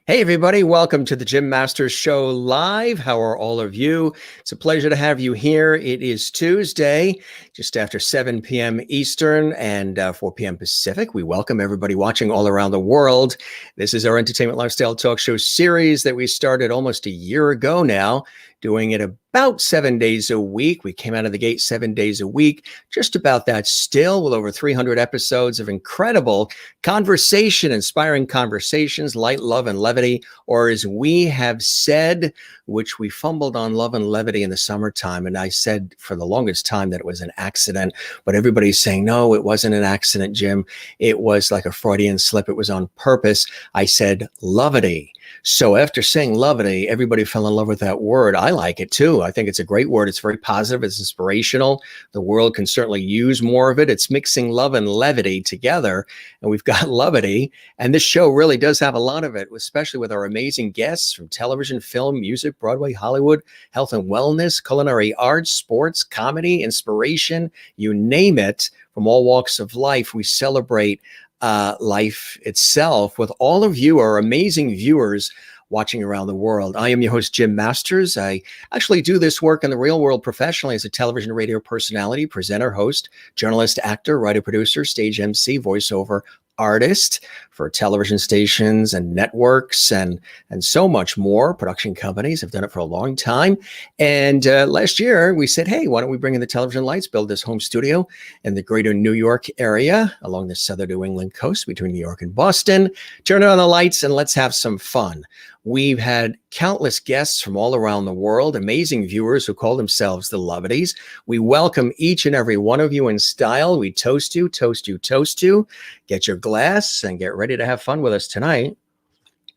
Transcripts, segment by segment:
Hey, everybody, welcome to the Jim Masters Show Live. How are all of you? It's a pleasure to have you here. It is Tuesday, just after 7 p.m. Eastern and 4 p.m. Pacific. We welcome everybody watching all around the world. This is our entertainment lifestyle talk show series that we started almost a year ago now, doing it about 7 days a week. We came out of the gate 7 days a week, just about that still, with over 300 episodes of incredible conversation, inspiring conversations, light, love, and levity, or as we have said, which we fumbled on love and levity in the summertime. And I said for the longest time that it was an accident, but everybody's saying, no, it wasn't an accident, Jim. It was like a Freudian slip. It was on purpose. I said levity. So after saying levity, everybody fell in love with that word. I like it too. I think it's a great word. It's very positive. It's inspirational. The world can certainly use more of it. It's mixing love and levity together. And we've got levity. And this show really does have a lot of it, especially with our amazing guests from television, film, music, Broadway, Hollywood, health and wellness, culinary arts, sports, comedy, inspiration, you name it, from all walks of life. We celebrate life itself with all of you, our amazing viewers watching around the world. I am your host, Jim Masters. I actually do this work in the real world professionally as a television radio personality, presenter, host, journalist, actor, writer, producer, stage MC, voiceover artist for television stations and networks and so much more. Production companies have done it for a long time. And last year we said, hey, why don't we bring in the television lights, build this home studio in the greater New York area along the southern New England coast between New York and Boston, turn on the lights and let's have some fun. We've had countless guests from all around the world, amazing viewers who call themselves the Lovities. We welcome each and every one of you in style. We toast you, toast you, toast you. Get your glass and get ready to have fun with us tonight.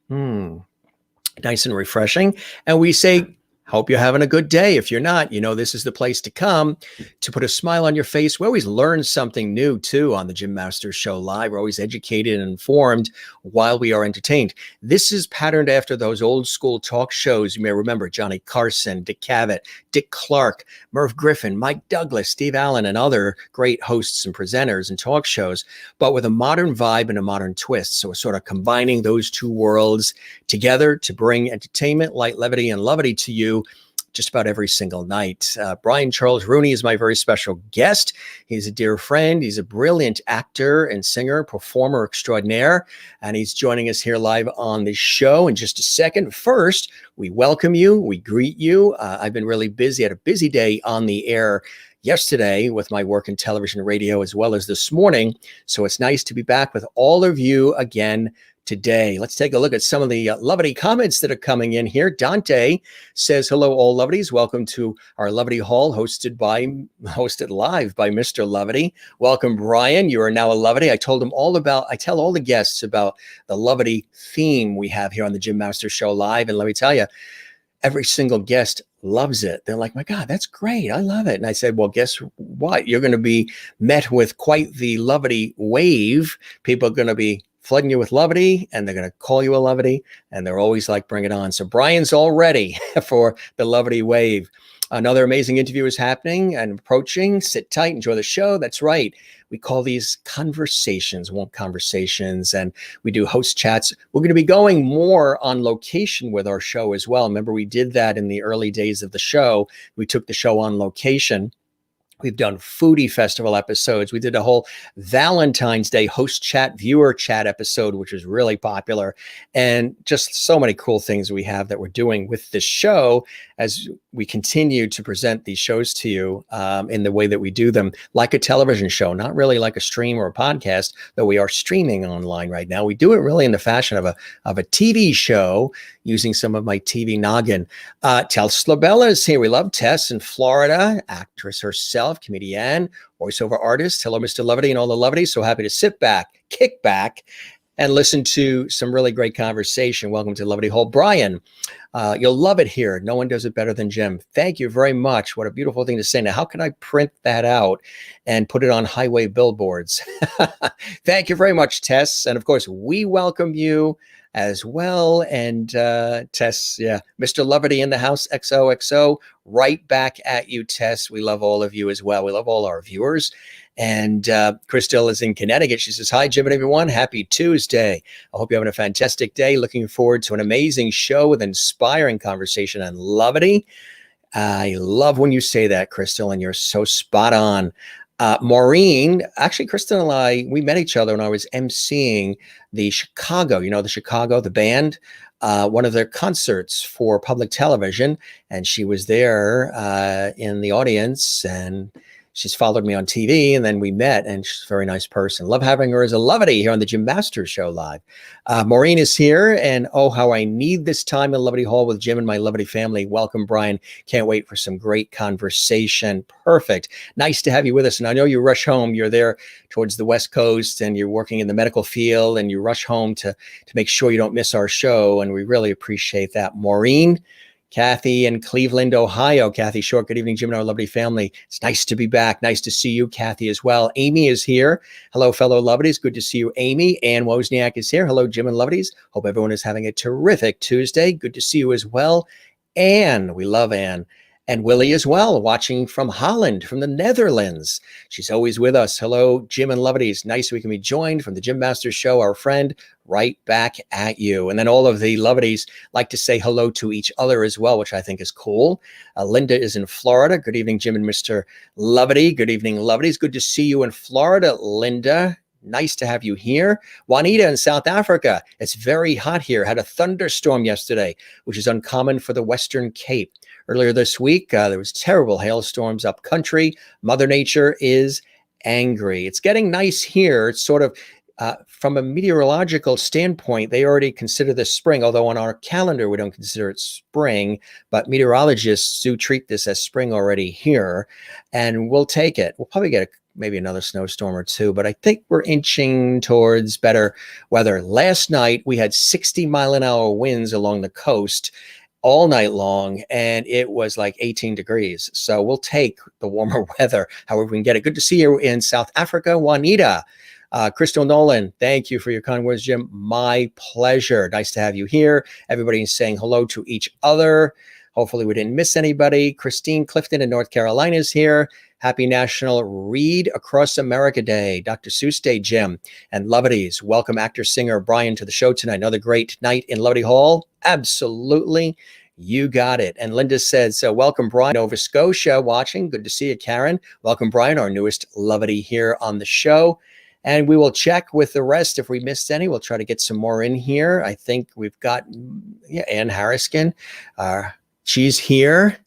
Nice and refreshing. And we say, hope you're having a good day. If you're not, you know, this is the place to come to put a smile on your face. We always learn something new, too, on the Jim Masters Show Live. We're always educated and informed while we are entertained. This is patterned after those old school talk shows. You may remember Johnny Carson, Dick Cavett, Dick Clark, Merv Griffin, Mike Douglas, Steve Allen, and other great hosts and presenters and talk shows, but with a modern vibe and a modern twist. So we're sort of combining those two worlds together to bring entertainment, light, levity, and levity to you just about every single night. Brian Charles Rooney is my very special guest. He's a dear friend. He's a brilliant actor and singer, performer extraordinaire, and he's joining us here live on the show in just a second. First, we welcome you. We greet you. I've been really busy. I had a busy day on the air yesterday with my work in television and radio, as well as this morning. So it's nice to be back with all of you again today. Let's take a look at some of the Lovity comments that are coming in here. Dante says, hello, all Lovities. Welcome to our Lovity Hall, hosted live by Mr. Lovity. Welcome, Brian. You are now a Lovity. I tell all the guests about the Lovity theme we have here on the Jim Masters Show Live. And let me tell you, every single guest loves it. They're like, my God, that's great. I love it. And I said, well, guess what? You're going to be met with quite the Lovity wave. People are going to be flooding you with levity, and they're going to call you a levity, and they're always like, bring it on. So Brian's all ready for the levity wave. Another amazing interview is happening and approaching. Sit tight, enjoy the show. That's right. We call these conversations, and we do host chats. We're going to be going more on location with our show as well. Remember, we did that in the early days of the show. We took the show on location. We've done foodie festival episodes. We did a whole Valentine's Day host chat, viewer chat episode, which was really popular. And just so many cool things we have that we're doing with this show as we continue to present these shows to you in the way that we do them, like a television show, not really like a stream or a podcast, though we are streaming online right now. We do it really in the fashion of a TV show, using some of my TV noggin. Tess LaBella is here. We love Tess in Florida, actress herself, comedian, voiceover artist. Hello, Mr. Levity and all the Lovities. So happy to sit back, kick back, and listen to some really great conversation. Welcome to Levity Hall. Brian, you'll love it here. No one does it better than Jim. Thank you very much. What a beautiful thing to say. Now, how can I print that out and put it on highway billboards? Thank you very much, Tess. And of course, we welcome you as well. And Tess, yeah, Mr. Loverty in the house, XOXO, right back at you, Tess. We love all of you as well. We love all our viewers. And Crystal is in Connecticut. She says, hi, Jim and everyone. Happy Tuesday. I hope you're having a fantastic day. Looking forward to an amazing show with inspiring conversation on Loverty. I love when you say that, Crystal, and you're so spot on. Maureen, actually, Crystal and I, we met each other when I was emceeing the Chicago, the band, one of their concerts for public television. And she was there in the audience, and she's followed me on TV, and then we met, and she's a very nice person. Love having her as a Loverty here on the Jim Masters Show live. Maureen is here, and oh, how I need this time in Loverty Hall with Jim and my Loverty family. Welcome, Brian. Can't wait for some great conversation. Perfect. Nice to have you with us. And I know you rush home. You're there towards the West Coast, and you're working in the medical field, and you rush home to make sure you don't miss our show, and we really appreciate that. Maureen, Kathy in Cleveland, Ohio. Kathy Short, good evening, Jim and our lovely family. It's nice to be back. Nice to see you, Kathy, as well. Amy is here. Hello, fellow Lovelies. Good to see you, Amy. Ann Wozniak is here. Hello, Jim and Lovelies. Hope everyone is having a terrific Tuesday. Good to see you as well. Ann, we love Ann. And Willie as well, watching from Holland, from the Netherlands. She's always with us. Hello, Jim and Lovelies. Nice we can be joined from the Jim Masters Show, our friend, right back at you. And then all of the Lovelies like to say hello to each other as well, which I think is cool. Linda is in Florida. Good evening, Jim and Mr. Loverty. Good evening, Lovelies. Good to see you in Florida, Linda. Nice to have you here. Juanita in South Africa. It's very hot here. Had a thunderstorm yesterday, which is uncommon for the Western Cape. Earlier this week, there was terrible hailstorms up country. Mother Nature is angry. It's getting nice here. It's sort of, from a meteorological standpoint, they already consider this spring, although on our calendar, we don't consider it spring, but meteorologists do treat this as spring already here, and we'll take it. We'll probably get maybe another snowstorm or two, but I think we're inching towards better weather. Last night, we had 60-mile-an-hour winds along the coast all night long, and it was like 18 degrees. So we'll take the warmer weather, however we can get it. Good to see you in South Africa, Juanita. Crystal Nolan, thank you for your kind words, Jim. My pleasure. Nice to have you here. Everybody's saying hello to each other. Hopefully we didn't miss anybody. Christine Clifton in North Carolina is here. Happy National Read Across America Day. Dr. Seuss Day, Jim. And Loverties, welcome actor-singer Brian to the show tonight. Another great night in Loverty Hall. Absolutely. You got it. And Linda says, welcome, Brian, Nova Scotia, watching. Good to see you, Karen. Welcome, Brian, our newest Loverty here on the show. And we will check with the rest. If we missed any, we'll try to get some more in here. I think we've got Ann Harriskin. She's here.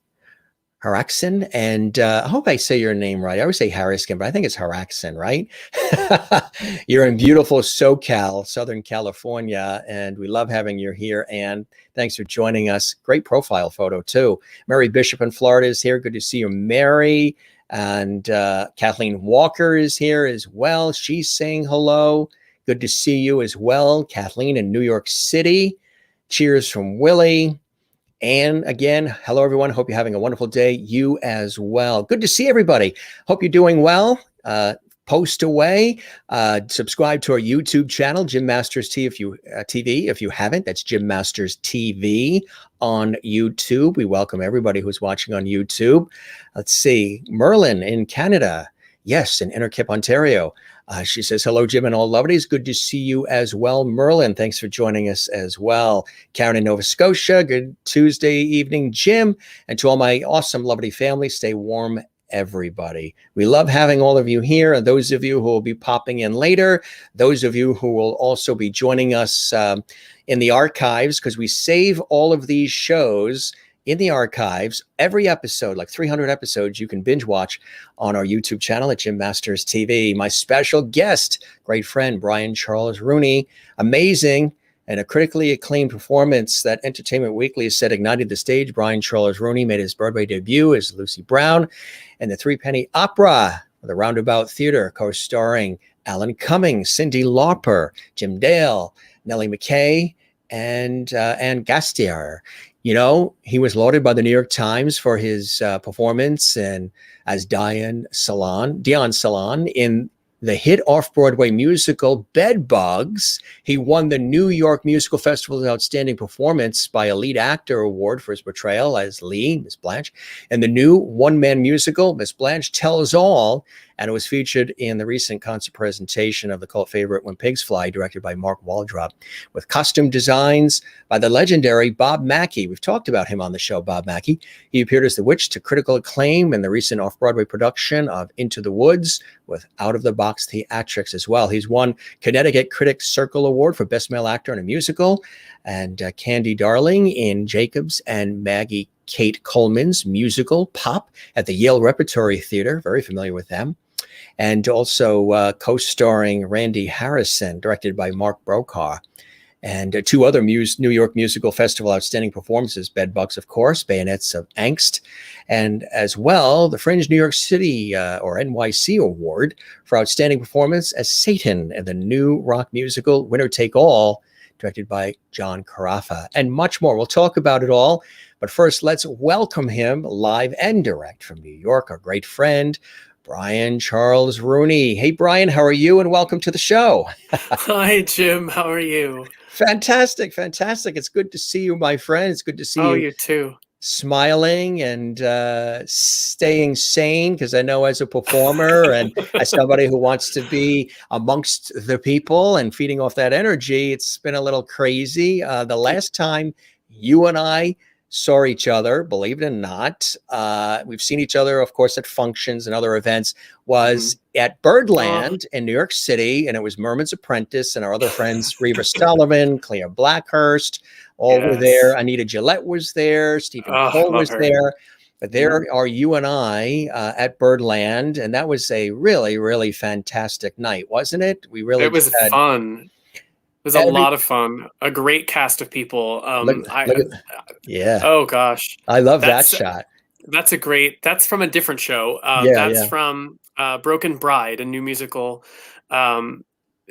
Haraxin, and I hope I say your name right. I always say Harriskin, but I think it's Haraxin, right? You're in beautiful SoCal, Southern California, and we love having you here. And thanks for joining us. Great profile photo, too. Mary Bishop in Florida is here. Good to see you, Mary. And Kathleen Walker is here as well. She's saying hello. Good to see you as well. Kathleen in New York City. Cheers from Willie. And again, hello, everyone. Hope you're having a wonderful day. You as well. Good to see everybody. Hope you're doing well. Post away. Subscribe to our YouTube channel, Jim Masters TV. If you haven't, that's Jim Masters TV on YouTube. We welcome everybody who's watching on YouTube. Let's see. Merlin in Canada. Yes, in Innerkip, Ontario. She says, hello, Jim and all Lovelies. Good to see you as well. Merlin, thanks for joining us as well. Karen in Nova Scotia, good Tuesday evening, Jim. And to all my awesome Lovely family, stay warm, everybody. We love having all of you here. And those of you who will be popping in later, those of you who will also be joining us in the archives, because we save all of these shows in the archives. Every episode, like 300 episodes, you can binge watch on our YouTube channel at Jim Masters TV. My special guest, great friend, Brian Charles Rooney. Amazing and a critically acclaimed performance that Entertainment Weekly has said ignited the stage. Brian Charles Rooney made his Broadway debut as Lucy Brown in the Threepenny Opera, the Roundabout Theater, co-starring Alan Cumming, Cyndi Lauper, Jim Dale, Nellie McKay, and Anne Gastier. You know, he was lauded by the New York Times for his performance and as Dion Salon in the hit off-Broadway musical Bedbugs. He won the New York Musical Festival's Outstanding Performance by a Lead Actor Award for his portrayal as Lee, Miss Blanche, and the new one-man musical, Miss Blanche Tells All, and it was featured in the recent concert presentation of the cult favorite When Pigs Fly, directed by Mark Waldrop, with costume designs by the legendary Bob Mackie. We've talked about him on the show, Bob Mackie. He appeared as the witch to critical acclaim in the recent off-Broadway production of Into the Woods, with out-of-the-box theatrics as well. He's won Connecticut Critics Circle Award for Best Male Actor in a Musical, and Candy Darling in Jacobs and Maggie Kate Coleman's musical Pop at the Yale Repertory Theater. Very familiar with them. And also co-starring Randy Harrison, directed by Mark Brokaw. And two other New York Musical Festival outstanding performances, Bedbugs, of course, Bayonets of Angst, and as well, the Fringe New York City or NYC Award for outstanding performance as Satan in the new rock musical Winner Take All, directed by John Carafa, and much more. We'll talk about it all. But first, let's welcome him live and direct from New York, our great friend, Brian Charles Rooney. Hey, Brian, how are you? And welcome to the show. Hi, Jim. How are you? Fantastic. Fantastic. It's good to see you, my friend. It's good to see you too. Smiling and staying sane, because I know as a performer and as somebody who wants to be amongst the people and feeding off that energy, it's been a little crazy. The last time you and I saw each other, believe it or not, we've seen each other, of course, at functions and other events, was at Birdland in New York City, and it was Merman's Apprentice and our other friends, Reva Sullivan, Clea Blackhurst, all were there. Anita Gillette was there. Stephen Cole was there. But there are you and I at Birdland, and that was a really, really fantastic night, wasn't it? It was fun. It was a lot of fun. A great cast of people. Yeah. Oh gosh. I love that shot. That's from a different show. From Broken Bride, a new musical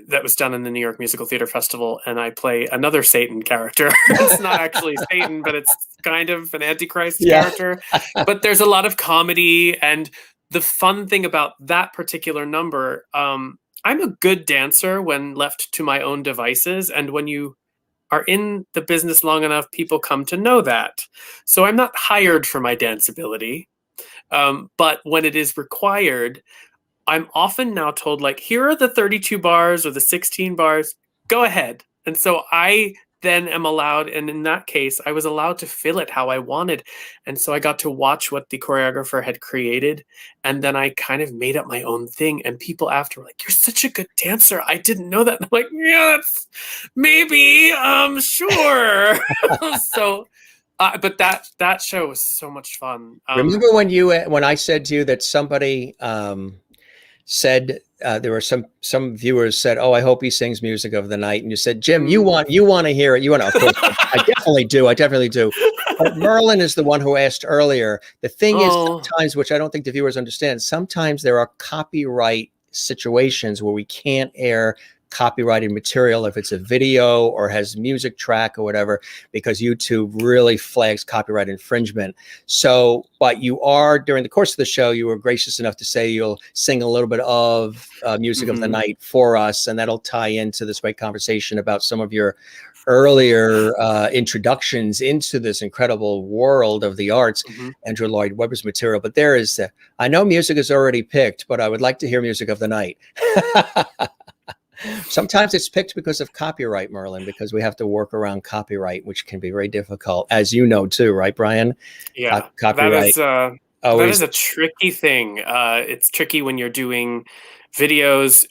that was done in the New York Musical Theater Festival, and I play another Satan character. It's not actually Satan, but it's kind of an Antichrist character. But there's a lot of comedy, and the fun thing about that particular number, I'm a good dancer when left to my own devices. And when you are in the business long enough, people come to know that. So I'm not hired for my danceability. But when it is required, I'm often now told, like, here are the 32 bars or the 16 bars, go ahead. And so I then am allowed, and in that case, I was allowed to fill it how I wanted. And so I got to watch what the choreographer had created, and then I kind of made up my own thing. And people after were like, you're such a good dancer. I didn't know that. And I'm like, yes, maybe, sure. But that show was so much fun. Remember when I said to you that somebody said there were some viewers said, "Oh, I hope he sings Music of the Night," and you said, "Jim, you want to hear it. You want to." Of course, I definitely do. But Merlin is the one who asked earlier. The thing is, sometimes, which I don't think the viewers understand, sometimes there are copyright situations where we can't air copyrighted material if it's a video or has music track or whatever, because YouTube really flags copyright infringement. So, but you are, during the course of the show, you were gracious enough to say you'll sing a little bit of Music of the Night for us, and that'll tie into this great conversation about some of your earlier introductions into this incredible world of the arts, Andrew Lloyd Webber's material. But there is, I know music is already picked, but I would like to hear Music of the Night. Sometimes it's picked because of copyright, Merlin, because we have to work around copyright, which can be very difficult, as you know too, right, Brian? Yeah, copyright. That is a tricky thing. It's tricky when you're doing videos.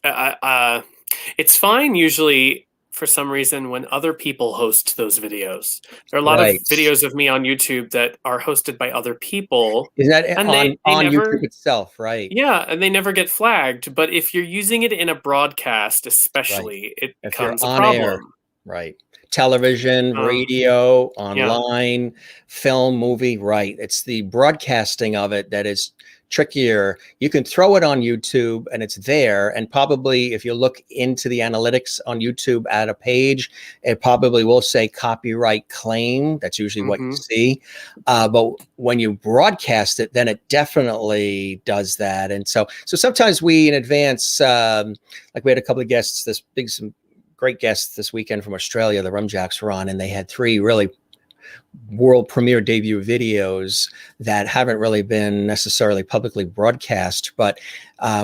It's fine usually for some reason when other people host those videos. There are a lot of videos of me on YouTube that are hosted by other people. Is that on YouTube itself, right? Yeah, and they never get flagged. But if you're using it in a broadcast, especially, it becomes a problem. Air, right. Television, radio, online, film, movie, right. It's the broadcasting of it that is trickier. You can throw it on YouTube and it's there. And probably if you look into the analytics on YouTube at a page, it probably will say copyright claim. That's usually what you see. But when you broadcast it, then it definitely does that. And so sometimes we in advance, like we had a couple of guests, some great guests this weekend from Australia, the Rumjacks were on, and they had 3 really world premiere debut videos that haven't really been necessarily publicly broadcast, but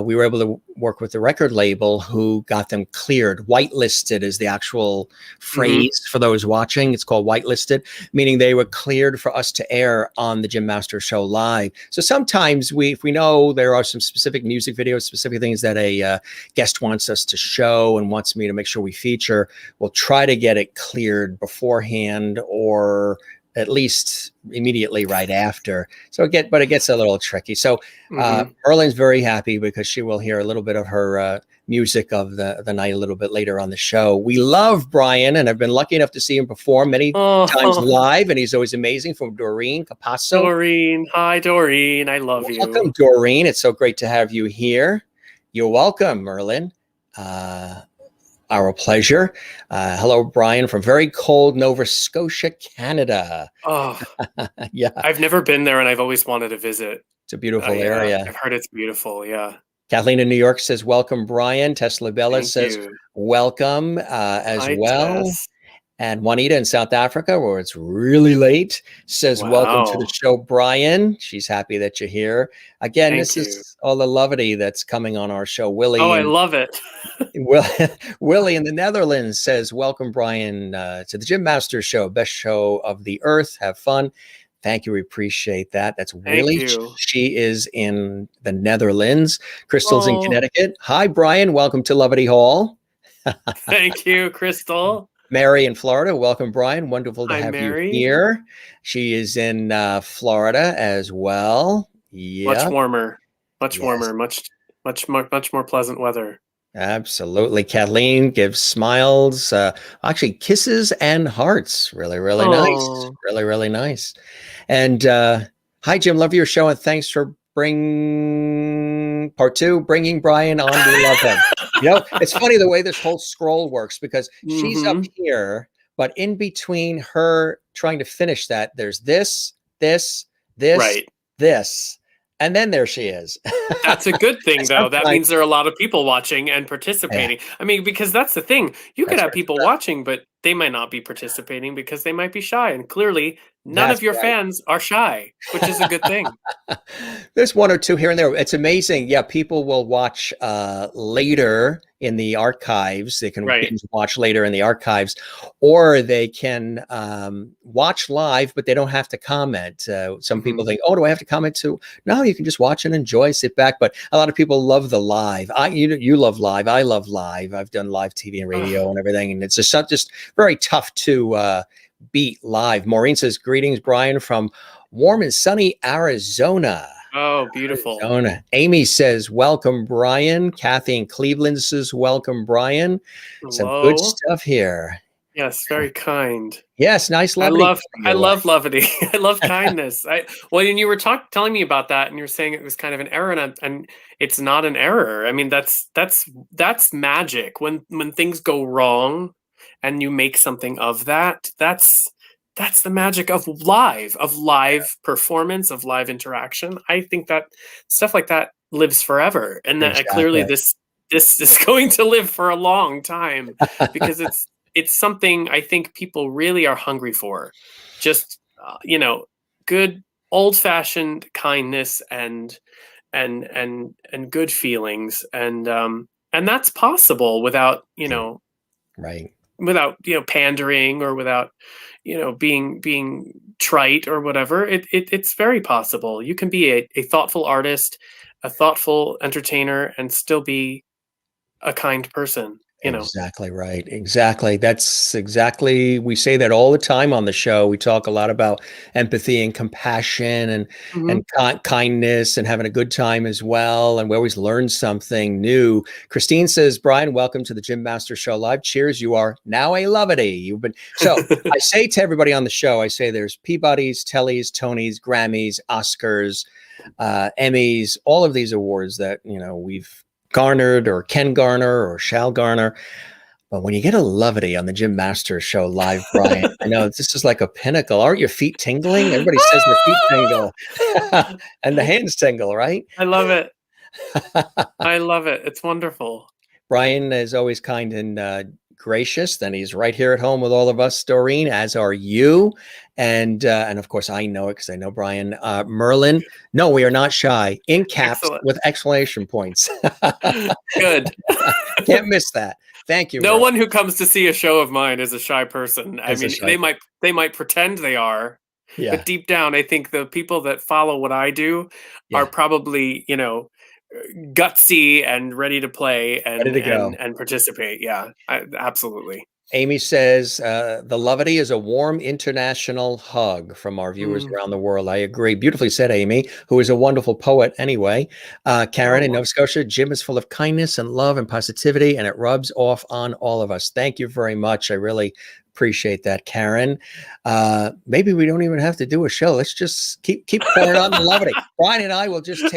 we were able to work with the record label who got them cleared. Whitelisted is the actual phrase for those watching. It's called whitelisted, meaning they were cleared for us to air on the Jim Master Show live. So sometimes if we know there are some specific music videos, specific things that a guest wants us to show and wants me to make sure we feature, we'll try to get it cleared beforehand or at least immediately right after. But it gets a little tricky. So Merlin's very happy because she will hear a little bit of her music of the night a little bit later on the show. We love Brian, and I've been lucky enough to see him perform many times live, and he's always amazing. From Doreen Capasso. Doreen, hi Doreen, I love you. Welcome, Doreen. It's so great to have you here. You're welcome, Merlin. Our pleasure. Hello, Brian, from very cold Nova Scotia, Canada. Oh, yeah. I've never been there, and I've always wanted to visit. It's a beautiful area. I've heard it's beautiful. Yeah. Kathleen in New York says, welcome, Brian. Tesla Bella says, welcome as well. Tess. And Juanita in South Africa, where it's really late, says, welcome to the show, Brian. She's happy that you're here. Again, this is all the levity that's coming on our show. Willie. Oh, I love it. Willie in the Netherlands says, welcome, Brian, to the Jim Master Show, best show of the earth. Have fun. Thank you. We appreciate that. That's Willie. She is in the Netherlands. Crystal's in Connecticut. Hi, Brian. Welcome to Levity Hall. Thank you, Crystal. Mary in Florida. Welcome, Brian. Wonderful to have you here. She is in Florida as well. Yeah. Much warmer. Much warmer. Much more pleasant weather. Absolutely. Kathleen gives smiles, actually kisses and hearts. Really, really nice. Really, really nice. And hi, Jim. Love your show. And thanks for bringing Brian on. We love him. You know, it's funny the way this whole scroll works because she's up here, but in between her trying to finish that, there's this, and then there she is. That's a good thing, though. That means there are a lot of people watching and participating. Yeah. I mean, because that's the thing. You could have people watching, but they might not be participating because they might be shy. And clearly, none of your fans are shy, which is a good thing. There's 1 or 2 here and there. It's amazing. Yeah, people will watch later in the archives. They can watch later in the archives, or they can watch live, but they don't have to comment. Some people think, oh, do I have to comment too? No, you can just watch and enjoy, sit back. But a lot of people love the live. You love live. I love live. I've done live TV and radio and everything. And it's just very tough to beat live. Maureen says, greetings, Brian, from warm and sunny Arizona. Oh, beautiful. Arizona. Amy says, welcome, Brian. Kathy in Cleveland says, welcome, Brian. Hello. Some good stuff here. Yes, very kind. Yes, nice levity. I love levity. I love kindness. When you were telling me about that, and you're saying it was kind of an error, and it's not an error. I mean, that's magic. When things go wrong, and you make something of that, that's the magic of live performance, of live interaction. I think that stuff like that lives forever, and that clearly this is going to live for a long time because it's something I think people really are hungry for. Just good old-fashioned kindness and good feelings, and that's possible without without pandering or without being trite or whatever. It's very possible. You can be a thoughtful artist, a thoughtful entertainer, and still be a kind person. Exactly right. Exactly. That's exactly. We say that all the time on the show. We talk a lot about empathy and compassion and kindness and having a good time as well. And we always learn something new. Christine says, Brian, welcome to the Jim Master Show Live. Cheers. You are now a levity. So I say to everybody on the show, I say there's Peabodys, Tellys, Tonys, Grammys, Oscars, Emmys, all of these awards that, we've garnered or can garner or shall garner. But when you get a Loveity on the Jim Masters Show live, Brian, I know this is like a pinnacle. Aren't your feet tingling? Everybody says their feet tingle and the hands tingle, right? I love it. I love it. It's wonderful. Brian is always kind and gracious. Then he's right here at home with all of us, Doreen, as are you. And of course, I know it because I know Brian. Merlin, no, we are not shy. In caps Excellent. with exclamation points. Good. Can't miss that. Thank you. No Merlin. one who comes to see a show of mine is a shy person. I mean, they might pretend they are, Yeah. but deep down, I think the people that follow what I do are probably, gutsy and ready to play and ready to go. and participate. Yeah, absolutely. Amy says the Loveity is a warm international hug from our viewers around the world. I agree. Beautifully said, Amy, who is a wonderful poet anyway. Karen in Nova Scotia, Jim is full of kindness and love and positivity, and it rubs off on all of us. Thank you very much. I really appreciate that, Karen. Maybe we don't even have to do a show. Let's just keep pouring on the Loveity. Brian and I will just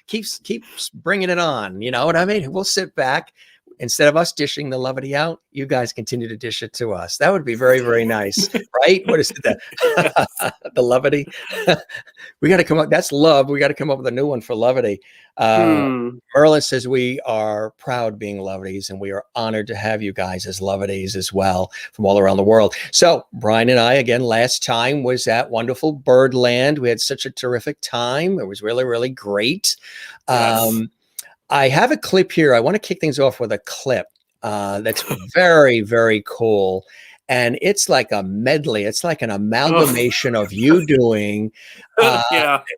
keep bringing it on. You know what I mean? We'll sit back. Instead of us dishing the Loveity out, you guys continue to dish it to us. That would be very, very nice, right? What is it? The Loveity. We got to come up. That's love. We got to come up with a new one for Loveity. Merlin says we are proud being Loveties, and we are honored to have you guys as Loveties as well from all around the world. So Brian and I, again, last time was at wonderful Birdland. We had such a terrific time. It was really, really great. Yes. I have a clip here. I want to kick things off with a clip that's very, very cool. And it's like a medley. It's like an amalgamation of you doing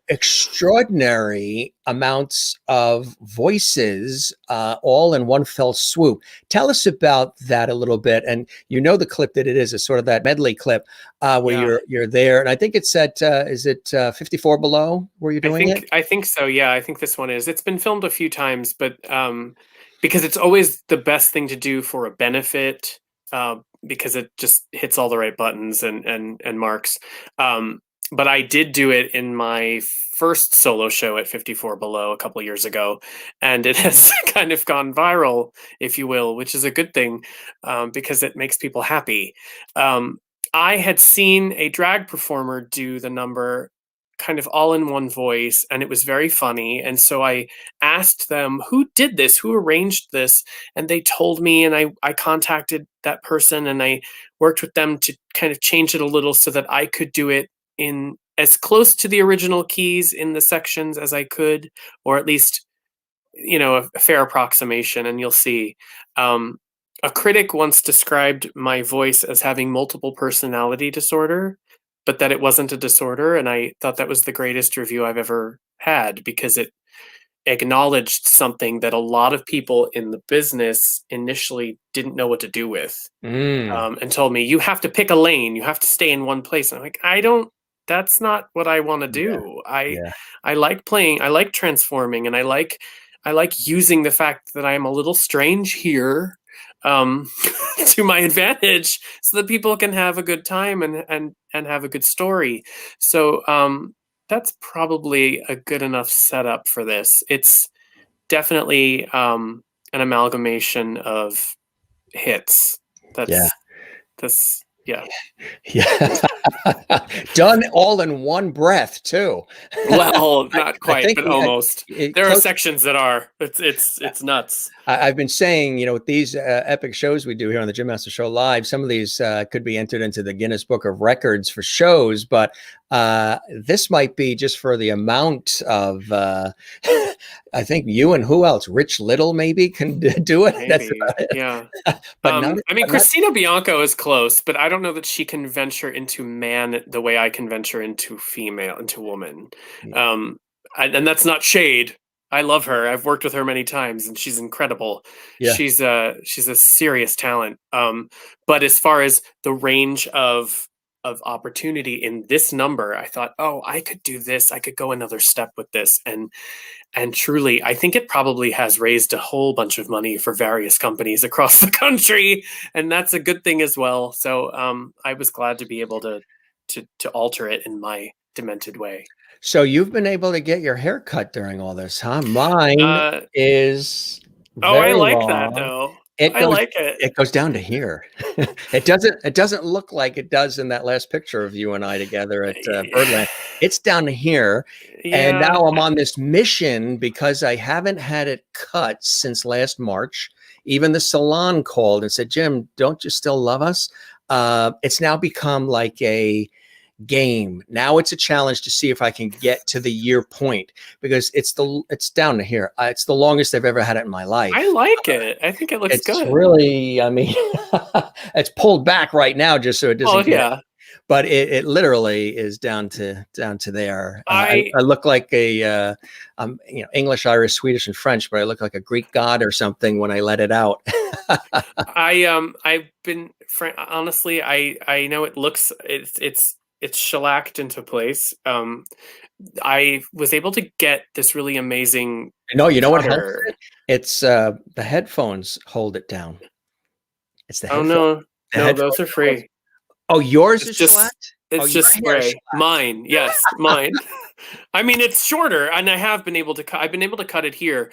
extraordinary amounts of voices all in one fell swoop. Tell us about that a little bit. And you know the clip that it is. It's sort of that medley clip where you're there. And I think it's at, is it 54 Below where you're doing it? I think so. Yeah, I think this one is. It's been filmed a few times, but because it's always the best thing to do for a benefit, because it just hits all the right buttons and marks. But I did do it in my first solo show at 54 Below a couple of years ago, and it has kind of gone viral, if you will, which is a good thing because it makes people happy. I had seen a drag performer do the number kind of all in one voice, and it was very funny. And so I asked them, who did this? Who arranged this? And they told me, and I contacted that person, and I worked with them to kind of change it a little so that I could do it in as close to the original keys in the sections as I could, or at least, a fair approximation. And you'll see. A critic once described my voice as having multiple personality disorder, but that it wasn't a disorder. And I thought that was the greatest review I've ever had, because it acknowledged something that a lot of people in the business initially didn't know what to do with, and told me, you have to pick a lane, you have to stay in one place. And I'm like, that's not what I want to do. I like playing, I like transforming, and I like using the fact that I am a little strange here to my advantage, so that people can have a good time and have a good story. So that's probably a good enough setup for this. It's definitely an amalgamation of hits. Done all in one breath too. Well, not quite, but almost. There are sections that are. It's nuts. I've been saying, with these epic shows we do here on the Jim Master Show Live, some of these could be entered into the Guinness Book of Records for shows, but this might be just for the amount of, I think you and who else? Rich Little maybe can do it. Maybe. That's about it. Yeah. But Christina Bianco is close, but I don't know that she can venture into man the way I can venture into female, into woman. And that's not shade. I love her. I've worked with her many times, and she's incredible. Yeah. She's a serious talent. But as far as the range of opportunity in this number, I thought, I could do this. I could go another step with this. And truly, I think it probably has raised a whole bunch of money for various companies across the country. And that's a good thing as well. So I was glad to be able to alter it in my demented way. So you've been able to get your hair cut during all this, huh? Mine Uh, is oh, I very like that long. though. It I goes like it. it goes down to here. It doesn't look like it does in that last picture of you and I together at Birdland. It's down to here. And Yeah, now I'm on this mission because I haven't had it cut since last March. Even the salon called and said, Jim, don't you still love us? It's now become like a game. Now it's a challenge to see if I can get to the year point because it's down to here. It's the longest I've ever had it in my I life. like it. I think it looks It's good. really, I mean, it's pulled back right now just so it Oh doesn't get it. yeah. But it literally is down to there. I I look like English, Irish, Swedish, and French, but I look like a Greek god or something when I let it out. I've been honestly, I know it looks it's shellacked into place. I was able to get this really amazing No, you know what helps cutter. it? It's the headphones hold it down. It's the Oh headphone. no, The no, those headphones are hold. free. Oh, yours It's is just shellacked? Oh, it's your just hair is spray. shellacked. Mine, yes, mine. I mean, it's shorter, and I have been able to cut. I've been able to cut it here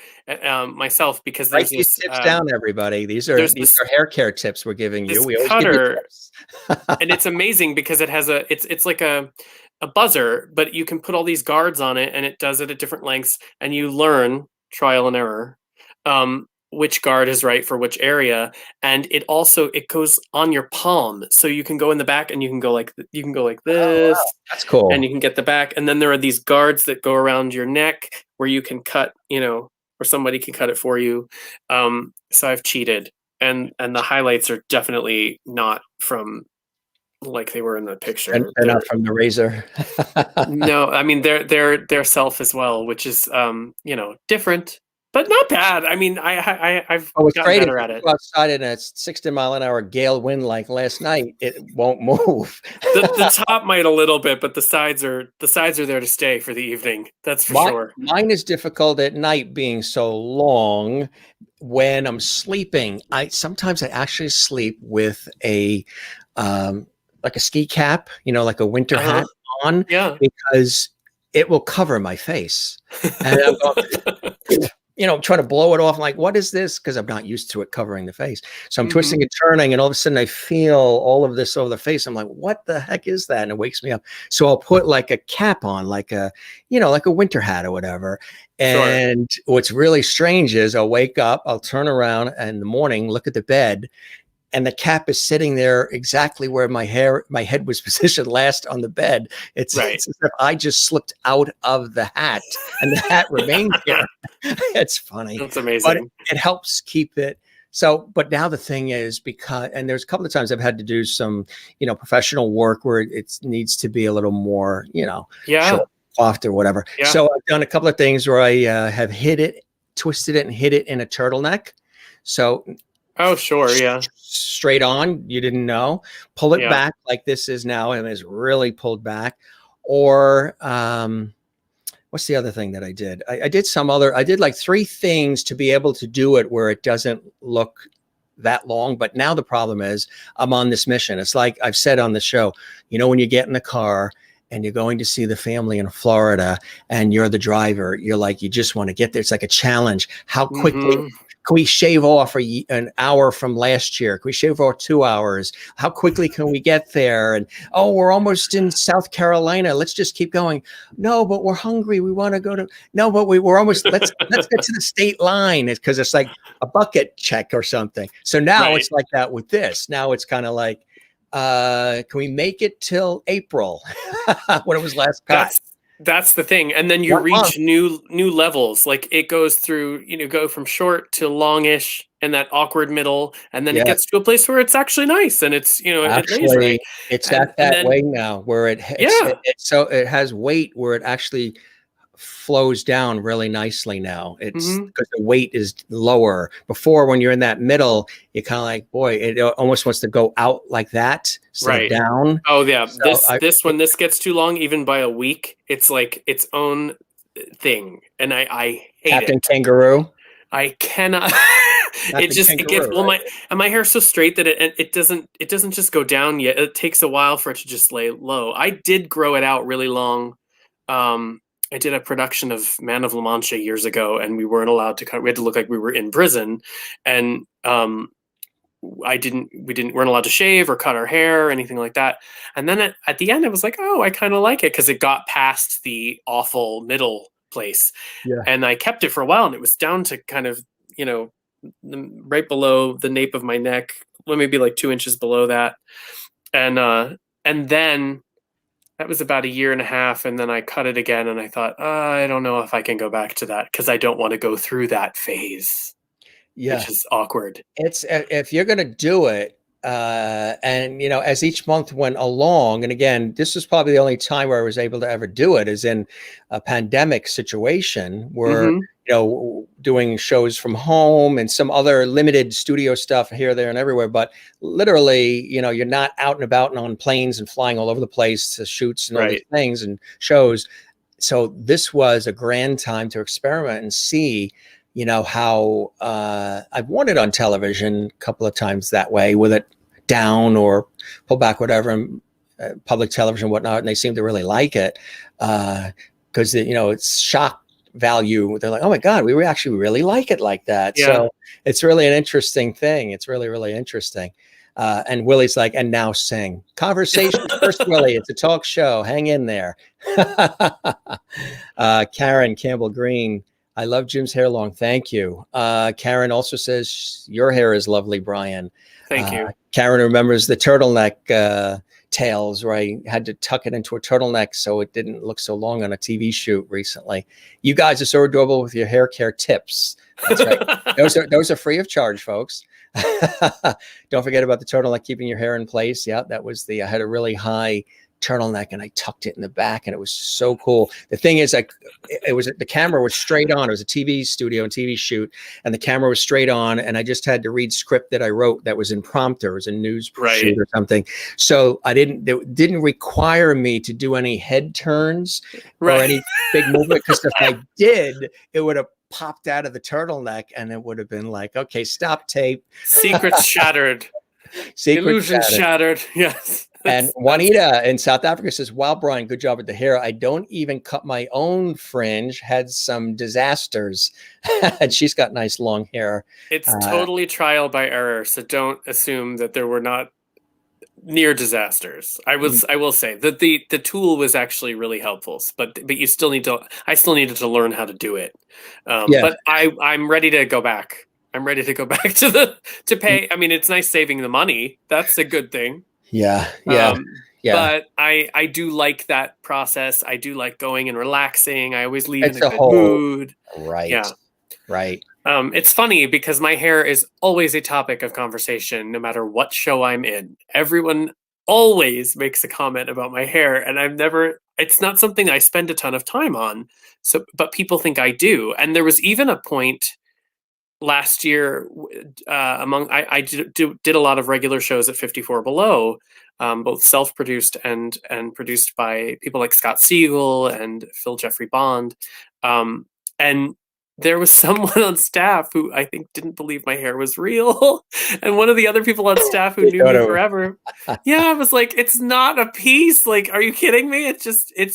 myself because Write these tips down, everybody. These are there's these are hair care tips we're giving you. this We always give you cutter, tips. and it's amazing because it has it's like a buzzer, but you can put all these guards on it, and it does it at different lengths, and you learn trial and error. Which guard is right for which area, and it goes on your palm, so you can go in the back and you can go like Oh, this, wow. That's and cool. you can get the back, and then there are these guards that go around your neck where you can cut, or somebody can cut it for you. So I've cheated, and the highlights are definitely not from like they were in the And picture. they're not They're from the razor. no, I mean they're self as well, which is different, but not bad. I mean, I've Oh, what's gotten great is better if at you it. go outside and it's 60-mile-an-hour gale wind like last night, it won't move. The top might a little bit, but the sides are there to stay for the evening. That's for sure. Mine is difficult at night being so long when I'm sleeping. I actually sleep with a like a ski cap, like a winter Uh huh. hat on Yeah. because it will cover my face. And I'm going, trying to blow it off. I'm like, what is this? Because I'm not used to it covering the face. So I'm hmm twisting and turning, and all of a sudden I feel all of this over the face. I'm like, what the heck is that? And it wakes me up. So I'll put like a cap on, like a winter hat or whatever. Sure. And what's really strange is I'll wake up, I'll turn around in the morning, look at the bed, and the cap is sitting there exactly where my head was positioned last on the bed. It's, Right. it's as if I just slipped out of the hat and the hat remained there. It's funny, That's but amazing. it helps keep it. So, but now the thing is and there's a couple of times I've had to do some, professional work where it needs to be a little more, Yeah. short, soft or whatever. Yeah. So I've done a couple of things where I have twisted it and hit it in a turtleneck. So Oh, sure. Yeah. straight on, you didn't know, pull it Yeah. back like this is now and is really pulled back. Or what's the other thing that I did? I did like three things to be able to do it where it doesn't look that long. But now the problem is I'm on this mission. It's like I've said on the show, when you get in the car and you're going to see the family in Florida and you're the driver, you're like, you just want to get there. It's like a challenge. How quickly hmm can we shave off an hour from last year? Can we shave off 2 hours? How quickly can we get there? And we're almost in South Carolina. Let's just keep going. No, but we're hungry. We want to go to. No, but we're almost. Let's get to the state line. It's because it's like a bucket check or something. So now Right. it's like that with this. Now it's kind of like, can we make it till April when it was last cut? That's the thing, and then you 1 month. reach new levels. Like it goes through, go from short to longish, and that awkward middle, and then it Yeah. gets to a place where it's actually nice, and it lays right, Actually, it's and at and that then way now where yeah, so it has weight where it actually flows down really nicely now. It's hmm because the weight is lower. Before, when you're in that middle, you're kind of like, boy, it almost wants to go out like that instead of right. down. Oh yeah, So this when this gets too long, even by a week, it's like its own thing, and I hate Captain it. Kangaroo, I cannot. Captain It gets Kangaroo, well. right? My hair's so straight that it doesn't just go down yet. It takes a while for it to just lay low. I did grow it out really long, I did a production of Man of La Mancha years ago, and we weren't allowed to cut. We had to look like we were in prison, and we weren't allowed to shave or cut our hair or anything like that. And then at the end, I was like, oh, I kind of like it because it got past the awful middle place, Yeah. and I kept it for a while, and it was down to kind of, right below the nape of my neck, well, maybe like 2 inches below that, and then that was about a year and a half, and then I cut it again, and I thought, I don't know if I can go back to that because I don't want to go through that phase, Yeah. which is awkward. It's if you're going to do it, and as each month went along, and again, this was probably the only time where I was able to ever do it, is in a pandemic situation where doing shows from home and some other limited studio stuff here, there, and everywhere. But literally, you're not out and about and on planes and flying all over the place to shoots and all these things and shows. So this was a grand time to experiment and see how I've worn it on television a couple of times that way, with it down or pull back, whatever, and public television, whatnot. And they seem to really like it because, it's shock value. They're like, oh my God, we actually really like it like that. Yeah. So it's really an interesting thing. It's really, really interesting. And Willie's like, and now sing. Conversation first, Willie. It's a talk show. Hang in there. Karen Campbell Green. I love Jim's hair long. Thank you. Karen also says, your hair is lovely, Brian. Thank you. Karen remembers the turtleneck tails, where I had to tuck it into a turtleneck so it didn't look so long on a TV shoot recently. You guys are so adorable with your hair care tips. That's right. those are free of charge, folks. Don't forget about the turtleneck, keeping your hair in place. Yeah, that was I had a really high turtleneck and I tucked it in the back, and it was so cool. The thing is, the camera was straight on. It was a TV studio and TV shoot, and the camera was straight on, and I just had to read script that I wrote that was in prompter. It was a news shoot or something. So it didn't require me to do any head turns or any big movement, because if I did, it would have popped out of the turtleneck and it would have been like, okay, stop tape. Secrets shattered. Illusion shattered. Yes. And Juanita in South Africa says, wow, Brian, good job with the hair. I don't even cut my own fringe. Had some disasters. And she's got nice long hair. It's totally trial by error. So don't assume that there were not near disasters. I will say that the tool was actually really helpful, but you still I still needed to learn how to do it. But I'm ready to go back. I'm ready to go back to pay. I mean, it's nice saving the money. That's a good thing. Yeah. But I do like that process. I do like going and relaxing. I always leave in a good mood. Right. Yeah. Right. It's funny because my hair is always a topic of conversation, no matter what show I'm in. Everyone always makes a comment about my hair, and it's not something I spend a ton of time on. But people think I do. And there was even a point last year, I did a lot of regular shows at 54 Below, both self-produced and produced by people like Scott Siegel and Phil Jeffrey Bond. And there was someone on staff who I think didn't believe my hair was real. And one of the other people on staff who knew me forever. Yeah, I was like, it's not a piece. Like, are you kidding me? It's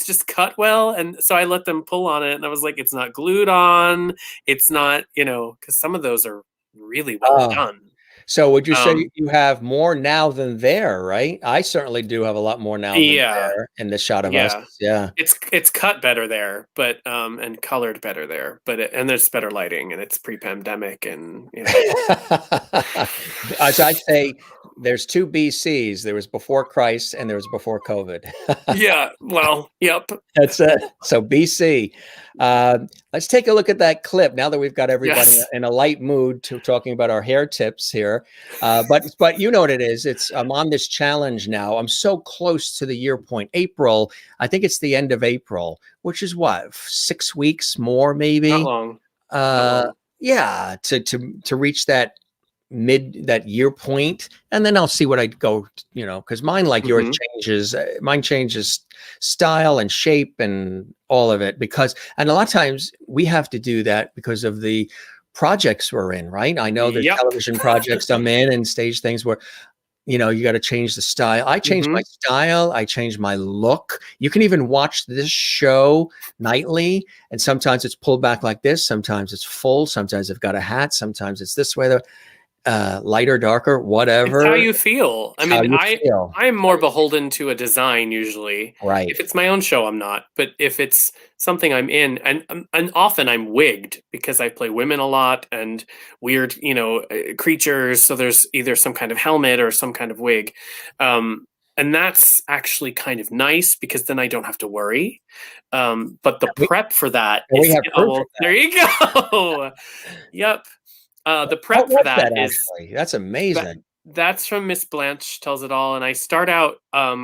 just cut well. And so I let them pull on it, and I was like, it's not glued on. It's not, because some of those are really well done. So would you say you have more now than there, right? I certainly do have a lot more now than there in the shot of us. Yeah. It's cut better there, but and colored better there, and there's better lighting, and it's pre-pandemic, and As I say, there's two BCs. There was before Christ and there was before COVID. Yeah. Well, yep. That's it. So BC. Let's take a look at that clip now that we've got everybody in a light mood to talking about our hair tips here. But you know what it is. I'm on this challenge now. I'm so close to the year point. April. I think it's the end of April, which is what, 6 weeks more, maybe. Not long. Yeah. To reach that year point, and then I'll see what I go, because mine, like yours, changes. Mine changes style and shape and all of it, and a lot of times we have to do that because of the projects we're in, right? I know the television projects I'm in and stage things where You know, you got to change the style. I changed my style. I changed my look. You can even watch this show nightly, and sometimes it's pulled back like this. Sometimes it's full. Sometimes I've got a hat. Sometimes it's this way. Lighter, darker, whatever. It's how you feel. I mean, feel. I am more beholden to a design usually. Right. If it's my own show, I'm not. But if it's something I'm in, and often I'm wigged because I play women a lot and weird, creatures. So there's either some kind of helmet or some kind of wig. And that's actually kind of nice because then I don't have to worry. But the prep for that is, we have proof of that. There you go. Yep. The prep for that is actually? That's amazing. That's from Miss Blanche Tells It All, and I start out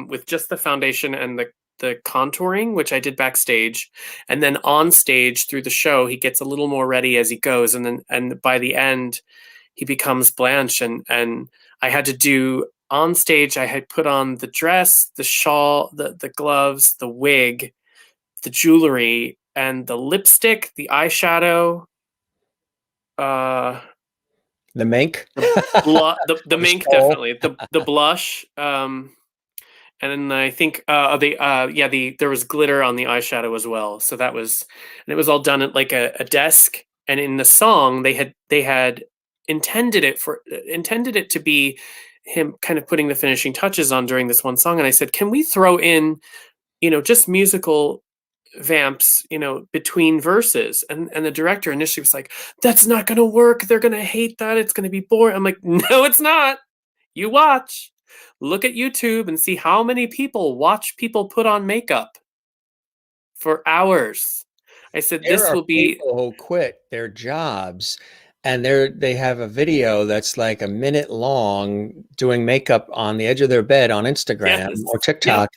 with just the foundation and the contouring, which I did backstage, and then on stage through the show, he gets a little more ready as he goes, and by the end, he becomes Blanche, and I had to do on stage. I had put on the dress, the shawl, the gloves, the wig, the jewelry, and the lipstick, the eyeshadow. The mink, the mink, definitely the blush, and then I think there was glitter on the eyeshadow as well. So that was, and it was all done at like a desk. And in the song, they had intended it to be him kind of putting the finishing touches on during this one song. And I said, can we throw in, just musical vamps, between verses, and the director initially was like, that's not gonna work, they're gonna hate that, it's gonna be boring. I'm like, no, it's not. You look at YouTube and see how many people watch people put on makeup for hours. I said, this will be people who quit their jobs and they have a video that's like a minute long doing makeup on the edge of their bed on Instagram or TikTok.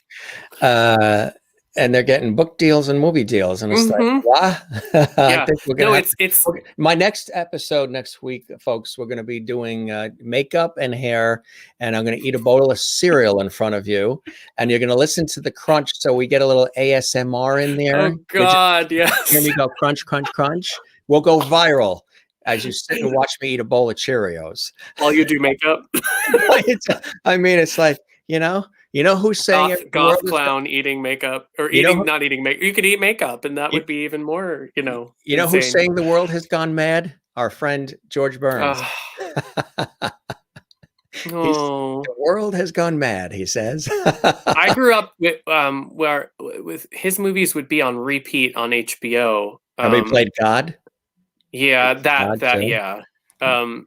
And they're getting book deals and movie deals, and it's like, what? I think we're gonna. It's my next episode next week, folks. We're going to be doing makeup and hair, and I'm going to eat a bowl of cereal in front of you, and you're going to listen to the crunch, so we get a little ASMR in there. Oh God, yes. Hear me go crunch, crunch, crunch. We'll go viral as you sit and watch me eat a bowl of Cheerios while you do makeup. I mean, it's like, you know who's saying goth clown eating makeup, or not eating makeup. You could eat makeup, and that would be even more, You know who's saying the world has gone mad? Our friend George Burns. The world has gone mad, he says. I grew up with with his movies would be on repeat on HBO. Have they played God? Yeah, yeah.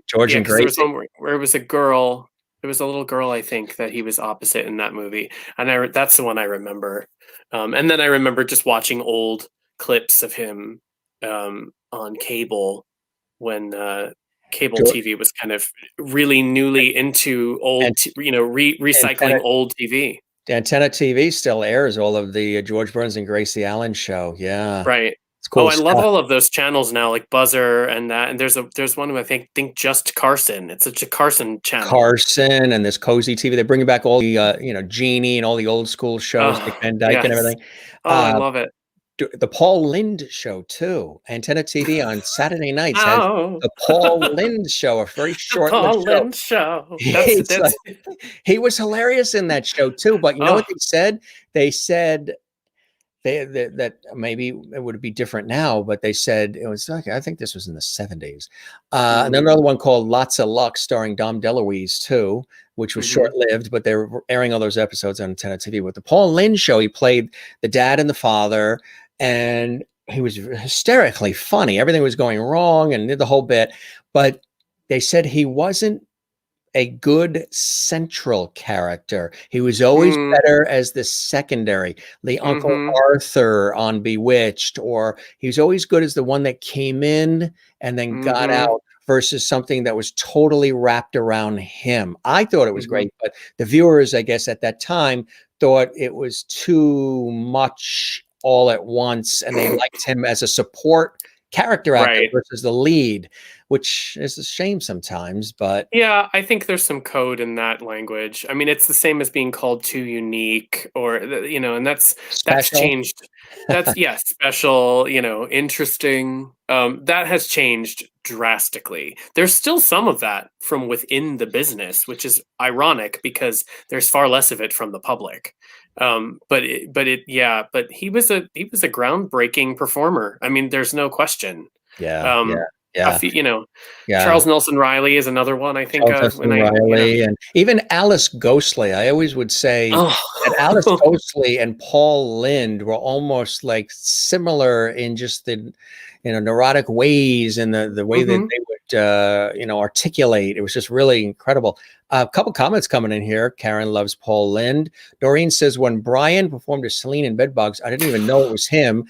George and Gracie. There was one where it was a girl. There was a little girl, I think, that he was opposite in that movie, and that's the one I remember. And then I remember just watching old clips of him on cable when cable TV was kind of really newly into old, recycling old TV. Antenna TV still airs all of the George Burns and Gracie Allen show. Yeah, right. It's cool. I love all of those channels now, like Buzzer and that. And there's one who I think Just Carson. It's a Carson channel. Carson and this Cozy TV. They're bringing back all the Genie and all the old school shows, like Van Dyke and everything. I love it. The Paul Lynde show too. Antenna TV on Saturday nights has the Paul Lynde show, a very short Paul Lynde show. He was hilarious in that show too. But you know what they said? They said that maybe it would be different now, but they said it was like, I think this was in the 70s. And another one called Lots of Luck, starring Dom DeLuise too, which was short-lived, but they were airing all those episodes on Antenna TV. With the Paul Lynde show, he played the dad and the father, and he was hysterically funny. Everything was going wrong and did the whole bit, but they said he wasn't a good central character. He was always better as the secondary, the Uncle Arthur on Bewitched, or he was always good as the one that came in and then got out, versus something that was totally wrapped around him. I thought it was great, but the viewers, I guess, at that time thought it was too much all at once, and they liked him as a support character actor versus the lead. which is a shame sometimes, but yeah, I think there's some code in that language. I mean, it's the same as being called too unique, or and that's special. changed. That's yeah, special, interesting. That has changed drastically. There's still some of that from within the business, which is ironic because there's far less of it from the public. But he was a groundbreaking performer. I mean, there's no question. Yeah, yeah, Um, yeah, yeah. Charles Nelson Riley is another one I think Charles of when Dustin I, Riley, and even Alice Ghostley. I always would say that Alice oh, Ghostley and Paul Lynde were almost like similar in just the neurotic ways and the way that hmm they would articulate. It was just really incredible. A couple comments coming in here. Karen loves Paul Lynde. Doreen says, when Brian performed as Celine in Bedbugs, I didn't even know it was him.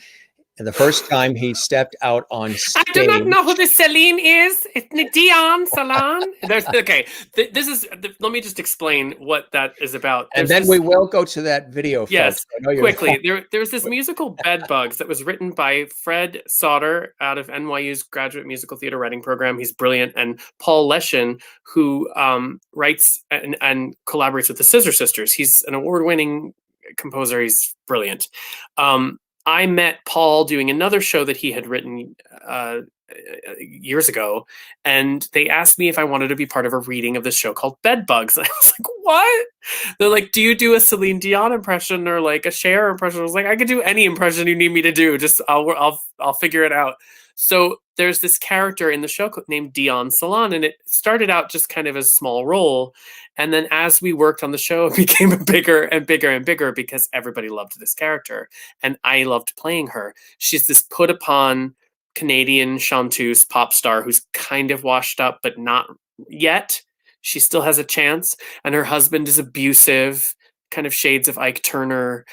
And the first time he stepped out on I do not stage. know who this Celine is. It's Dion Salon. Okay. This is. Let me just explain what that is about. And then we will go to that video, yes, folks. I know quickly. There's this musical Bedbugs that was written by Fred Sauter out of NYU's Graduate Musical Theater Writing Program. He's brilliant, and Paul Leshin, who writes and collaborates with the Scissor Sisters. He's an award-winning composer. He's brilliant. I met Paul doing another show that he had written years ago, and they asked me if I wanted to be part of a reading of this show called Bedbugs. And I was like, what? They're like, do you do a Celine Dion impression or like a Cher impression? I was like, I could do any impression you need me to do. Just I'll figure it out. So there's this character in the show named Dion Salon, and it started out just kind of a small role. And then as we worked on the show, it became bigger and bigger and bigger because everybody loved this character. And I loved playing her. She's this put upon Canadian chanteuse pop star who's kind of washed up, but not yet. She still has a chance. And her husband is abusive, kind of shades of Ike Turner.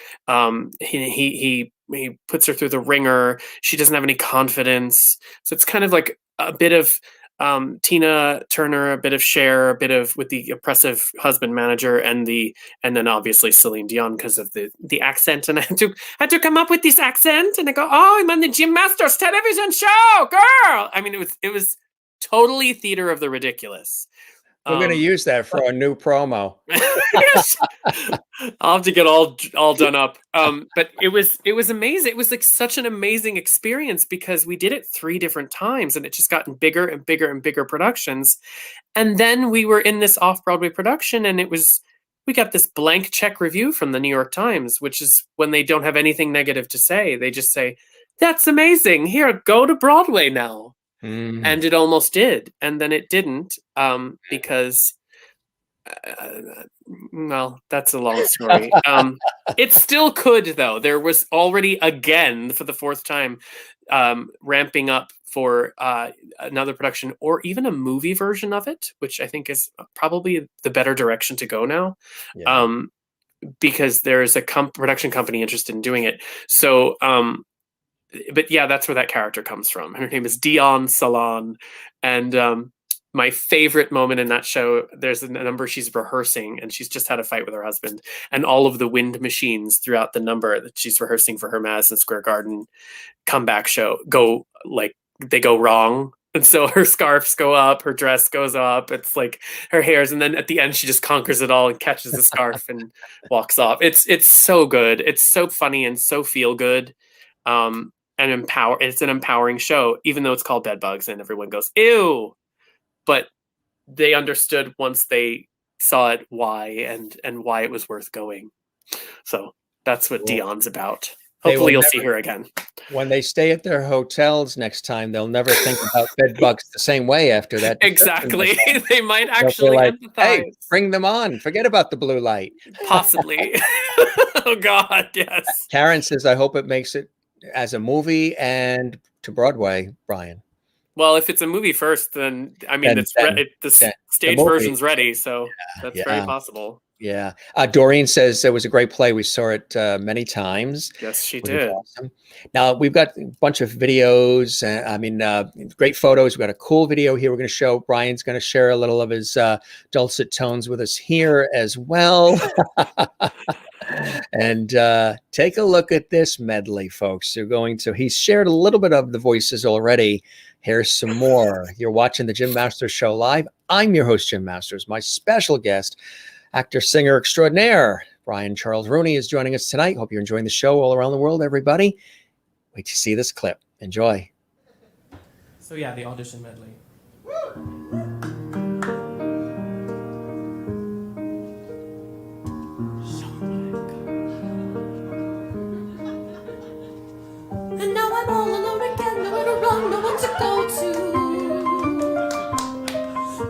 He puts her through the ringer. She doesn't have any confidence. So it's kind of like a bit of Tina Turner, a bit of Cher, a bit of with the oppressive husband manager, and then obviously Celine Dion because of the accent. And I had to come up with this accent, and I go, oh, I'm on the Jim Masters television show, girl. I mean, it was totally theater of the ridiculous. We're going to use that for our new promo. I'll have to get all done up. But it was amazing. It was like such an amazing experience because we did it 3 different times, and it just gotten bigger and bigger and bigger productions. And then we were in this off-Broadway production, and we got this blank check review from the New York Times, which is when they don't have anything negative to say. They just say, that's amazing. Here, go to Broadway now. And it almost did, and then it didn't because well, that's a long story. It still could, though. There was already, again, for the 4th time, ramping up for another production or even a movie version of it, which I think is probably the better direction to go now. Yeah. Because there's a production company interested in doing it. So but yeah, that's where that character comes from. Her name is Dion Salon. And my favorite moment in that show, there's a number she's rehearsing, and she's just had a fight with her husband. And all of the wind machines throughout the number that she's rehearsing for her Madison Square Garden comeback show they go wrong. And so her scarves go up, her dress goes up, it's like her hair's, and then at the end she just conquers it all and catches the scarf and walks off. It's so good. It's so funny and so feel good. It's an empowering show, even though it's called Bedbugs and everyone goes, ew. But they understood once they saw it why and why it was worth going. So that's what Dion's about. Hopefully you'll see her again. When they stay at their hotels next time, they'll never think about Bedbugs the same way after that. Exactly. They might actually like, empathize. Hey, bring them on. Forget about the blue light. Possibly. Oh, God, yes. Karen says, I hope it makes it as a movie and to Broadway, Brian. Well, if it's a movie first, then I mean, the stage version's ready, so that's very possible. Yeah. Doreen says it was a great play. We saw it many times. Yes, she did. Awesome. Now, we've got a bunch of videos. Great photos. We've got a cool video here we're going to show. Brian's going to share a little of his dulcet tones with us here as well. And take a look at this medley, folks. He's shared a little bit of the voices already. Here's some more. You're watching the Jim Masters Show live. I'm your host, Jim Masters. My special guest, actor, singer extraordinaire, Brian Charles Rooney, is joining us tonight. Hope you're enjoying the show all around the world, everybody. Wait to see this clip. Enjoy. So yeah, the audition medley. And now I'm all alone again, nowhere to run, no one to go to.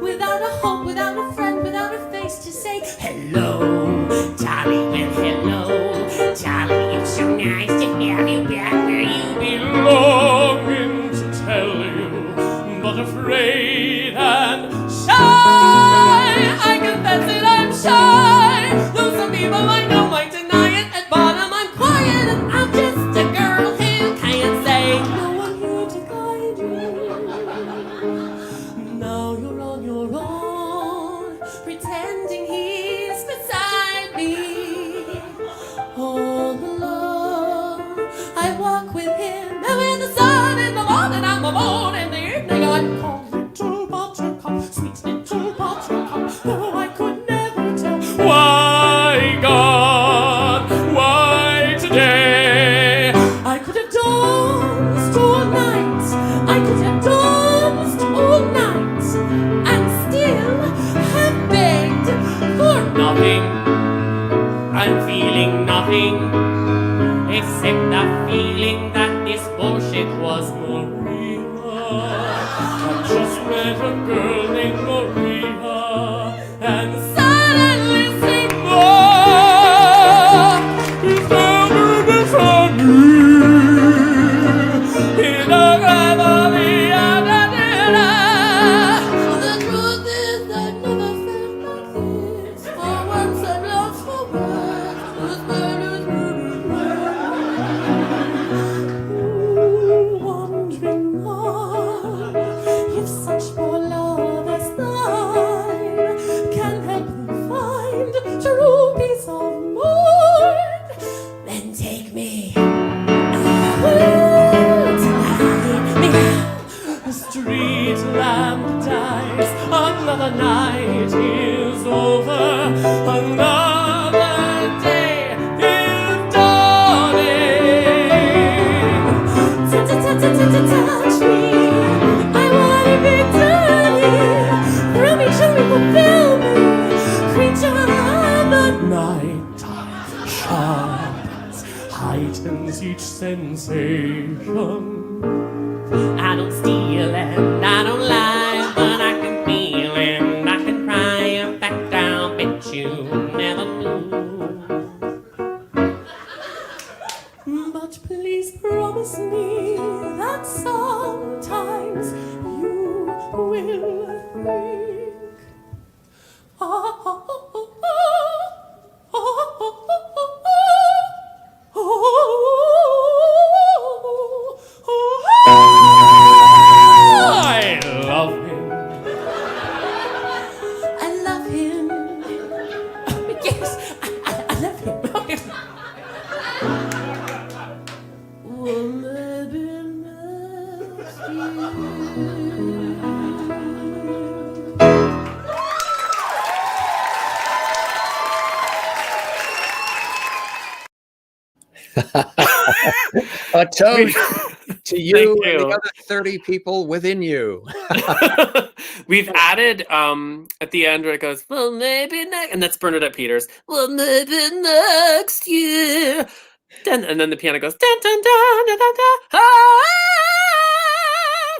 Without a hope, without a friend, without a face to say hello. Charlie, well, hello. Charlie, it's so nice to have you back where you belong. Longing to tell you, but afraid and shy. I confess that I'm shy. Though some people I know might deny it. At bottom I'm quiet and I'm just a girl who can't say no one here to guide you. Now you're on your own, pretending he's beside me. All alone, I walk with him. And when the sun in the morning, I'm alone in the evening. I'm called little buttercup, sweet little buttercup. Though I could never tell why God, why today? I could have danced all night. I could have danced all night and still have begged for Nothing, I'm feeling nothing except the feeling that this bullshit was more real. I just met a girl named Maria and suddenly sing more. He's never beside me in a reverie and a dinner. The truth is I never felt like this. For once I'm lost for words. Ooh, wandering on. If such poor love as thine can help me find true peace of mind, then take me. The street lamp dies, another night is over, another day is dawning. Touch me, I wanna be dirty. Thrill me, show me, fulfill me. Creature of the Nighttime sharpens, heightens each sensation. I don't steal and I don't lie, but I can feel and I can cry. In fact, I'll bet you never knew. But please promise me that sometimes you will think. I love him. I love him. Yes, I love him. Well, maybe next year. A toast to you Thank and you. the other 30 people within you. We've added at the end where it goes, well, maybe next, and that's Bernadette Peters. Well, maybe next year. And then the piano goes dun dun dun dun dun, dun ah,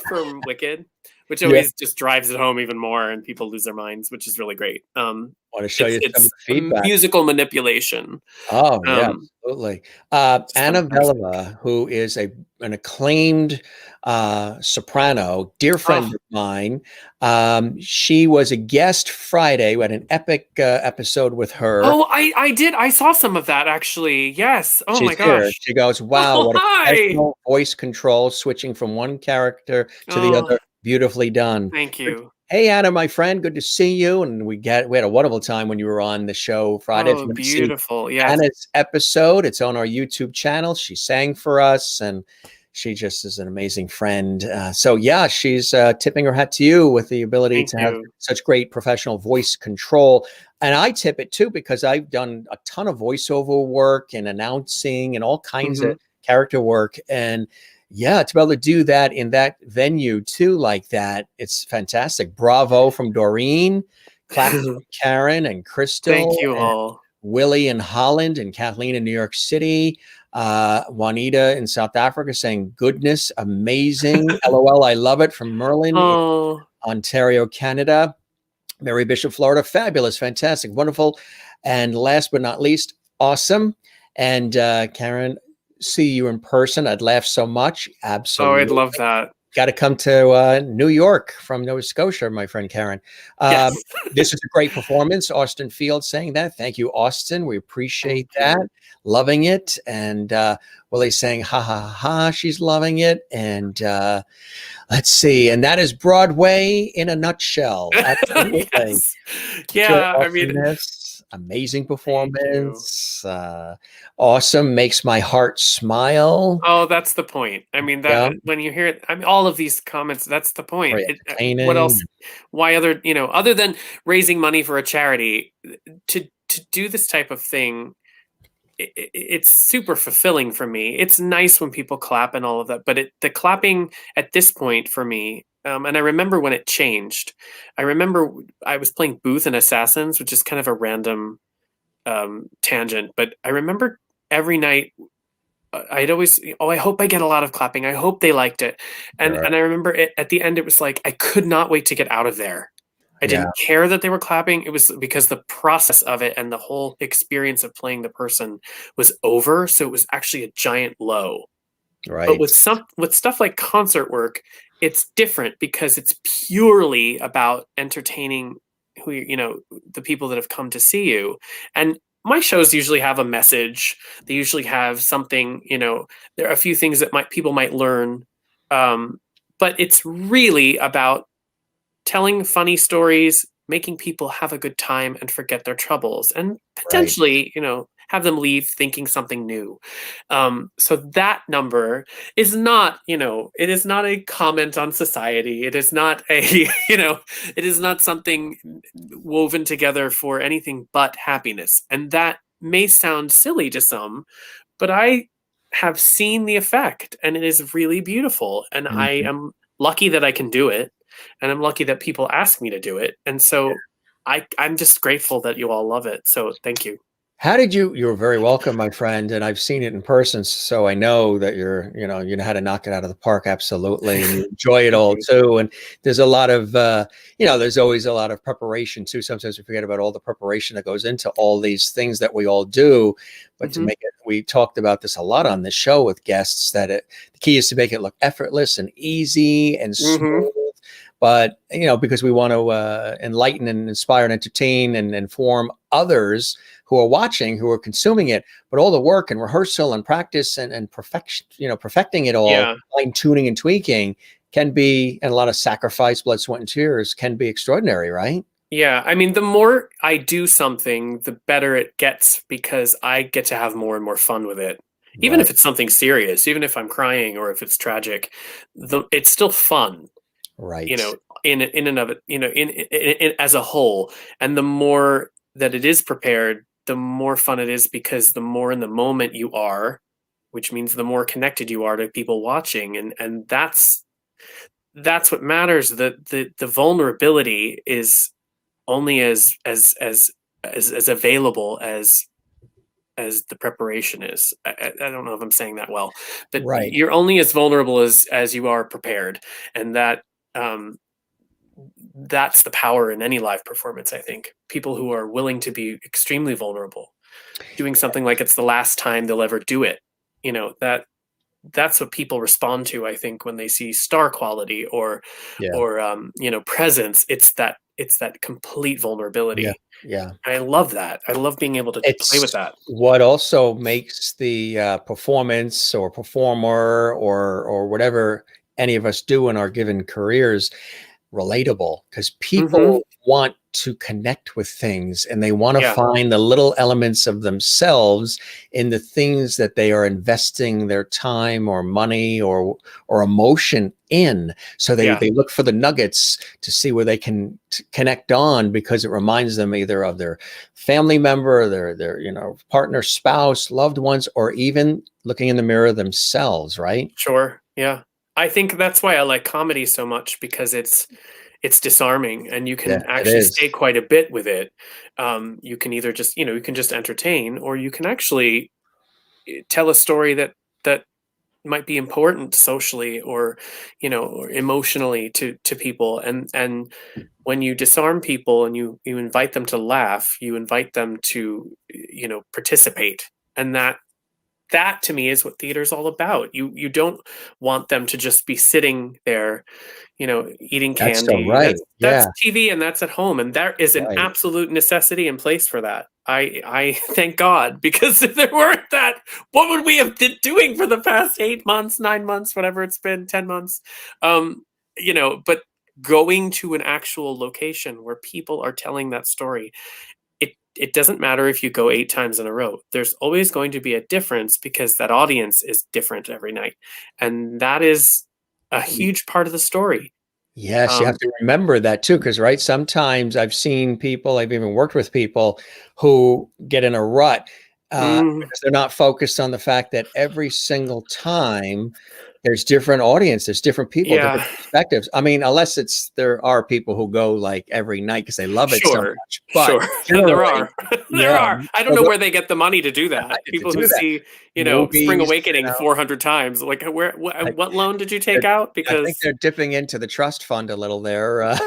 from Wicked, which always just drives it home even more, and people lose their minds, which is really great. Want to show you some of the feedback. Musical manipulation. Oh, yeah, absolutely. Anna Velova, who is an acclaimed soprano, dear friend of mine. She was a guest Friday. We had an epic episode with her. Oh, I did. I saw some of that, actually. Yes. Oh, my gosh. She goes, wow, what a professional voice control, switching from one character to the other. Beautifully done. Thank you. Hey, Anna, my friend, good to see you. And we had a wonderful time when you were on the show Friday. Oh, beautiful. Yeah. Anna's episode, it's on our YouTube channel. She sang for us, and she just is an amazing friend. So yeah, she's tipping her hat to you with the ability to have such great professional voice control. And I tip it too, because I've done a ton of voiceover work and announcing and all kinds of character work. And yeah, to be able to do that in that venue too, like that, it's fantastic. Bravo from Doreen, clap from Karen and Crystal. Thank you all. Willie in Holland and Kathleen in New York City. Juanita in South Africa saying, goodness, amazing. LOL, I love it, from Merlin in Ontario, Canada. Mary Bishop, Florida, fabulous, fantastic, wonderful. And last but not least, awesome. And Karen, see you in person. I'd laugh so much. Absolutely. Oh, I'd love that. Got to come to New York from Nova Scotia, my friend Karen. Yes. This is a great performance. Austin Field saying that. Thank you, Austin. We appreciate that. Loving it. And Willie saying, ha, ha, ha, she's loving it. And let's see. And that is Broadway in a nutshell. Absolutely. Yes. Yeah, I mean, amazing performance. Awesome. Makes my heart smile. Oh, that's the point. I mean, that when you hear it, I mean, all of these comments, that's the point. What else? Why other, other than raising money for a charity, to do this type of thing, it's super fulfilling for me. It's nice when people clap and all of that, but the clapping at this point for me, and I remember when it changed. I remember I was playing Booth and Assassins, which is kind of a random tangent, but I remember every night I'd always, I hope I get a lot of clapping. I hope they liked it. And I remember at the end, it was like, I could not wait to get out of there. I didn't care that they were clapping. It was because the process of it and the whole experience of playing the person was over. So it was actually a giant low. Right. But with stuff like concert work, it's different because it's purely about entertaining the people that have come to see you. And my shows usually have a message. They usually have something, there are a few things that people might learn. But it's really about telling funny stories, making people have a good time and forget their troubles, and potentially, have them leave thinking something new. So that number is not, it is not a comment on society. It is not it is not something woven together for anything but happiness. And that may sound silly to some, but I have seen the effect, and it is really beautiful. And I am lucky that I can do it. And I'm lucky that people ask me to do it. And so I'm just grateful that you all love it. So thank you. You're very welcome, my friend. And I've seen it in person. So I know that you know how to knock it out of the park. Absolutely. And you enjoy it all too. And there's a lot of, there's always a lot of preparation too. Sometimes we forget about all the preparation that goes into all these things that we all do. But to make it, we talked about this a lot on the show with guests, that the key is to make it look effortless and easy and smooth. But, because we want to enlighten and inspire and entertain and inform others who are watching, who are consuming it. But all the work and rehearsal and practice and perfection, perfecting it all, fine tuning and tweaking can be, and a lot of sacrifice, blood, sweat, and tears can be extraordinary, right? Yeah. I mean, the more I do something, the better it gets, because I get to have more and more fun with it. Even if it's something serious, even if I'm crying or if it's tragic, it's still fun. Right. In and of it, in as a whole. And the more that it is prepared, the more fun it is, because the more in the moment you are, which means the more connected you are to people watching. And that's what matters. The vulnerability is only as available as the preparation is. I don't know if I'm saying that well, but you're only as vulnerable as you are prepared. And that's the power in any live performance. I think people who are willing to be extremely vulnerable, doing something like it's the last time they'll ever do it, that's what people respond to. I think when they see star quality or presence, it's that complete vulnerability. Yeah. I love that. I love being able to play with that. What also makes the performance or performer or whatever any of us do in our given careers, relatable because Mm-hmm. people want to connect with things and they want to Yeah. find the little elements of themselves in the things that they are investing their time or money or emotion in. So they look for the nuggets to see where they can connect on, because it reminds them either of their family member, their partner, spouse, loved ones, or even looking in the mirror themselves, right? Sure. Yeah. I think that's why I like comedy so much, because it's disarming and you can It actually is. stay quite a bit with it. You can either just, you can just entertain, or you can actually tell a story that might be important socially or, or emotionally to people. And when you disarm people and you invite them to laugh, you invite them to, participate. And that to me is what theater's all about. You don't want them to just be sitting there, eating That's so candy. right. That's Yeah. TV and that's at home. And there is an Right. absolute necessity and place for that. I thank God, because if there weren't that, what would we have been doing for the past 8 months, 9 months, whatever it's been, 10 months? But going to an actual location where people are telling that story, it doesn't matter if you go 8 times in a row. There's always going to be a difference, because that audience is different every night. And that is a huge part of the story. Yes, you have to remember that too, because sometimes I've seen people, I've even worked with people who get in a rut because they're not focused on the fact that every single time there's different audience, there's different people, Yeah, different perspectives. I mean, unless there are people who go like every night because they love it so sure, much. But there generally, are, there yeah, are. I don't know where they get the money to do that. to People do who that. see, Spring Movies, Awakening 400 times. Like, like, what loan did you take out? I think Because they're dipping into the trust fund a little there.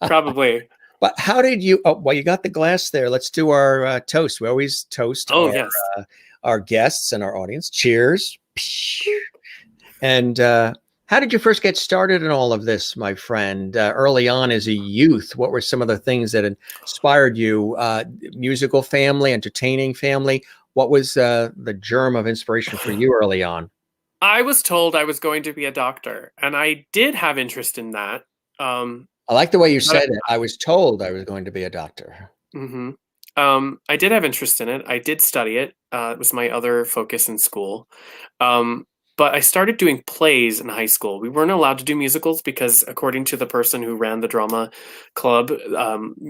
probably. But how did you? Oh, well, you got the glass there. Let's do our toast. We always toast Oh yes. our guests and our audience. Cheers. And how did you first get started in all of this, my friend? Early on as a youth, what were some of the things that inspired you? Musical family, entertaining family. What was the germ of inspiration for you early on? I was told I was going to be a doctor, and I did have interest in that. I like the way you But said it. I was told I was going to be a doctor. mhm. I did have interest in it. I did study it. It was my other focus in school. Um, but I started doing plays in high school. We weren't allowed to do musicals because, according to the person who ran the drama club,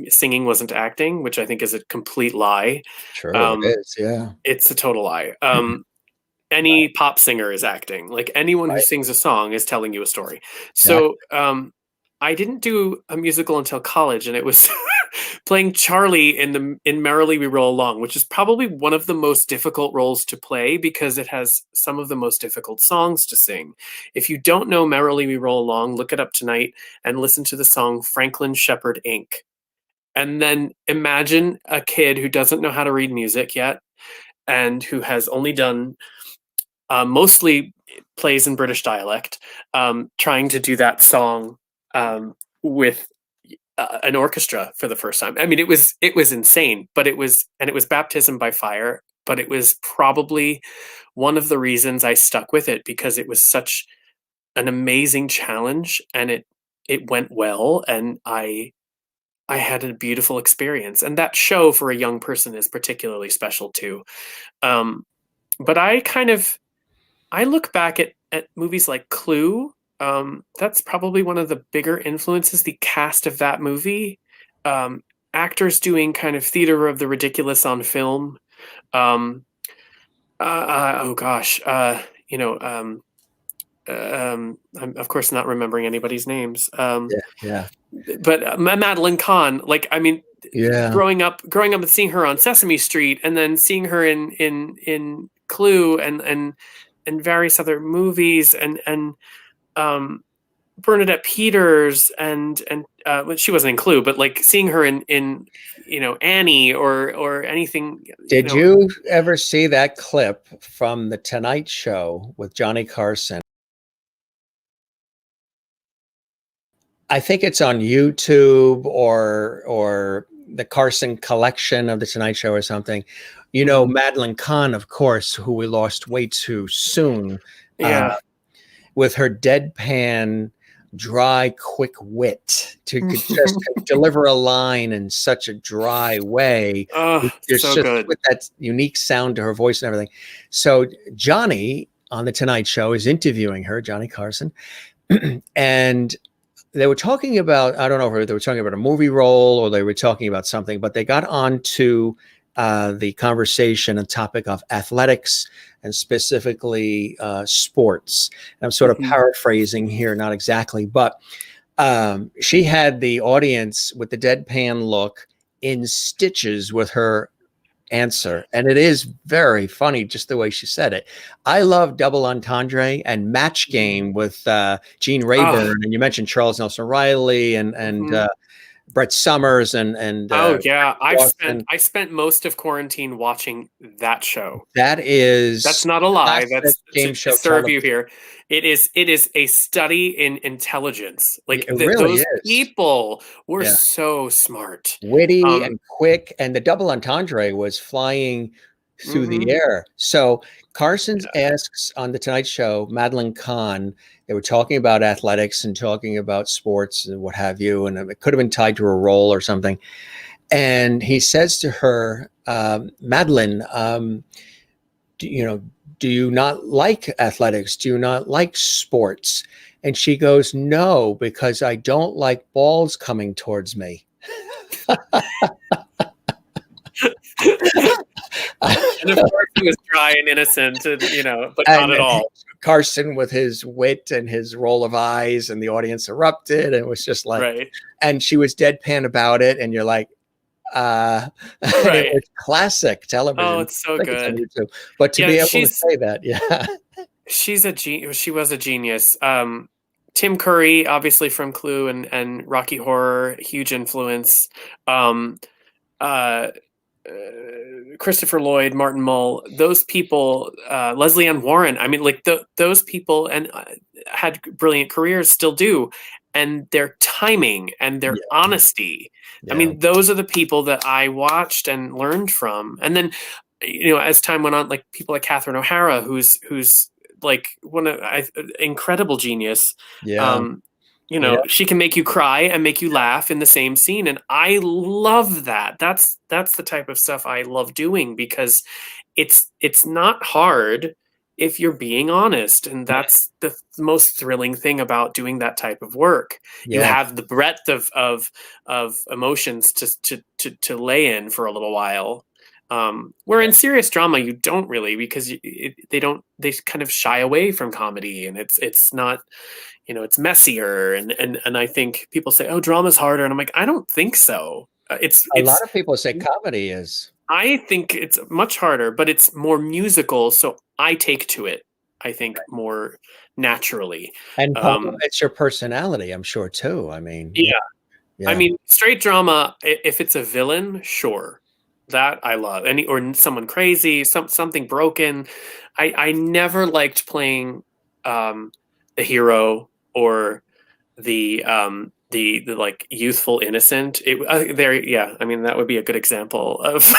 singing wasn't acting, which I think is a complete lie. True, it Um, is. Yeah. it's a total lie. Any pop singer is acting. Like, anyone who Right. sings a song is telling you a story. Exactly. So I didn't do a musical until college, and it was playing Charlie in Merrily We Roll Along, which is probably one of the most difficult roles to play because it has some of the most difficult songs to sing. If you don't know Merrily We Roll Along, look it up tonight and listen to the song Franklin Shepherd Inc. And then imagine a kid who doesn't know how to read music yet and who has only done mostly plays in British dialect, trying to do that song with an orchestra for the first time. I mean, it was insane, but it was baptism by fire. But it was probably one of the reasons I stuck with it, because it was such an amazing challenge, and it went well, and I had a beautiful experience. And that show for a young person is particularly special too. But I look back at movies like Clue. That's probably one of the bigger influences. The cast of that movie, actors doing kind of theater of the ridiculous on film. Um, oh gosh, I'm of course not remembering anybody's names. Yeah. But Madeline Kahn, like, I mean, Yeah. growing up and seeing her on Sesame Street, and then seeing her in Clue and various other movies, and Bernadette Peters, and well, she wasn't in Clue, but like seeing her in Annie or anything. Did you ever see that clip from The Tonight Show with Johnny Carson? I think it's on YouTube or the Carson collection of The Tonight Show or something. You know, Madeline Kahn, of course, who we lost way too soon. Yeah. With her deadpan dry, quick wit to could just deliver a line in such a dry way. Oh, There's so just good. with that unique sound to her voice and everything. So Johnny on the Tonight Show is interviewing her, Johnny Carson, and they were talking about, I don't know if they were talking about a movie role or they were talking about something, but they got on to the conversation and topic of athletics and specifically sports. And I'm sort of paraphrasing here, not exactly, but she had the audience with the deadpan look in stitches with her answer. And it is very funny just the way she said it. I love Double Entendre and Match Game with Gene Rayburn. And you mentioned Charles Nelson Riley and Brett Summers and yeah, I spent most of quarantine watching that show. That's not a lie. That's game show to serve you here. It is a study in intelligence. Like those people were so smart, witty and quick, and the double entendre was flying through the air. So Carson asks on the Tonight Show, Madeline Kahn, they were talking about athletics and talking about sports and what have you, and it could have been tied to a role or something. And he says to her, Madeline, do you not like athletics? Do you not like sports? And she goes, no, because I don't like balls coming towards me. And of course he was dry and innocent, but not at all. Carson with his wit and his roll of eyes, and the audience erupted, and it was just like, and she was deadpan about it, and you're like, it was classic television. Oh, it's so good. But to be able to say that, she was a genius. Tim Curry, obviously from Clue and Rocky Horror, huge influence. Christopher Lloyd, Martin Mull, those people, Leslie Ann Warren. I mean, like those people and had brilliant careers, still do, and their timing and their honesty. I mean, those are the people that I watched and learned from. And then, as time went on, like people like Catherine O'Hara, who's like one of incredible genius. She can make you cry and make you laugh in the same scene, and I love that. That's the type of stuff I love doing, because it's not hard if you're being honest, and that's the most thrilling thing about doing that type of work. You have the breadth of emotions to lay in for a little while. Where in serious drama you don't really, because they kind of shy away from comedy, and it's not, it's messier, and I think people say, oh, drama's harder, and I'm like, I don't think so. It's a lot of people say comedy is. I think it's much harder, but it's more musical, so I take to it, I think, more naturally. And it's your personality, I'm sure, too. I mean, I mean, straight drama, if it's a villain, sure. That I love. Or someone crazy, something broken. I never liked playing the hero or the like youthful innocent. I mean, that would be a good example of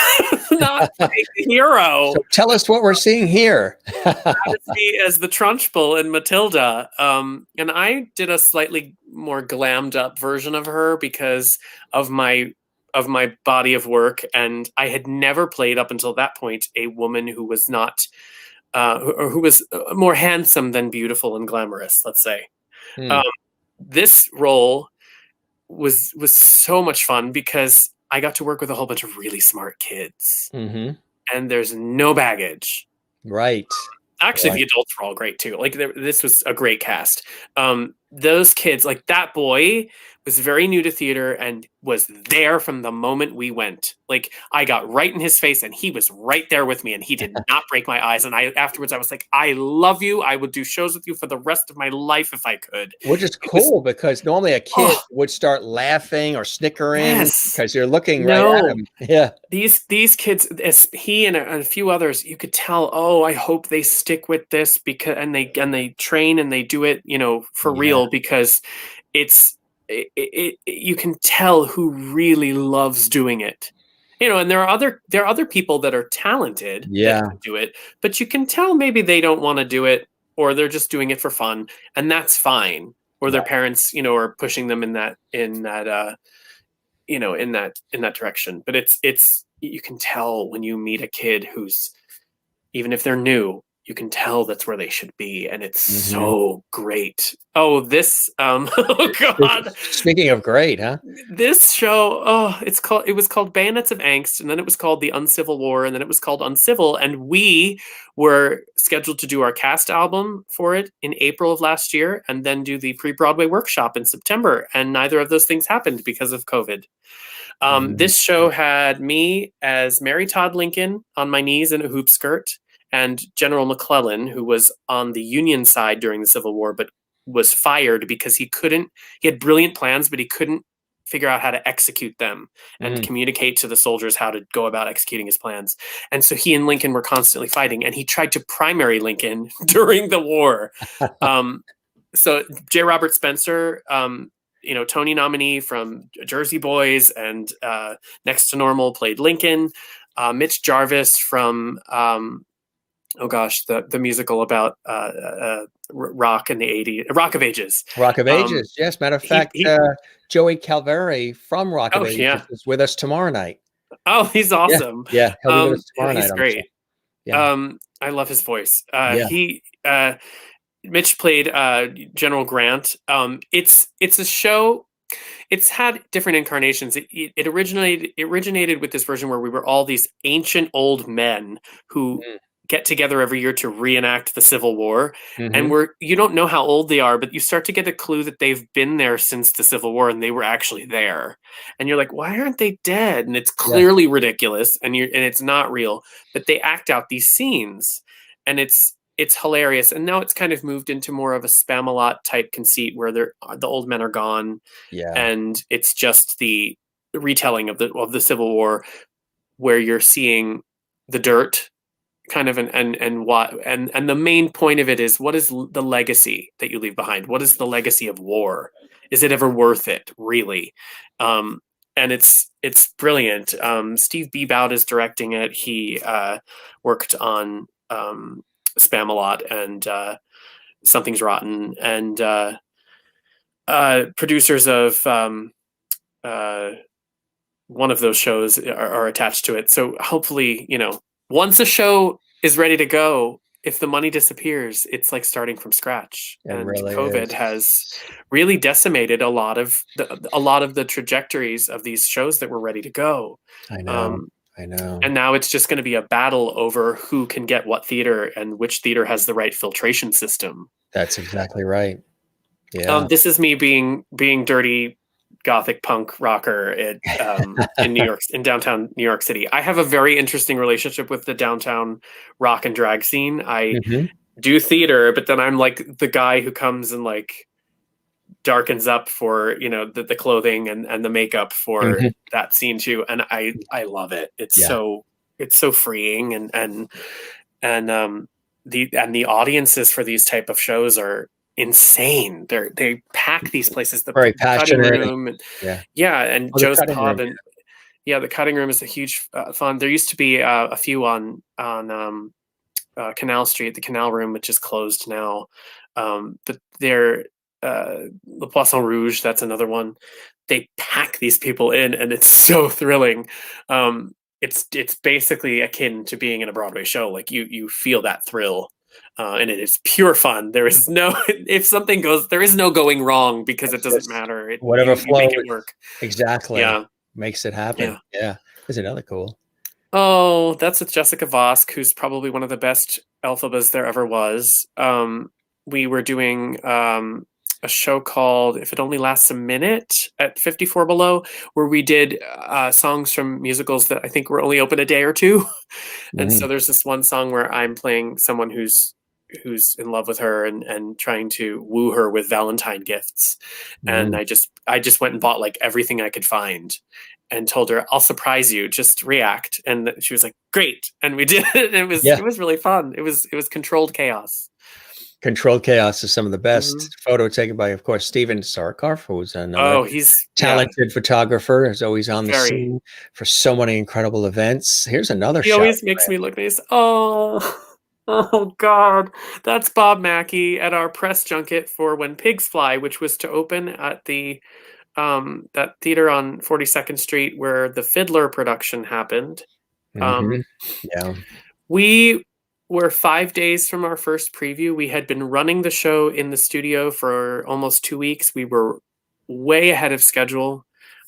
not playing the hero. So tell us what we're seeing here. As the Trunchbull in Matilda, and I did a slightly more glammed up version of her because of my body of work, and I had never played up until that point a woman who was not who was more handsome than beautiful and glamorous, let's say. This role was so much fun because I got to work with a whole bunch of really smart kids, and there's no baggage. Right. Actually, the adults were all great too. Like this was a great cast. Those kids, like that boy was very new to theater and was there from the moment we went. Like I got right in his face and he was right there with me and he did not break my eyes. And afterwards I was like, I love you. I would do shows with you for the rest of my life if I could. Which is cool because normally a kid would start laughing or snickering because you're looking right at him. Yeah. These kids, he and a few others, you could tell, I hope they stick with this because and they train and they do it, for real, because you can tell who really loves doing it, and there are other people that are talented that can do it, but you can tell maybe they don't want to do it or they're just doing it for fun, and that's fine. or their parents, are pushing them in that direction. But it's you can tell when you meet a kid who's, even if they're new, you can tell that's where they should be, and it's so great. Oh, this oh god. Speaking of great, huh? This show, it was called Bayonets of Angst, and then it was called The Uncivil War, and then it was called Uncivil, and we were scheduled to do our cast album for it in April of last year, and then do the pre-Broadway workshop in September, and neither of those things happened because of COVID. This show had me as Mary Todd Lincoln on my knees in a hoop skirt, and General McClellan, who was on the Union side during the Civil War, but was fired because he had brilliant plans, but he couldn't figure out how to execute them and communicate to the soldiers how to go about executing his plans. And so he and Lincoln were constantly fighting, and he tried to primary Lincoln during the war. So J. Robert Spencer, Tony nominee from Jersey Boys and Next to Normal, played Lincoln. Mitch Jarvis from the musical about rock in the 80s, Rock of Ages. Rock of Ages, yes. Matter of fact, Joey Calveri from Rock of Ages is with us tomorrow night. Oh, he's awesome. Yeah, he'll be with us tomorrow night. He's great. I love his voice. Mitch played General Grant. It's a show. It's had different incarnations. It originated with this version where we were all these ancient old men who get together every year to reenact the Civil War. And you don't know how old they are, but you start to get a clue that they've been there since the Civil War and they were actually there. And you're like, why aren't they dead? And it's clearly ridiculous, and it's not real, but they act out these scenes, and it's hilarious. And now it's kind of moved into more of a Spamalot type conceit where the old men are gone. And it's just the retelling of the Civil War, where you're seeing the dirt kind of, and the main point of it is, what is the legacy that you leave behind? What is the legacy of war? Is it ever worth it, really? And it's brilliant. Steve Bebout is directing it. He worked on Spamalot and Something's Rotten, and producers of one of those shows are attached to it. So hopefully, once a show is ready to go, if the money disappears, it's like starting from scratch. And really COVID has really decimated a lot of the trajectories of these shows that were ready to go. I know. And now it's just going to be a battle over who can get what theater and which theater has the right filtration system. That's exactly right. Yeah. This is me being Dirty Gothic punk rocker in New York, in downtown New York City. I have a very interesting relationship with the downtown rock and drag scene. I do theater, but then I'm like the guy who comes and like darkens up for the clothing and the makeup for that scene too, and I love it. It's so freeing, and the audiences for these type of shows are insane. They pack these places. The very passionate room, and Joe's Pub, and the cutting room is a huge fun. There used to be a few on Canal Street, the Canal Room, which is closed now, but they're Le Poisson Rouge, that's another one. They pack these people in, and it's so thrilling. It's basically akin to being in a Broadway show. Like you feel that thrill. And it is pure fun. There is no, if something goes, there is no going wrong, because it doesn't matter. Whatever flows, make it work. Exactly. Makes it happen. Yeah. There's another cool. Oh, that's with Jessica Vosk, who's probably one of the best Elphabas there ever was. We were doing a show called If It Only Lasts a Minute at 54 Below, where we did songs from musicals that I think were only open a day or two. And so there's this one song where I'm playing someone who's in love with her and trying to woo her with Valentine gifts. And I just went and bought like everything I could find and told her, I'll surprise you, just react. And she was like, great. And we did it. It was really fun. It was controlled chaos. Controlled Chaos is some of the best. Photo taken by, of course, Steven Sarkarf, who's another talented photographer, is always on the scene for so many incredible events. Here's another shot. He always makes me look nice. Oh, Oh God, that's Bob Mackey at our press junket for When Pigs Fly, which was to open at the that theater on 42nd Street where the Fiddler production happened. Hmm. Um, Yeah. we were 5 days from our first preview. We had been running the show in the studio for almost 2 weeks. We were way ahead of schedule.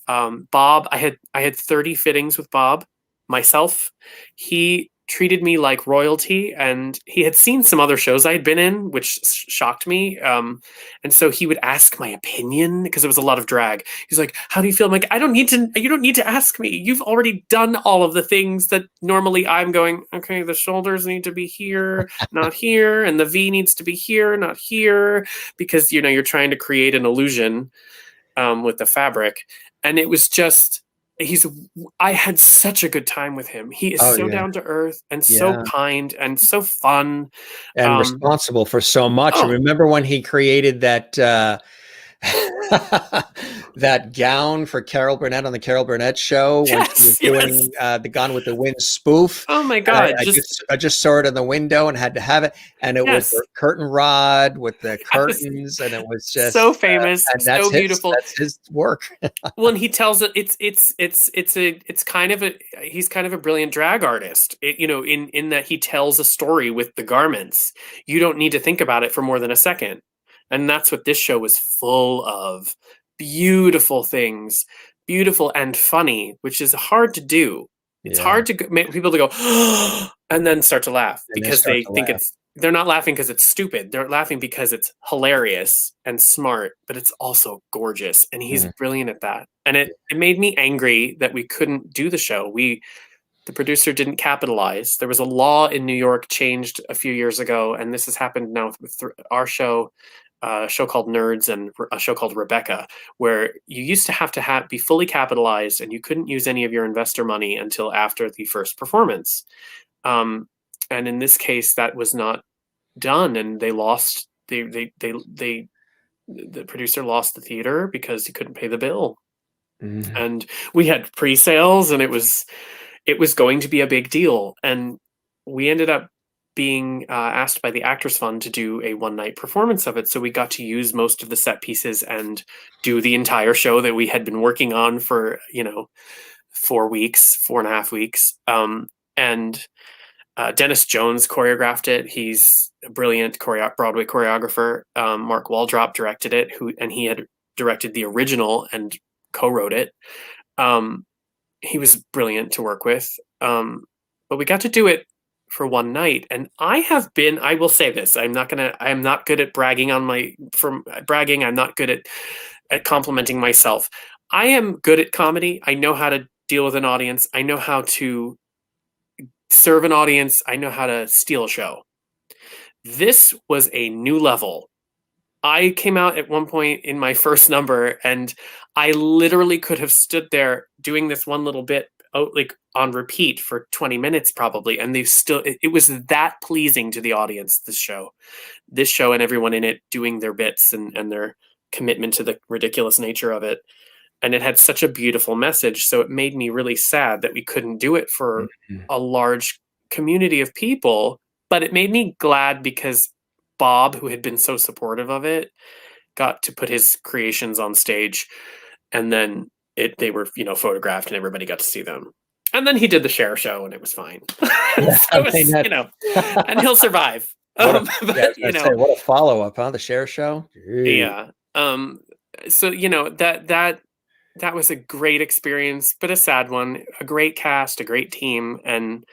Bob, I had 30 fittings with Bob myself. He treated me like royalty, and he had seen some other shows I had been in, which shocked me. And so he would ask my opinion because there was a lot of drag. He's like, "How do you feel?" I'm like, "I don't need to. You don't need to ask me. You've already done all of the things that normally I'm going. Okay, the shoulders need to be here, not here, and the V needs to be here, not here, because you're trying to create an illusion with the fabric." And it was just I had such a good time with him. He is Oh so yeah. down to earth and so Yeah. kind and so fun. And responsible for so much. And Oh remember when he created that that gown for Carol Burnett on the Carol Burnett show when she was yes, yes. doing the Gone with the Wind spoof. Oh my And God, I just saw it in the window and had to have it. And it was yes, the curtain rod with the yes. curtains, and it was So just famous, and so beautiful. that's his work. Well, and he tells it. It's kind of a he's kind of a brilliant drag artist. In that he tells a story with the garments. You don't need to think about it for more than a second, and that's what this show was full of. Beautiful things, beautiful and funny, which is hard to do. It's Yeah. hard to make people to go and then start to laugh And then because start they to think laugh. they're not laughing because it's stupid. They're laughing because it's hilarious and smart, but it's also gorgeous. And he's Mm. brilliant at that. And it made me angry that we couldn't do the show. The producer didn't capitalize. There was a law in New York changed a few years ago, and this has happened now with our show, a show called Nerds and a show called Rebecca, where you used to have be fully capitalized, and you couldn't use any of your investor money until after the first performance. And in this case, that was not done, and they lost. The producer lost the theater because he couldn't pay the bill, Mm. and we had pre-sales, and it was going to be a big deal, and we ended up being asked by the Actors Fund to do a one-night performance of it. So we got to use most of the set pieces and do the entire show that we had been working on for 4 weeks, 4.5 weeks. And Dennis Jones choreographed it. He's a brilliant Broadway choreographer. Mark Waldrop directed it, and he had directed the original and co-wrote it. He was brilliant to work with. But we got to do it for one night, and I will say this, I'm not good at bragging I'm not good at complimenting myself. I am good at comedy. I know how to deal with an audience. I know how to serve an audience. I know how to steal a show. This was a new level. I came out at one point in my first number, and I literally could have stood there doing this one little bit like on repeat for 20 minutes probably, and it was that pleasing to the audience. This show and everyone in it doing their bits and their commitment to the ridiculous nature of it, and it had such a beautiful message. So it made me really sad that we couldn't do it for Mhm. a large community of people, but it made me glad because Bob, who had been so supportive of it, got to put his creations on stage, and then they were photographed and everybody got to see them. And then he did the Cher show and it was fine. Yeah, So it was, and he'll survive. What But what a follow up, huh? The Cher show. Jeez. yeah. So that was a great experience, but a sad one. A great cast, a great team, and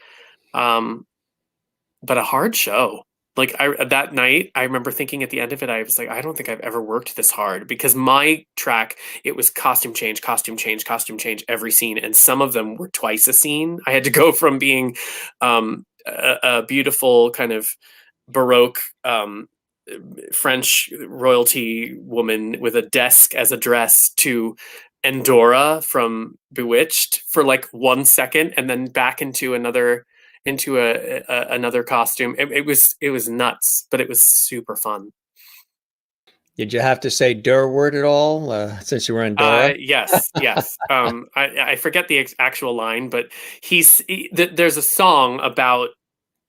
but a hard show. Like that night, I remember thinking at the end of it, I was like, I don't think I've ever worked this hard, because my track, it was costume change, costume change, costume change every scene, and some of them were twice a scene. I had to go from being a beautiful kind of Baroque French royalty woman with a desk as a dress to Endora from Bewitched for like 1 second, and then back into another another costume. It was nuts, but it was super fun. Did you have to say "der" word at all since you were in Dora? Yes. I forget the actual line, but there's a song about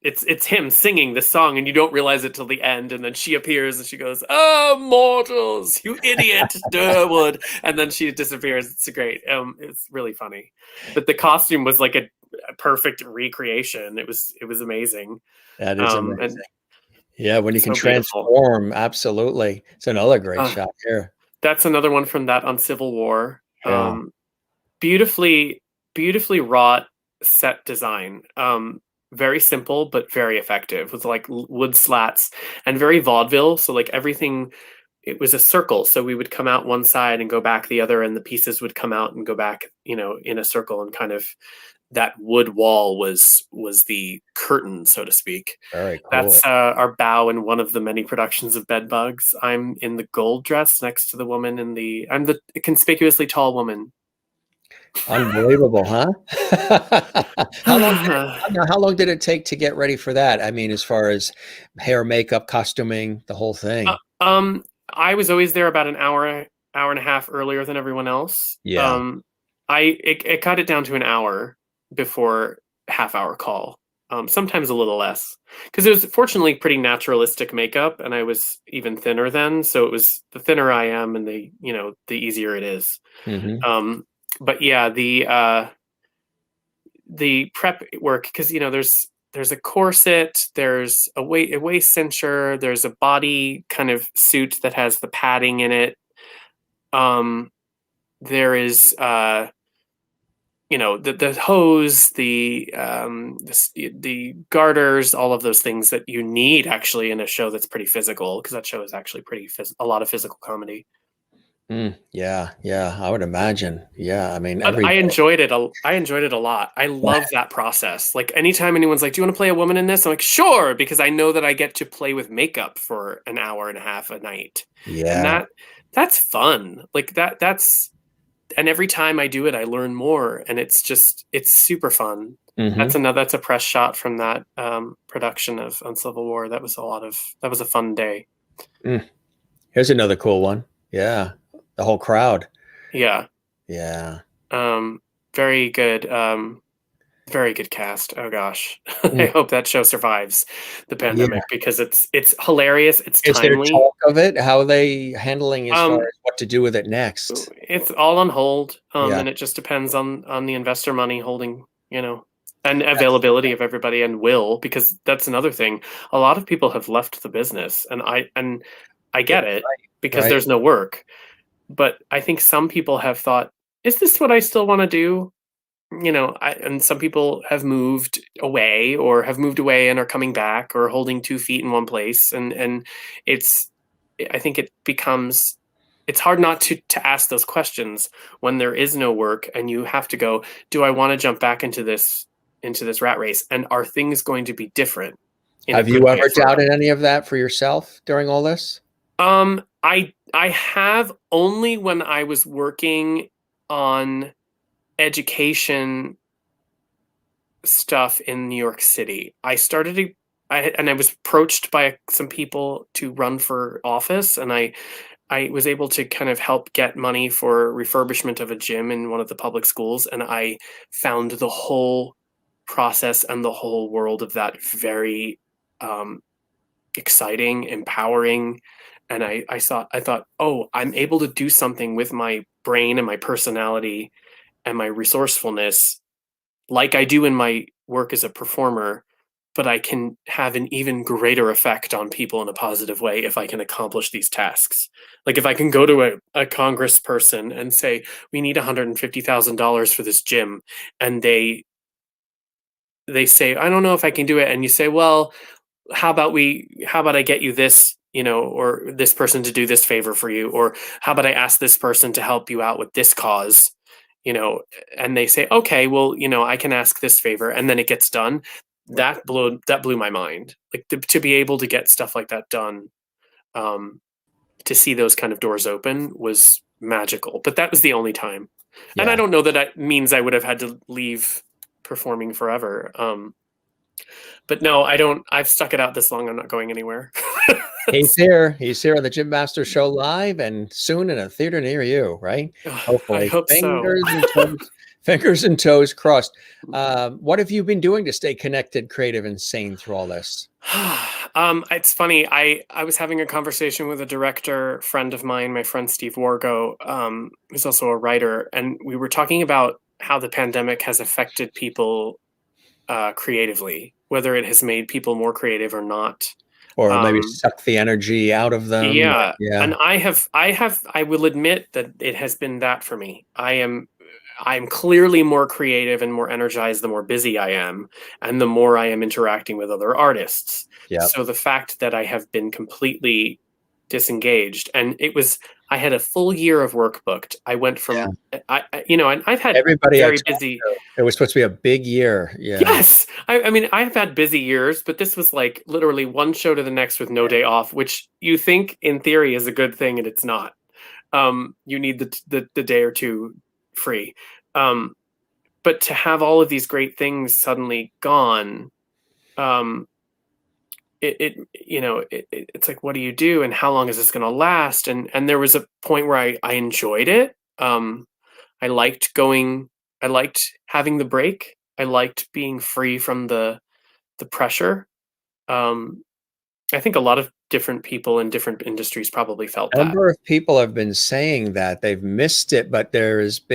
it's him singing the song, and you don't realize it till the end, and then she appears and she goes, "Oh, mortals, you idiot, Durwood," and then she disappears. It's great. It's really funny, but the costume was like a perfect recreation. It was amazing. That is amazing. And yeah, when you can so beautiful. transform, absolutely. It's another great shot here. That's another one from that on Civil War. Yeah. Beautifully wrought set design. Very simple but very effective, with like wood slats and very vaudeville. So like everything, it was a circle. So we would come out one side and go back the other, and the pieces would come out and go back, you know, in a circle, and kind of that wood wall was the curtain, so to speak. Very cool. That's our bow in one of the many productions of Bedbugs. I'm in the gold dress next to the woman I'm the conspicuously tall woman. Unbelievable, huh? How long did it take to get ready for that? I mean, as far as hair, makeup, costuming, the whole thing. I was always there about an hour and a half earlier than everyone else. Yeah. It cut it down to an hour before half-hour call. Sometimes a little less, because it was fortunately pretty naturalistic makeup, and I was even thinner then. So it was, the thinner I am, and the easier it is. Mm-hmm. But yeah, the prep work, because there's a corset, there's a waist cincher, there's a body kind of suit that has the padding in it. There is the hose, the garters, all of those things that you need actually in a show that's pretty physical, because that show is actually a lot of physical comedy. Yeah, I would imagine. Yeah, I mean, I enjoyed it. I enjoyed it a lot. I love that process. Like anytime anyone's like, "Do you want to play a woman in this?" I'm like, "Sure," because I know that I get to play with makeup for an hour and a half a night. Yeah, and that's fun. Like that's, and every time I do it, I learn more, and it's super fun. Mm-hmm. That's a press shot from that production of on Civil War. That was a fun day. Here's another cool one. Yeah. The whole crowd. Yeah. Very good. Very good cast. Oh gosh. I hope that show survives the pandemic, because it's hilarious. It's timely. Is there talk of it? How are they handling as far as what to do with it next? It's all on hold. And it just depends on the investor money holding, and availability of everybody, and because that's another thing. A lot of people have left the business, and I get it, because there's no work. But I think some people have thought, is this what I still want to do? And some people have moved away and are coming back, or holding 2 feet in one place. And I think it's hard not to ask those questions when there is no work, and you have to go, do I want to jump back into this rat race? And are things going to be different? Have you ever doubted any of that for yourself during all this? I have, only when I was working on education stuff in New York City. I was approached by some people to run for office, and I was able to kind of help get money for refurbishment of a gym in one of the public schools, and I found the whole process and the whole world of that very exciting, empowering. And I thought, oh, I'm able to do something with my brain and my personality and my resourcefulness, like I do in my work as a performer, but I can have an even greater effect on people in a positive way if I can accomplish these tasks. Like if I can go to a congressperson and say, we need $150,000 for this gym, and they say, I don't know if I can do it. And you say, well, how about I get you this, or this person to do this favor for you, or how about I ask this person to help you out with this cause, and they say, okay, well, I can ask this favor, and then it gets done. That blew my mind. Like to be able to get stuff like that done, to see those kind of doors open was magical. But that was the only time. And I don't know that means I would have had to leave performing forever. But no, I don't. I've stuck it out this long. I'm not going anywhere. He's here on the Jim Master Show live, and soon in a theater near you, right? Hopefully. I hope Fingers so. and toes, Fingers and toes crossed. What have you been doing to stay connected, creative, and sane through all this? It's funny. I was having a conversation with a director friend of mine, my friend Steve Wargo, who's also a writer, and we were talking about how the pandemic has affected people creatively, whether it has made people more creative or not. Or maybe suck the energy out of them. Yeah. Yeah. And I will admit that it has been that for me. I'm clearly more creative and more energized the more busy I am and the more I am interacting with other artists. Yeah. So the fact that I have been completely disengaged, and I had a full year of work booked. I went from and I've had everybody very busy. It was supposed to be a big year. Yeah. Yes. I mean, I've had busy years, but this was like literally one show to the next with no day off, which you think in theory is a good thing, and it's not. You need the day or two free. But to have all of these great things suddenly gone, it's like, what do you do, and how long is this going to last? And there was a point where I enjoyed it. I liked having the break. I liked being free from the pressure. I think a lot of different people in different industries probably felt A that. number of people have been saying that they've missed it, but they've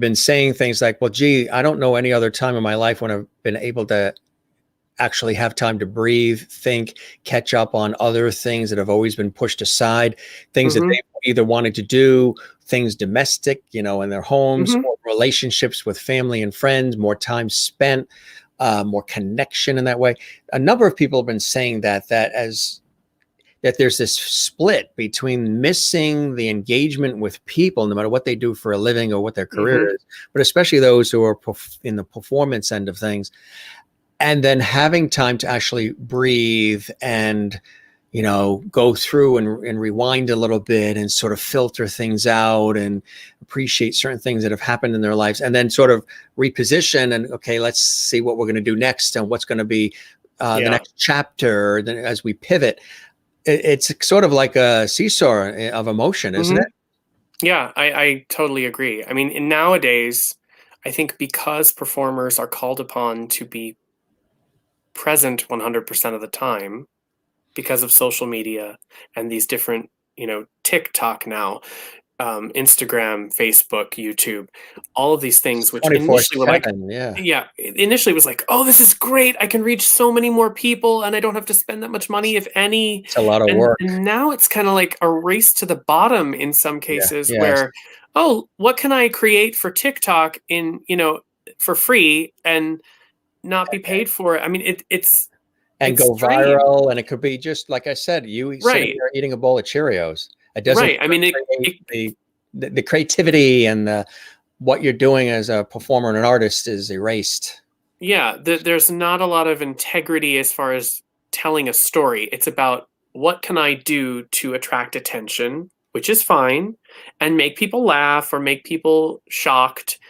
been saying things like, well, gee, I don't know any other time in my life when I've been able to actually have time to breathe, think, catch up on other things that have always been pushed aside, things that they either wanted to do, things domestic, in their homes, or relationships with family and friends, more time spent, more connection in that way. A number of people have been saying that there's this split between missing the engagement with people, no matter what they do for a living or what their career is, but especially those who are in the performance end of things, and then having time to actually breathe and, go through and rewind a little bit and sort of filter things out and appreciate certain things that have happened in their lives, and then sort of reposition and, okay, let's see what we're going to do next and what's going to be the next chapter as we pivot. It's sort of like a seesaw of emotion, isn't it? Yeah, I totally agree. I mean, nowadays, I think because performers are called upon to be present 100% of the time because of social media and these different, TikTok now, Instagram, Facebook, YouTube, all of these things, which initially were like, initially was like, oh, this is great. I can reach so many more people and I don't have to spend that much money, if any. It's a lot of work. And now it's kind of like a race to the bottom in some cases where, oh, what can I create for TikTok for free and not be paid for it? I mean, it's go viral, and it could be just like I said, you sitting there eating a bowl of Cheerios. It doesn't. I mean, the creativity and what you're doing as a performer and an artist is erased. Yeah, there's not a lot of integrity as far as telling a story. It's about what can I do to attract attention, which is fine, and make people laugh or make people shocked,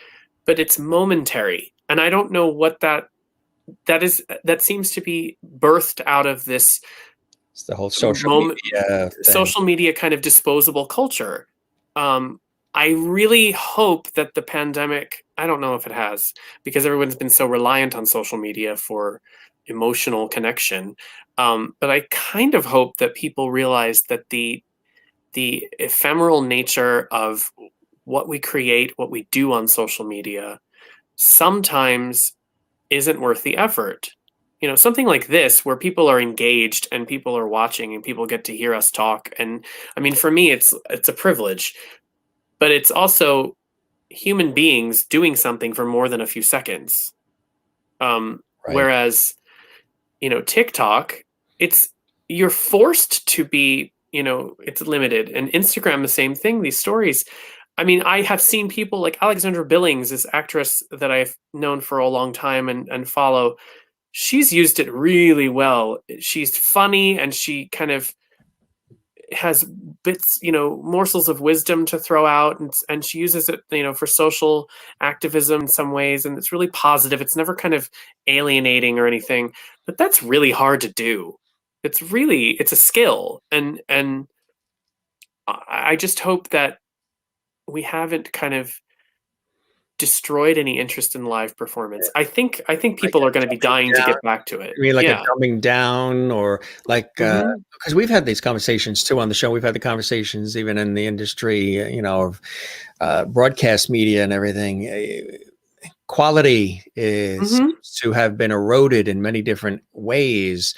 but it's momentary. And I don't know what that is. That seems to be birthed out of this. It's the whole social media kind of disposable culture. I really hope that the pandemic, I don't know if it has, because everyone's been so reliant on social media for emotional connection. But I kind of hope that people realize that the ephemeral nature of what we create, what we do on social media, sometimes isn't worth the effort. Something like this where people are engaged and people are watching and people get to hear us talk. And I mean, for me, it's a privilege, but it's also human beings doing something for more than a few seconds. Whereas, TikTok, you're forced to be, it's limited. And Instagram, the same thing, these stories. I mean, I have seen people like Alexandra Billings, this actress that I've known for a long time and follow. She's used it really well. She's funny and she kind of has bits, morsels of wisdom to throw out, and she uses it, for social activism in some ways, and it's really positive. It's never kind of alienating or anything, but that's really hard to do. It's a skill, and I just hope that we haven't kind of destroyed any interest in live performance. I think people are going to be dying to get back to it. I mean, like a dumbing down, or like, because we've had these conversations too on the show. We've had the conversations even in the industry, you know, of broadcast media and everything. Quality is to have been eroded in many different ways.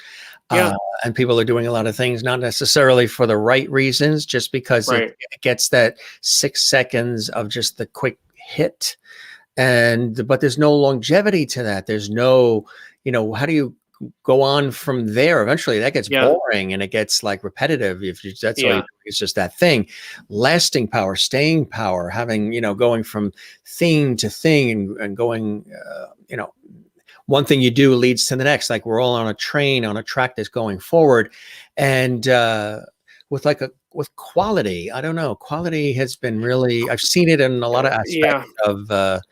And people are doing a lot of things, not necessarily for the right reasons, just because it gets that 6 seconds of just the quick hit. But there's no longevity to that. There's no, you know, how do you go on from there? Eventually that gets boring and it gets like repetitive. If you, that's all you do, it's just that thing. Lasting power, staying power, having, you know, going from thing to thing and going, you know, one thing you do leads to the next. Like we're all on a train, on a track that's going forward. And with quality, I don't know, quality has been really, I've seen it in a lot of aspects of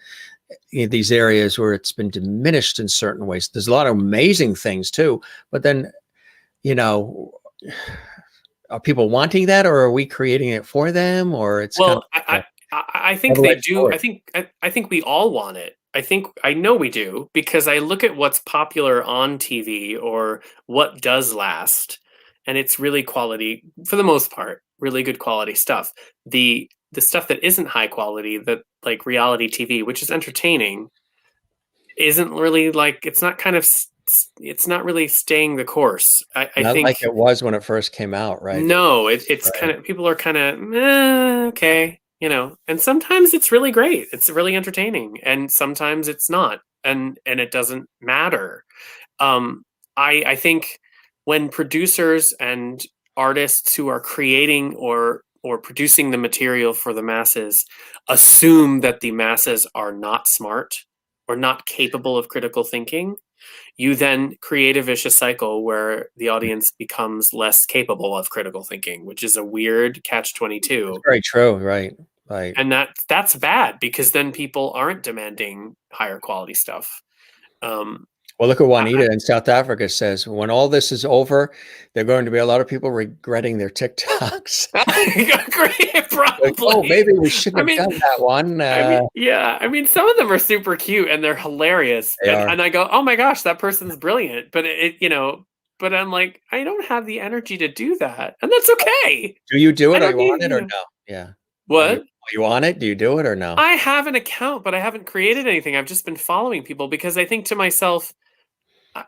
these areas where it's been diminished in certain ways. There's a lot of amazing things too, but then, you know, are people wanting that, or are we creating it for them? Or it's I think they do. I think we all want it. I know we do, because I look at what's popular on TV or what does last, and it's really quality for the most part, really good quality stuff. The stuff that isn't high quality, that like reality TV, which is entertaining, isn't really like, it's not really staying the course. I think like it was when it first came out, right? No, it's kind of, people are kind of, okay, you know, and sometimes it's really great. It's really entertaining. And sometimes it's not. And it doesn't matter. I think when producers and artists who are creating or producing the material for the masses assume that the masses are not smart or not capable of critical thinking, you then create a vicious cycle where the audience becomes less capable of critical thinking, which is a weird catch-22. Very true, right. And that's bad, because then people aren't demanding higher quality stuff. Well, look at Juanita in South Africa says, when all this is over, there are going to be a lot of people regretting their TikToks. Probably. Like, oh, maybe we shouldn't have done that one. I mean, some of them are super cute and they're hilarious. And I go, oh my gosh, that person's brilliant. But but I'm like, I don't have the energy to do that. And that's okay. Do you do it? Are you on it or no? Yeah. What? Are you on it? Do you do it or no? I have an account, but I haven't created anything. I've just been following people because I think to myself,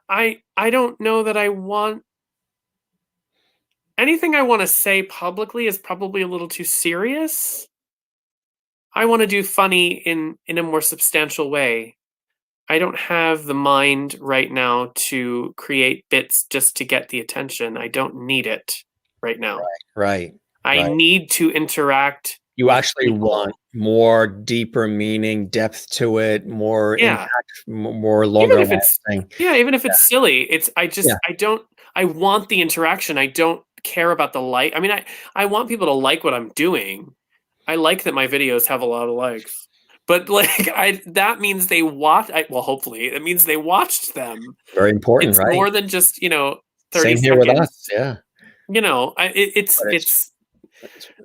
I don't know that I want anything I want to say publicly is probably a little too serious. I want to do funny in a more substantial way. I don't have the mind right now to create bits just to get the attention. I don't need it right now. Right. I need to interact. You actually want more deeper meaning, depth to it, more impact, more longer lasting. Even if it's silly, I want the interaction. I don't care about the like. I mean, I want people to like what I'm doing. I like that my videos have a lot of likes, but like that means they watch. Hopefully it means they watched them. Very important, right? It's more than just 30 Same seconds. Here with us. Yeah.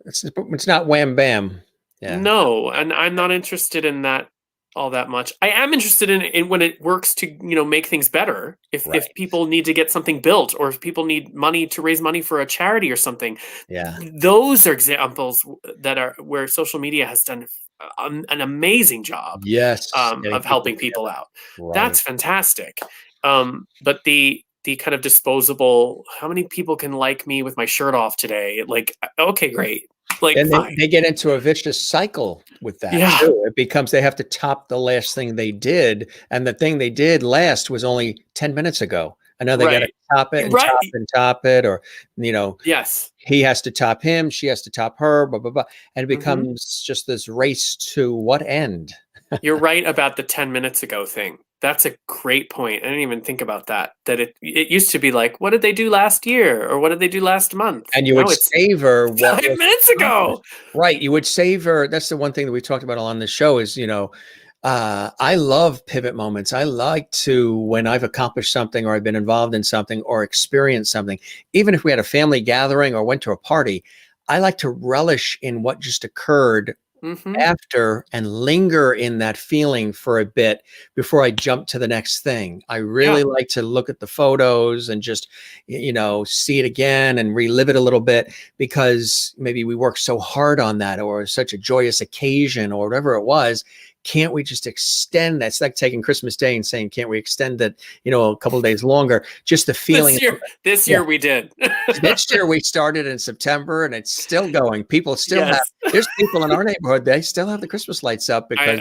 It's not wham bam. Yeah. No, and I'm not interested in that all that much. I am interested in when it works to make things better. If people need to get something built, or if people need money to raise money for a charity or something. Yeah, those are examples that are where social media has done an amazing job. Yes, of helping people out. Right. That's fantastic. But the kind of disposable, how many people can like me with my shirt off today? Like, okay, great. Like, and they get into a vicious cycle with that. Yeah. Too. It becomes they have to top the last thing they did. And the thing they did last was only 10 minutes ago. And now they got to top it and top it, or, yes, he has to top him. She has to top her, blah, blah, blah. And it becomes just this race to what end? You're right about the 10 minutes ago thing. That's a great point. I didn't even think about that. That it used to be like, what did they do last year? Or what did they do last month? And you would savor 5 minutes ago. Right. You would savor. That's the one thing that we talked about on the show is, I love pivot moments. I like to, when I've accomplished something or I've been involved in something or experienced something, even if we had a family gathering or went to a party, I like to relish in what just occurred after and linger in that feeling for a bit before I jump to the next thing. I really like to look at the photos and just, see it again and relive it a little bit, because maybe we worked so hard on that, or such a joyous occasion, or whatever it was. Can't we just extend that? It's like taking Christmas Day and saying, can't we extend it, a couple of days longer? Just the feeling. This year we did. This year we started in September and it's still going. People still there's people in our neighborhood, they still have the Christmas lights up because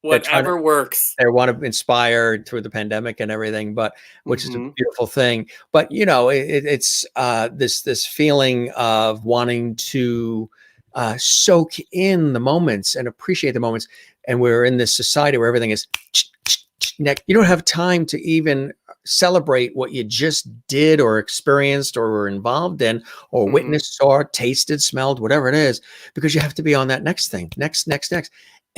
whatever works. They want to inspire through the pandemic and everything, but which is a beautiful thing. But it's this feeling of wanting to soak in the moments and appreciate the moments. And we're in this society where everything is next. You don't have time to even celebrate what you just did or experienced or were involved in or witnessed or tasted, smelled, whatever it is, because you have to be on that next thing, next.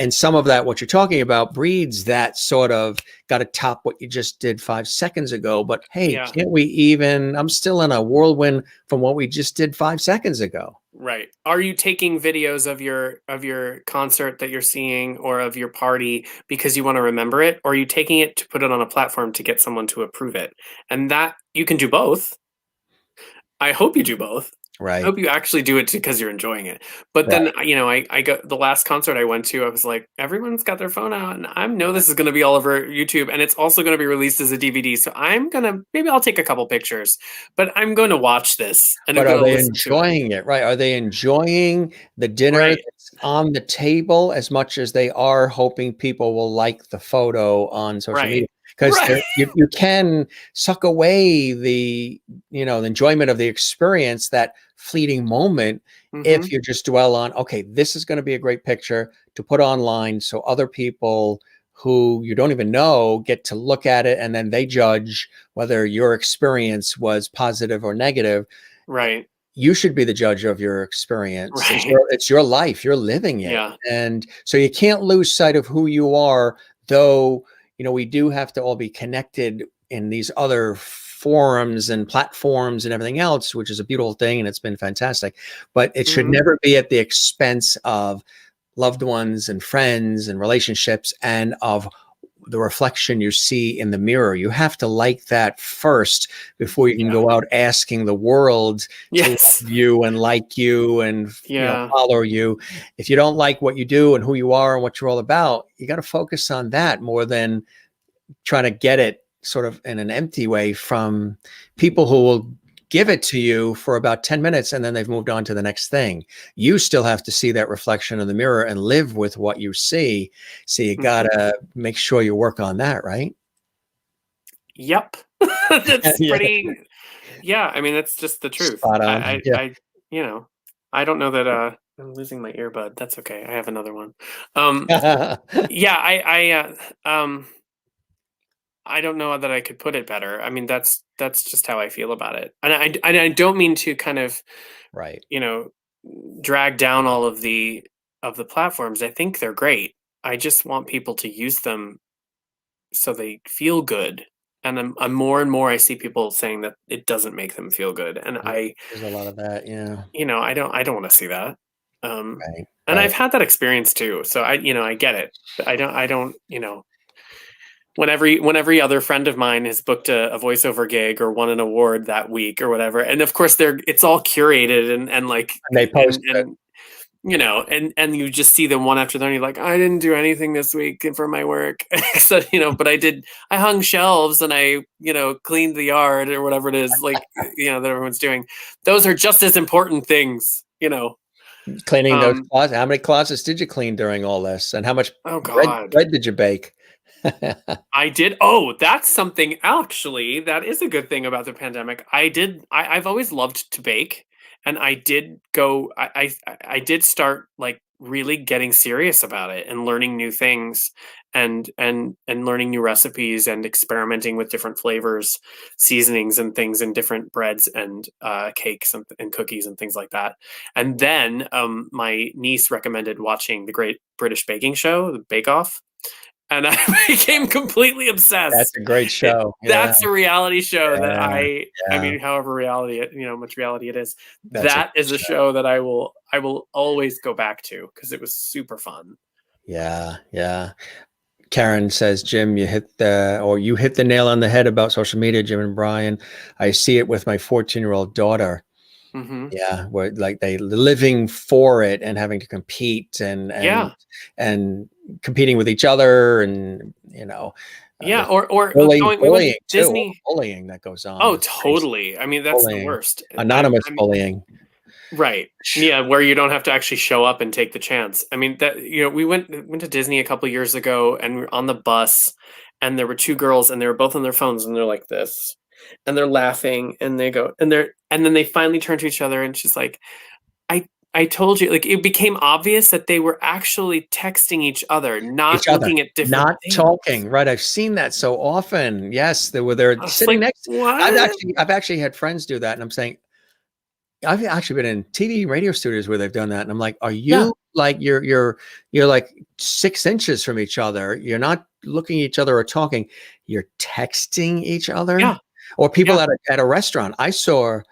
And some of that, what you're talking about, breeds that sort of got to top what you just did 5 seconds ago. But hey, can't we even, I'm still in a whirlwind from what we just did 5 seconds ago. Right. Are you taking videos of your concert that you're seeing or of your party because you want to remember it? Or are you taking it to put it on a platform to get someone to approve it? And that you can do both. I hope you do both. Right. I hope you actually do it because you're enjoying it. But then, I got the last concert I went to, I was like, everyone's got their phone out and I know this is going to be all over YouTube and it's also going to be released as a DVD. So maybe I'll take a couple pictures, but I'm going to watch this. And but are they enjoying it? Right. Are they enjoying the dinner that's on the table as much as they are hoping people will like the photo on social media? Because you can suck away the enjoyment of the experience, that fleeting moment, if you just dwell on, okay, this is going to be a great picture to put online so other people who you don't even know get to look at it and then they judge whether your experience was positive or negative. Right. You should be the judge of your experience. Right. It's your life. You're living it. Yeah. And so you can't lose sight of who you are, though. We do have to all be connected in these other forums and platforms and everything else, which is a beautiful thing. And it's been fantastic, but it should never be at the expense of loved ones and friends and relationships and of the reflection you see in the mirror. You have to like that first before you can go out asking the world to love you and like you and follow you. If you don't like what you do and who you are and what you're all about, you got to focus on that more than trying to get it sort of in an empty way from people who will give it to you for about 10 minutes and then they've moved on to the next thing. You still have to see that reflection in the mirror and live with what you see. So you gotta make sure you work on that, right? Yep. That's pretty. Yeah, I mean, that's just the truth. Spot on. I don't know that I'm losing my earbud. That's okay. I have another one. I don't know that I could put it better. I mean, that's just how I feel about it. And I don't mean to kind of, drag down all of the platforms. I think they're great. I just want people to use them so they feel good. And I'm more and more I see people saying that it doesn't make them feel good. And there's a lot of that. Yeah. I don't want to see that. And I've had that experience too. So I get it. But I don't. When every other friend of mine has booked a voiceover gig or won an award that week or whatever, and of course it's all curated and like and they post and and you just see them one after the other. And you're like, I didn't do anything this week for my work, so but I hung shelves and I cleaned the yard or whatever it is that everyone's doing. Those are just as important things, Cleaning those closets. How many closets did you clean during all this, and how much bread did you bake? I did. Oh, that's something actually that is a good thing about the pandemic. I've always loved to bake, and I did start like really getting serious about it and learning new things and learning new recipes and experimenting with different flavors, seasonings and things in different breads and cakes and cookies and things like that. And then my niece recommended watching the Great British Baking Show, the Bake Off. And I became completely obsessed. That's a great show. That's a reality show that I mean, however much reality it is. That is a show that I I will always go back to because it was super fun. Yeah, yeah. Karen says, Jim, you hit the nail on the head about social media, Jim and Brian. I see it with my 14-year-old daughter. Mm-hmm. Yeah, where like they living for it and having to compete and competing with each other, and Yeah, the or bullying, we went to too. Disney. Bullying that goes on. Oh, It's crazy. totally. I mean, that's the Bullying, worst. anonymous I mean, bullying. right. Yeah, where you don't have to actually show up and take the chance. I mean, that we went to Disney a couple years ago, and we were on the bus, and there were two girls, and they were both on their phones, and they're like this, and they're laughing, and they go, and then they finally turn to each other, and she's like, I told you, like it became obvious that they were actually texting each other, not looking at different not things. talking. Right. I've seen that so often. Yes, they're sitting like, next. What? I've actually had friends do that, and I'm saying, I've actually been in TV radio studios where they've done that, and I'm like, are you like you're like 6 inches from each other? You're not looking at each other or talking. You're texting each other. Yeah. Or people at a restaurant. I saw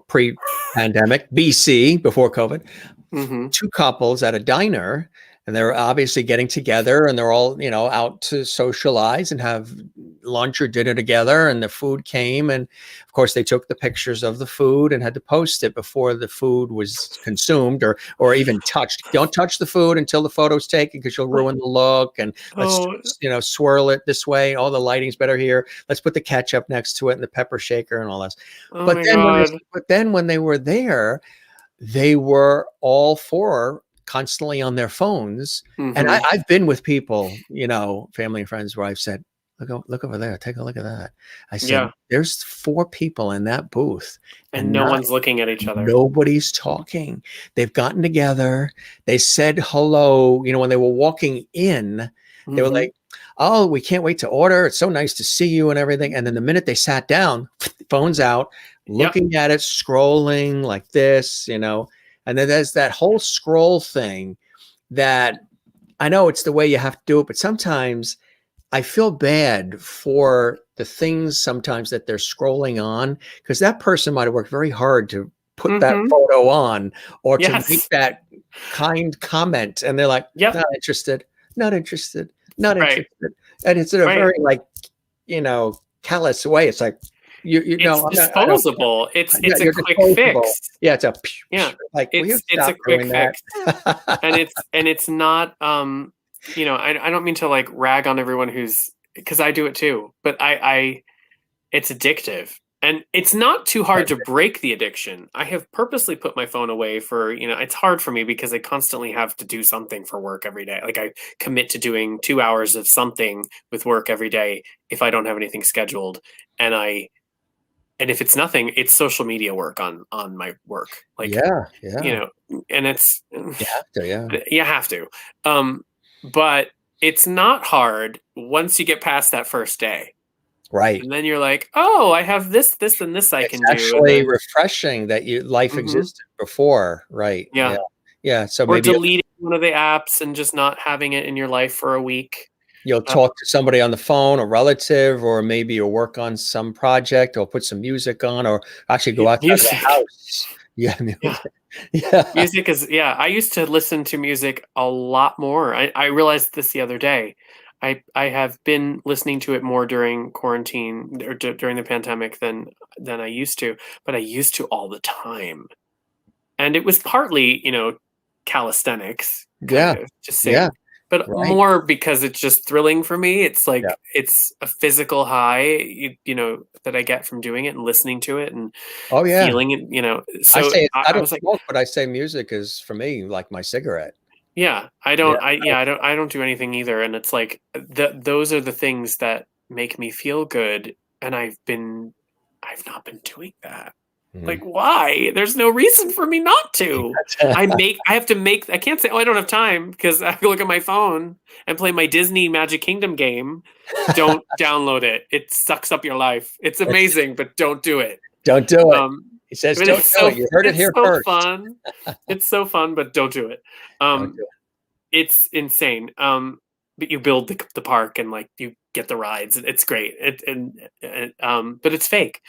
pre-pandemic BC, before COVID, Mm-hmm. 2 couples at a diner, and they're obviously getting together, and they're all out to socialize and have lunch or dinner together, and the food came, and of course they took the pictures of the food and had to post it before the food was consumed or even touched. Don't touch the food until the photo's taken because you'll ruin the look, and let's swirl it this way. All the lighting's better here. Let's put the ketchup next to it and the pepper shaker and all this. Oh But my then God. when they were there, they were all 4 constantly on their phones. Mm-hmm. And I've been with people, family and friends, where I've said, look over there, take a look at that. I said, there's 4 people in that booth, and no one's looking at each other. Nobody's talking. They've gotten together. They said hello. When they were walking in, they were like, oh, we can't wait to order. It's so nice to see you and everything. And then the minute they sat down, phones out, looking at it, scrolling like this, and then there's that whole scroll thing that I know it's the way you have to do it, but sometimes I feel bad for the things sometimes that they're scrolling on, because that person might have worked very hard to put that photo on or to make that kind comment. And they're like, not interested, not interested, not interested. And it's in a very callous way. It's like, it's disposable. It's a quick fix. Yeah, it's a like it's a quick fix, and it's not. I don't mean to like rag on everyone because I do it too, but it's addictive, and it's not too hard to break the addiction. I have purposely put my phone away for it's hard for me because I constantly have to do something for work every day. Like I commit to doing 2 hours of something with work every day if I don't have anything scheduled, and if it's nothing, it's social media work on my work. Like, and it's, you have to, but it's not hard once you get past that first day. Right. And then you're like, oh, I have this, and this I can do. It's actually refreshing that life existed before. Right. Yeah. Yeah. So or maybe deleting one of the apps and just not having it in your life for a week. You'll talk to somebody on the phone, a relative, or maybe you'll work on some project, or put some music on, or actually go outside the house. Yeah, music. Music is I used to listen to music a lot more. I realized this the other day. I have been listening to it more during quarantine or during the pandemic than I used to, but I used to all the time, and it was partly calisthenics. Just saying. But more because it's just thrilling for me. It's like it's a physical high, that I get from doing it and listening to it and feeling it. So I don't smoke, but I say music is for me like my cigarette. Yeah, I don't. I don't do anything either. And it's like those are the things that make me feel good. And I've not been doing that. Like, why? There's no reason for me not to. I can't say, I don't have time because I look at my phone and play my Disney Magic Kingdom game. Don't download it. It sucks up your life. It's amazing, but don't do it. Don't do it. He says, don't do it. You heard it here first. Fun. It's so fun, but don't do it. Don't do it. It's insane. But you build the park and like you get the rides. It's great. But it's fake.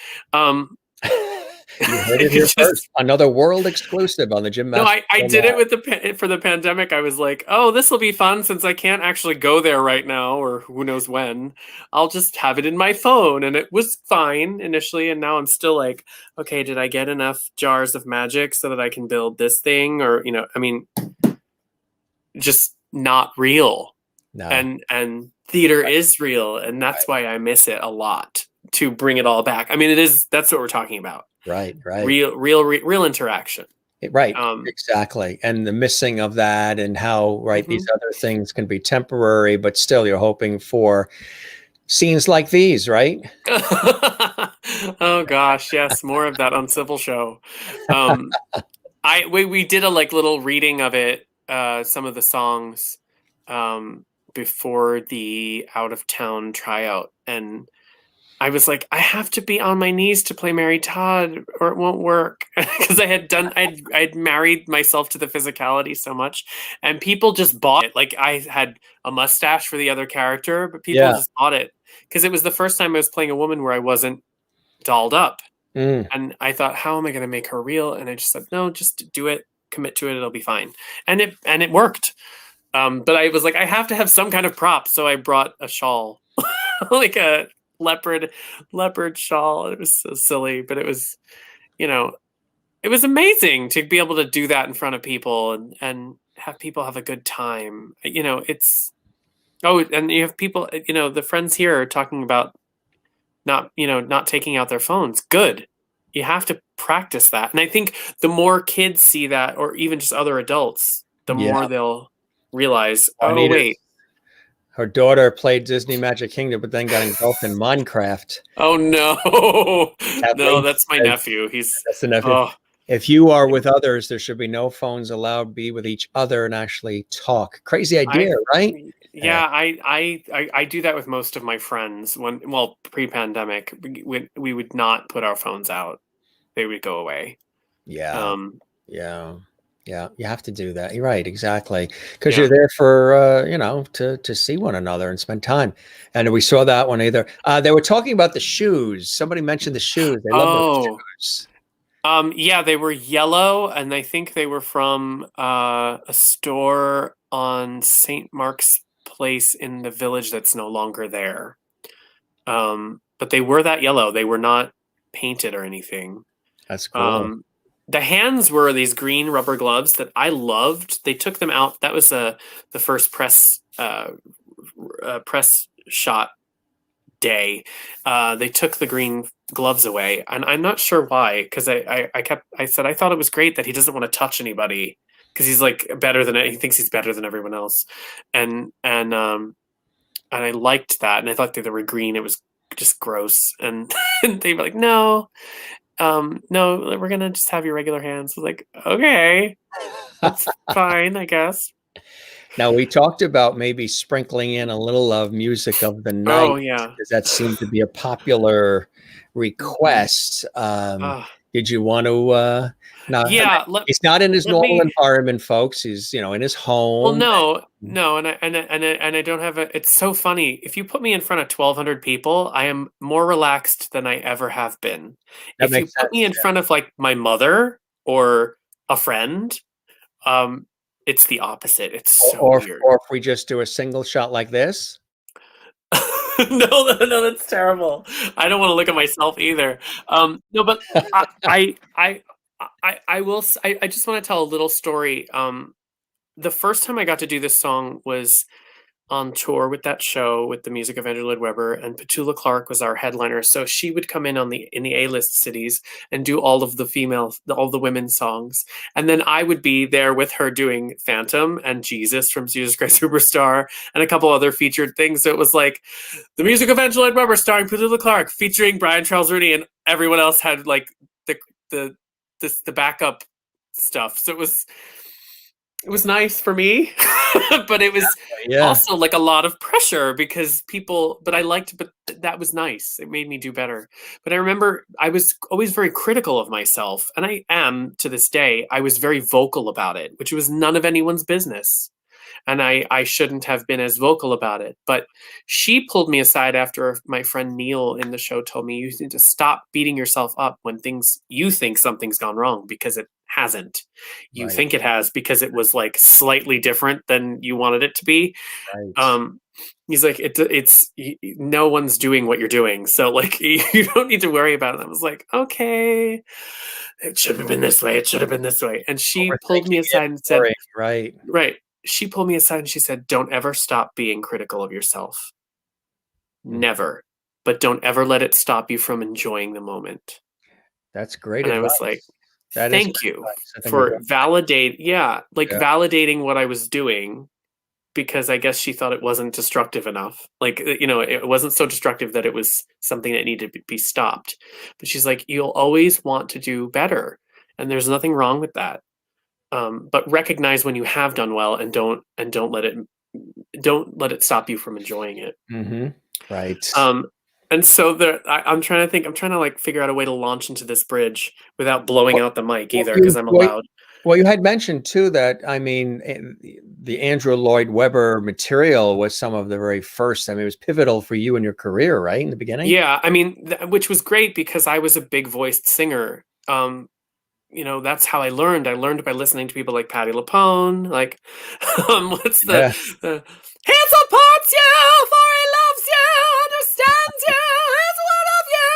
You heard it here first. Another world exclusive on the Jim No, Master. I did it with for the pandemic. I was like, oh, this will be fun since I can't actually go there right now, or who knows when. I'll just have it in my phone, and it was fine initially. And now I'm still like, okay, did I get enough jars of magic so that I can build this thing? Or I mean, just not real. No. And theater is real, and that's why I miss it a lot. To bring it all back. I mean, that's what we're talking about. Right. Real interaction. Right. Exactly. And the missing of that, and how, these other things can be temporary, but still you're hoping for scenes like these, right? Oh gosh, yes, more of that Uncivil show. We did a little reading of it, some of the songs, before the out of town tryout, and I was like, I have to be on my knees to play Mary Todd, or it won't work. Because I'd married myself to the physicality so much, and people just bought it. Like, I had a mustache for the other character, but people just bought it because it was the first time I was playing a woman where I wasn't dolled up. And I thought, how am I going to make her real? And I just said, no, just do it, commit to it, it'll be fine. And it worked. But I was like, I have to have some kind of prop, so I brought a shawl, like a leopard shawl. It was so silly, but it was, it was amazing to be able to do that in front of people and have people have a good time. And you have people, the friends here are talking about not taking out their phones. Good. You have to practice that. And I think the more kids see that, or even just other adults, the more they'll realize, wait. Her daughter played Disney Magic Kingdom, but then got engulfed in Minecraft. Oh no! No, that's my nephew. That's the nephew. Oh. If you are with others, there should be no phones allowed. Be with each other and actually talk. Crazy idea, right? Yeah, I do that with most of my friends. Pre-pandemic, we would not put our phones out; they would go away. Yeah. Yeah, you have to do that. You're right, exactly, because you're there for to see one another and spend time. And we saw that one either. They were talking about the shoes. Somebody mentioned the shoes. They love those shoes. Yeah, they were yellow, and I think they were from a store on St. Mark's Place in the Village that's no longer there. But they were that yellow. They were not painted or anything. That's cool. The hands were these green rubber gloves that I loved. They took them out. That was the first press shot day. They took the green gloves away, and I'm not sure why. Because I said I thought it was great that he doesn't want to touch anybody because he's like he thinks he's better than everyone else, and I liked that, and I thought that they were green. It was just gross, and they were like, no, we're gonna just have your regular hands. I was like, okay, that's fine, I guess. Now, we talked about maybe sprinkling in a little of music of the night. Oh yeah, because that seemed to be a popular request. Did you want to? He's not in his normal environment, folks. He's in his home. Well, no, and I don't have a. It's so funny. If you put me in front of 1,200 people, I am more relaxed than I ever have been. If you put me in front of like my mother or a friend, it's the opposite. It's so weird. Or if we just do a single shot like this. No, that's terrible. I don't want to look at myself either. No, but I will. I just want to tell a little story. The first time I got to do this song was on tour with that show with the music of Andrew Lloyd Webber, and Petula Clark was our headliner. So she would come in in the A-list cities and do all of the women's songs, and then I would be there with her doing Phantom and Jesus from Jesus Christ Superstar and a couple other featured things. So it was like the music of Andrew Lloyd Webber starring Petula Clark featuring Brian Charles Rooney, and everyone else had like the backup stuff. So it was nice for me, but it was also like a lot of pressure because but that was nice. It made me do better. But I remember I was always very critical of myself, and I am to this day. I was very vocal about it, which was none of anyone's business. and I shouldn't have been as vocal about it. But she pulled me aside after my friend Neil in the show told me, you need to stop beating yourself up when you think something's gone wrong, because it hasn't. You Right. think it has because it was like slightly different than you wanted it to be. Right. He's like, no one's doing what you're doing, so like you don't need to worry about it. I was like, okay, it should have been this way. It should have been this way. And she pulled me Overthinking aside and said, it, right. right. She pulled me aside and she said, don't ever stop being critical of yourself. Never. But don't ever let it stop you from enjoying the moment. That's great And advice. I was like, That is thank you for validating what I was doing, because I guess she thought it wasn't destructive enough. Like, it wasn't so destructive that it was something that needed to be stopped. But she's like, you'll always want to do better. And there's nothing wrong with that. But recognize when you have done well, and don't let it stop you from enjoying it. Mm-hmm. Right. And so I'm trying to like figure out a way to launch into this bridge without blowing out the mic either, because I'm allowed. Well, you had mentioned too that, I mean, the Andrew Lloyd Webber material was some of the very first. I mean, it was pivotal for you in your career, right, in the beginning. Yeah, I mean, which was great because I was a big voiced singer. That's how I learned. I learned by listening to people like Patti LuPone. Like, what's the he supports you, for he loves you, understands you, is one of you.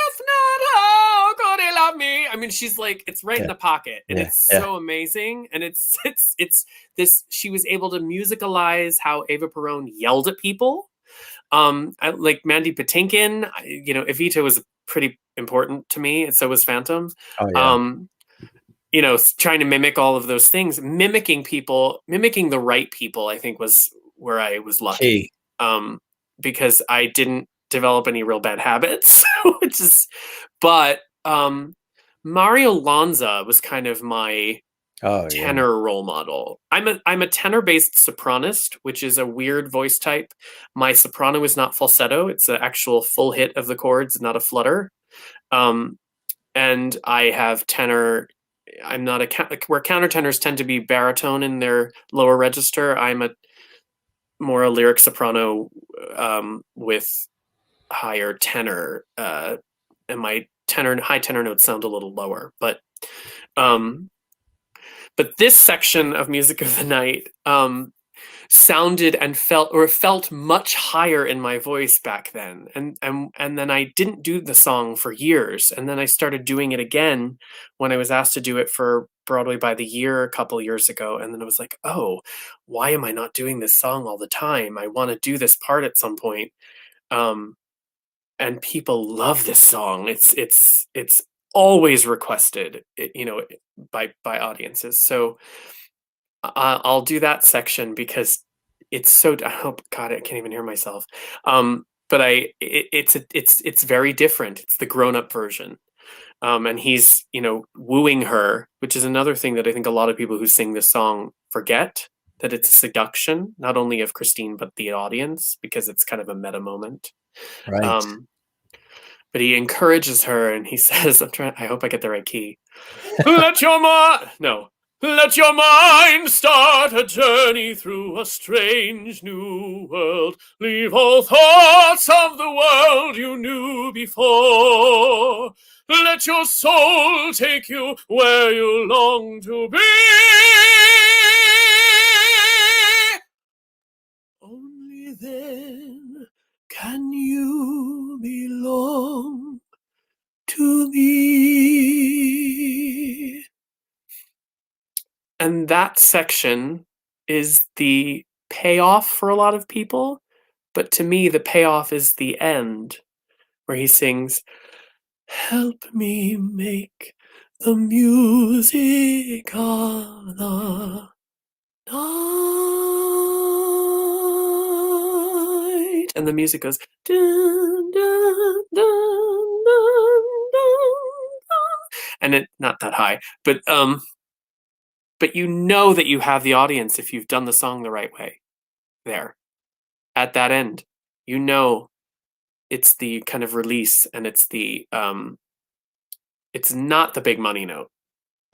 If not, how could he love me? I mean, she's like, it's right in the pocket, and it's so amazing. And it's this. She was able to musicalize how Eva Peron yelled at people. I like Mandy Patinkin. Evita was pretty important to me, and so was Phantom. Oh, yeah. Trying to mimic all of those things, mimicking the right people, I think was where I was lucky. Because I didn't develop any real bad habits, but Mario Lanza was kind of my tenor role model. I'm a tenor-based sopranist, which is a weird voice type. My soprano is not falsetto; it's an actual full hit of the chords, not a flutter. And I have tenor. I'm not where countertenors tend to be baritone in their lower register. I'm more a lyric soprano with higher tenor, and my high tenor notes sound a little lower. But this section of Music of the Night sounded and felt much higher in my voice back then, and then I didn't do the song for years, and then I started doing it again when I was asked to do it for Broadway by the Year a couple years ago, and then I was like, oh, why am I not doing this song all the time? I want to do this part at some point. And people love this song. It's always requested, by audiences. So I'll do that section because it's so. Oh God, I can't even hear myself. But it's very different. It's the grown-up version, and he's wooing her, which is another thing that I think a lot of people who sing this song forget, that it's a seduction not only of Christine but the audience, because it's kind of a meta moment. Right. But he encourages her, and he says, I hope I get the right key. Let your mind start a journey through a strange new world. Leave all thoughts of the world you knew before. Let your soul take you where you long to be. Only then can you belong to me. And that section is the payoff for a lot of people. But to me, the payoff is the end, where he sings, help me make the music of the night. And the music goes, dun, dun, dun, dun, dun, dun. And it, not that high, but you know that you have the audience if you've done the song the right way there. At that end, it's the kind of release, and it's the it's not the big money note.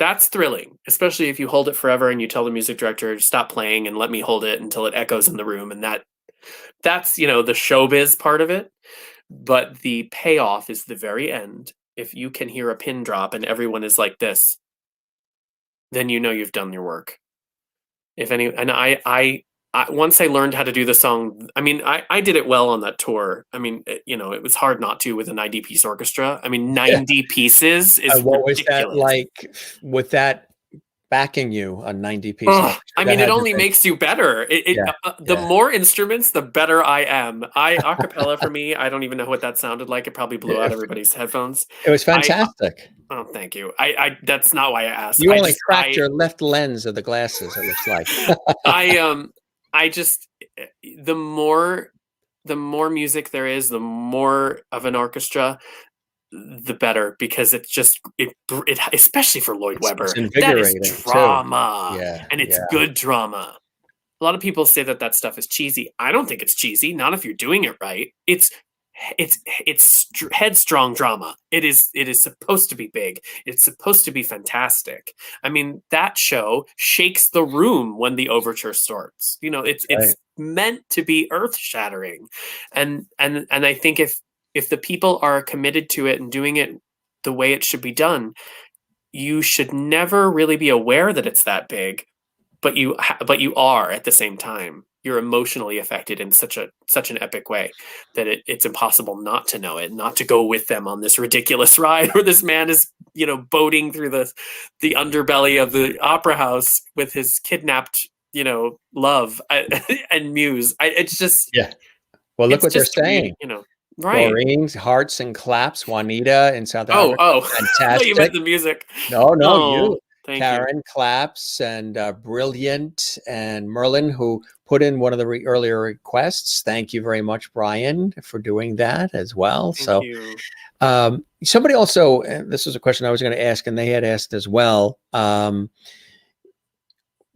That's thrilling, especially if you hold it forever and you tell the music director to stop playing and let me hold it until it echoes in the room. And that's, the showbiz part of it. But the payoff is the very end. If you can hear a pin drop and everyone is like this, then you've done your work. I once I learned how to do the song, I did it well on that tour. It was hard not to with a 90-piece orchestra. 90 pieces is what ridiculous. was that like with that backing you, a 90-piece orchestra? It only makes you better. The more instruments, the better I am. Acapella for me, I don't even know what that sounded like. It probably blew out everybody's headphones. It was fantastic. Oh, thank you. I that's not why I asked. You only cracked your left lens of the glasses, it looks like. The more music there is, the more of an orchestra, the better, because it's just it especially for Lloyd Webber, that is drama, and it's good drama. A lot of people say that stuff is cheesy. I don't think it's cheesy. Not if you're doing it right. It's headstrong drama. It is supposed to be big. It's supposed to be fantastic. That show shakes the room when the overture starts. It's meant to be earth shattering, and I think if the people are committed to it and doing it the way it should be done, you should never really be aware that it's that big, but you are at the same time. You're emotionally affected in such an epic way that it's impossible not to know it, not to go with them on this ridiculous ride where this man is, boating through the underbelly of the opera house with his kidnapped, love and muse. It's just Well, look what they're saying. Right. Doreen's Hearts and Claps, Juanita in South Africa. Oh, fantastic. You meant the music. No, you. Karen you. Claps and Brilliant and Merlin, who put in one of the earlier requests. Thank you very much, Brian, for doing that as well. Thank you. Somebody also, this was a question I was going to ask, and they had asked as well.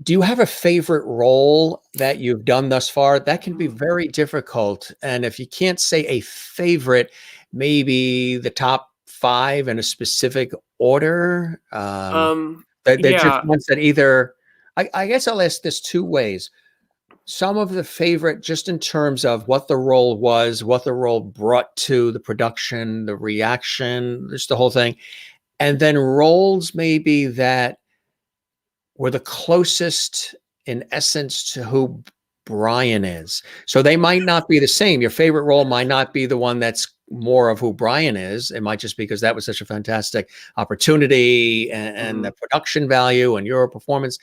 Do you have a favorite role that you've done thus far? That can be very difficult. And if you can't say a favorite, maybe the top 5 in a specific order. They're just ones that either, I guess I'll ask this 2 ways. Some of the favorite, just in terms of what the role was, what the role brought to the production, the reaction, just the whole thing. And then roles maybe that were the closest in essence to who Brian is. So they might not be the same. Your favorite role might not be the one that's more of who Brian is. It might just be because that was such a fantastic opportunity and the production value and your performance.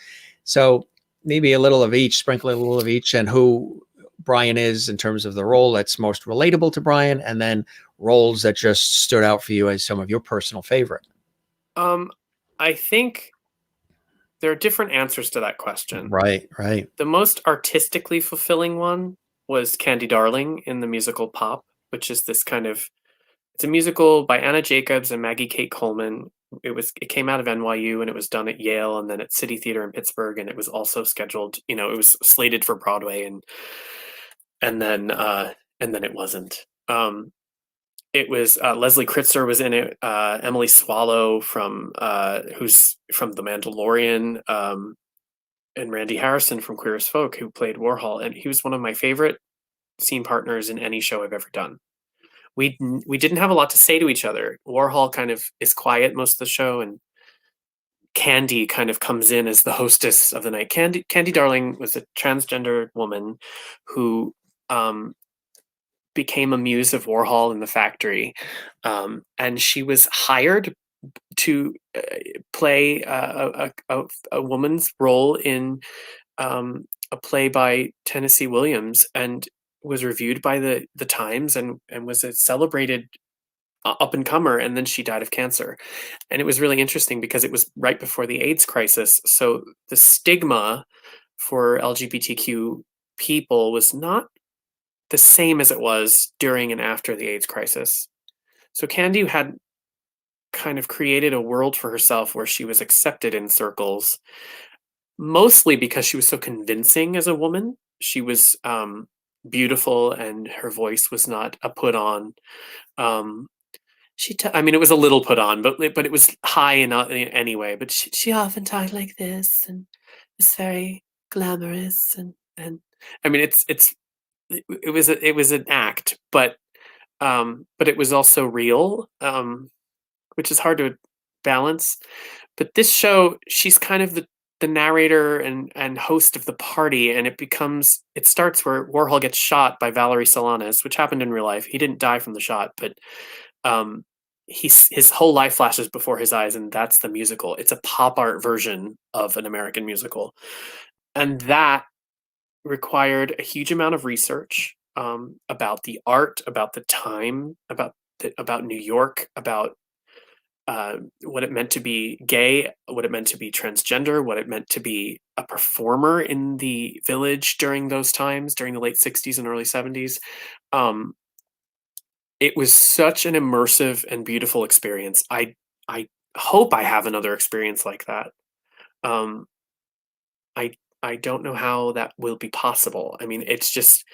So maybe a little of each, sprinkle a little of each, and who Brian is in terms of the role that's most relatable to Brian, and then roles that just stood out for you as some of your personal favorite. I think there are different answers to that question. Right. The most artistically fulfilling one was Candy Darling in the musical Pop, which is this it's a musical by Anna Jacobs and Maggie Kate Coleman. It came out of NYU and it was done at Yale and then at City Theater in Pittsburgh, and it was also scheduled, it was slated for Broadway and then it wasn't. It was Leslie Kritzer was in it, Emily Swallow who's from The Mandalorian, and Randy Harrison from Queer as Folk, who played Warhol, and he was one of my favorite scene partners in any show I've ever done. We didn't have a lot to say to each other. Warhol kind of is quiet most of the show, and Candy kind of comes in as the hostess of the night. Candy Darling was a transgender woman who became a muse of Warhol in the factory, and she was hired to play a woman's role in a play by Tennessee Williams, and was reviewed by the Times and was a celebrated up and comer. And then she died of cancer, and it was really interesting because it was right before the AIDS crisis. So the stigma for LGBTQ people was not the same as it was during and after the AIDS crisis. So Candy had kind of created a world for herself where she was accepted in circles, mostly because she was so convincing as a woman. She was beautiful and her voice was not a put on. I mean, it was a little put on, but it was high enough anyway. But she often talked like this, and it's very glamorous, and I mean, it was an act, but it was also real, which is hard to balance. But this show, she's kind of the narrator and host of the party, and it starts where Warhol gets shot by Valerie Solanas, which happened in real life. He didn't die from the shot, but um, his whole life flashes before his eyes, and that's the musical. It's a pop art version of an American musical, and that required a huge amount of research about the art, about the time, about New York, about what it meant to be gay, what it meant to be transgender, what it meant to be a performer in the village during those times, during the late 60s and early 70s. It was such an immersive and beautiful experience. I hope I have another experience like that. Um, I don't know how that will be possible. I mean, it's just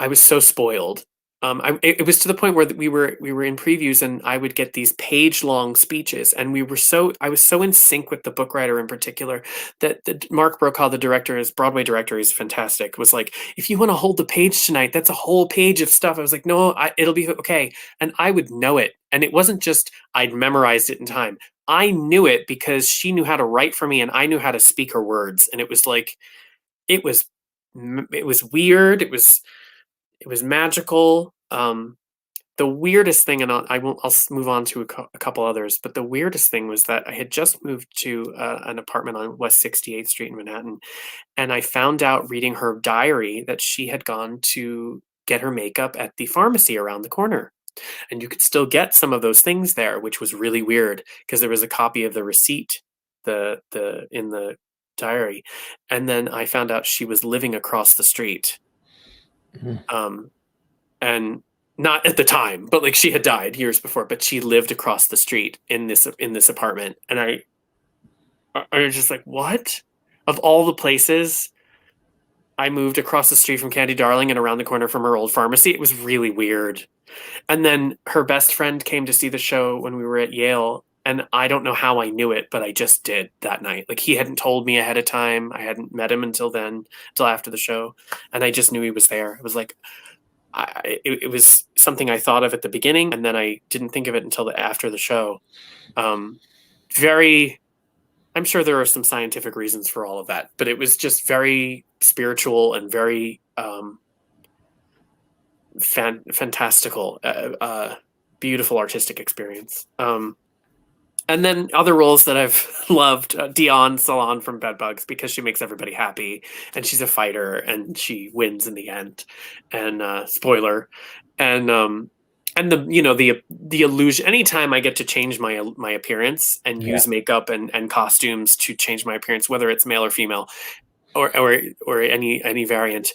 I was so spoiled. It was to the point where we were in previews, and I would get these page-long speeches, and I was so in sync with the book writer in particular that Mark Brokaw, the director, his Broadway director, is fantastic. Was like, if you want to hold the page tonight, that's a whole page of stuff. I was like, no, it'll be okay, and I would know it, and it wasn't just I'd memorized it in time. I knew it because she knew how to write for me, and I knew how to speak her words, and it was like, it was weird. It was magical. The weirdest thing, and I'll move on to a couple others, but the weirdest thing was that I had just moved to an apartment on West 68th Street in Manhattan, and I found out reading her diary that she had gone to get her makeup at the pharmacy around the corner. And you could still get some of those things there, which was really weird because there was a copy of the receipt in the diary. And then I found out she was living across the street. And not at the time, but like she had died years before, but she lived across the street in this apartment. And I was just like, what? Of all the places I moved across the street from Candy Darling and around the corner from her old pharmacy, it was really weird. And then her best friend came to see the show when we were at Yale, and I don't know how I knew it, but I just did that night. Like, he hadn't told me ahead of time. I hadn't met him until after the show, and I just knew he was there. It was like, it was something I thought of at the beginning, and then I didn't think of it until after the show. I'm sure there are some scientific reasons for all of that, but it was just very spiritual and very fantastical, beautiful artistic experience. And then other roles that I've loved, Dion Salon from Bedbugs, because she makes everybody happy, and she's a fighter, and she wins in the end. And spoiler, and the illusion. Anytime I get to change my appearance and use makeup and costumes to change my appearance, whether it's male or female, or any variant,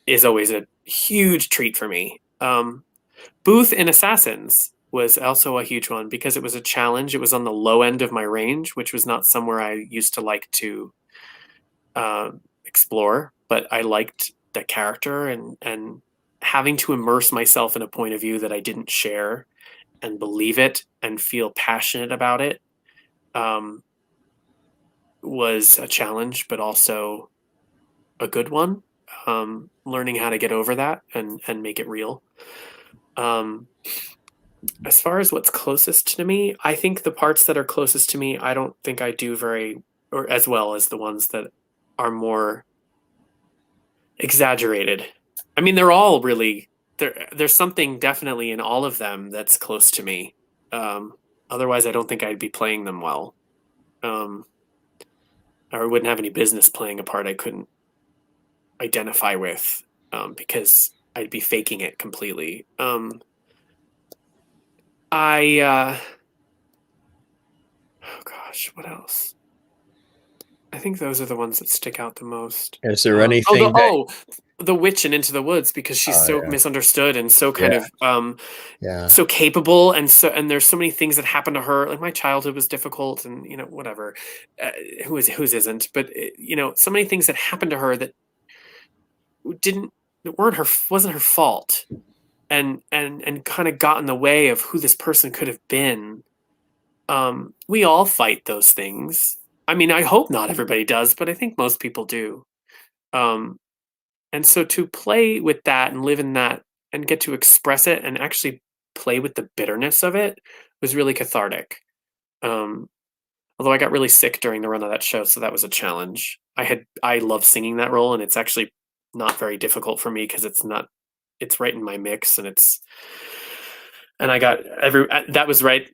is always a huge treat for me. Booth in Assassins was also a huge one because it was a challenge. It was on the low end of my range, which was not somewhere I used to like to explore, but I liked the character and having to immerse myself in a point of view that I didn't share and believe it and feel passionate about it was a challenge, but also a good one. Learning how to get over that and make it real. As far as what's closest to me, I think the parts that are closest to me, I don't think I do or as well as the ones that are more exaggerated. I mean, they're all really there's something definitely in all of them that's close to me. Otherwise, I don't think I'd be playing them well. Or I wouldn't have any business playing a part I couldn't identify with, because I'd be faking it completely. Oh gosh, what else? I think those are the ones that stick out the most. Is there anything? The witch in Into the Woods, because she's so misunderstood and so kind of so capable, and there's so many things that happen to her. Like, my childhood was difficult, and whatever. Whose isn't? But so many things that happened to her that wasn't her fault. and kind of got in the way of who this person could have been. We all fight those things. I mean, I hope not everybody does, but I think most people do. And so to play with that and live in that and get to express it and actually play with the bitterness of it was really cathartic. Although I got really sick during the run of that show, so that was a challenge. I love singing that role, and it's actually not very difficult for me because it's right in my mix, and I got that was right.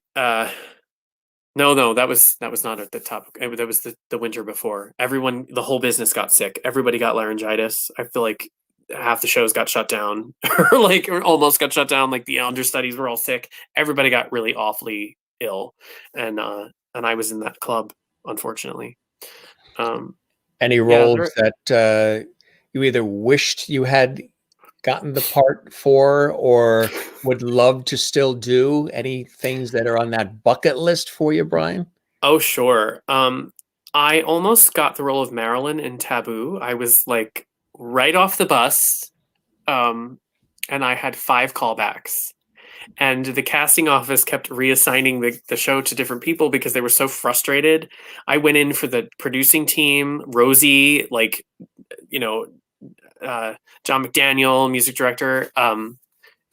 No, that was not at the top. That was the winter before. Everyone, the whole business got sick. Everybody got laryngitis. I feel like half the shows got shut down, or almost got shut down. Like the understudies were all sick. Everybody got really awfully ill, and I was in that club, unfortunately. Any roles that you either wished you had gotten the part for or would love to still do? Any things that are on that bucket list for you, Brian? Oh, sure. I almost got the role of Marilyn in Taboo. I was like right off the bus, and I had 5 callbacks. And the casting office kept reassigning the show to different people because they were so frustrated. I went in for the producing team, Rosie, like, John McDaniel, music director,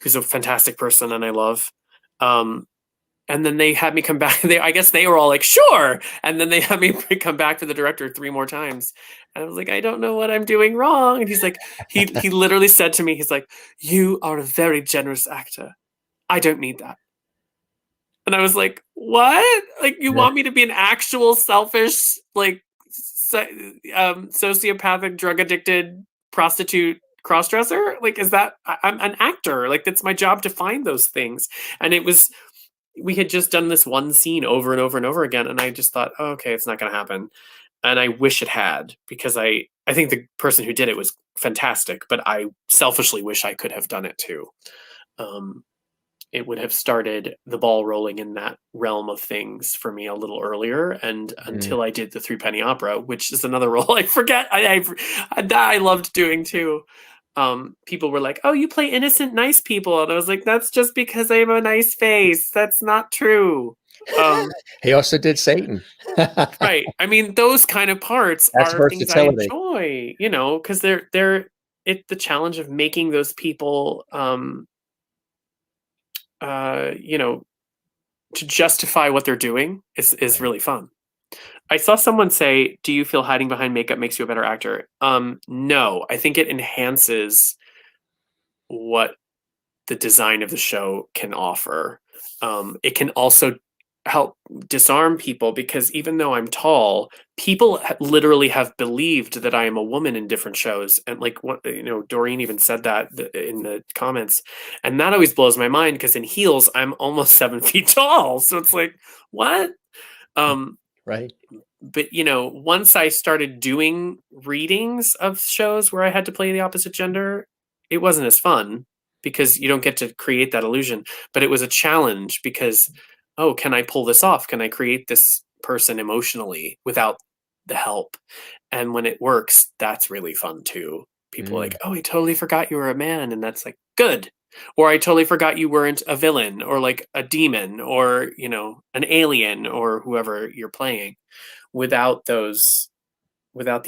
who's a fantastic person and I love. And then they had me come back. I guess they were all like, sure. And then they had me come back to the director 3 more times. And I was like, I don't know what I'm doing wrong. And he's like, he literally said to me, he's like, you are a very generous actor. I don't need that. And I was like, what? Like, you want me to be an actual selfish, like, sociopathic, drug addicted prostitute crossdresser? Like, is that, I'm an actor. Like, that's my job to find those things. And we had just done this one scene over and over and over again. And I just thought, oh, okay, it's not going to happen. And I wish it had, because I think the person who did it was fantastic, but I selfishly wish I could have done it too. It would have started the ball rolling in that realm of things for me a little earlier, and until I did the 3 Penny Opera, which is another role I forget I loved doing too. People were like, "Oh, you play innocent, nice people," and I was like, "That's just because I have a nice face. That's not true." He also did Satan. Right. I mean, those kind of parts are things I enjoy, because they're the challenge of making those people. To justify what they're doing is really fun. I saw someone say, do you feel hiding behind makeup makes you a better actor? No, I think it enhances what the design of the show can offer. It can also help disarm people, because even though I'm tall, people literally have believed that I am a woman in different shows. And like, Doreen even said that in the comments, and that always blows my mind, because in heels, I'm almost 7 feet tall. So it's like, what? Right. But once I started doing readings of shows where I had to play the opposite gender, it wasn't as fun, because you don't get to create that illusion. But it was a challenge, because oh, can I pull this off? Can I create this person emotionally without the help? And when it works, that's really fun too. People are like, oh, I totally forgot you were a man. And that's like, good. Or I totally forgot you weren't a villain, or like a demon, or, an alien, or whoever you're playing, without the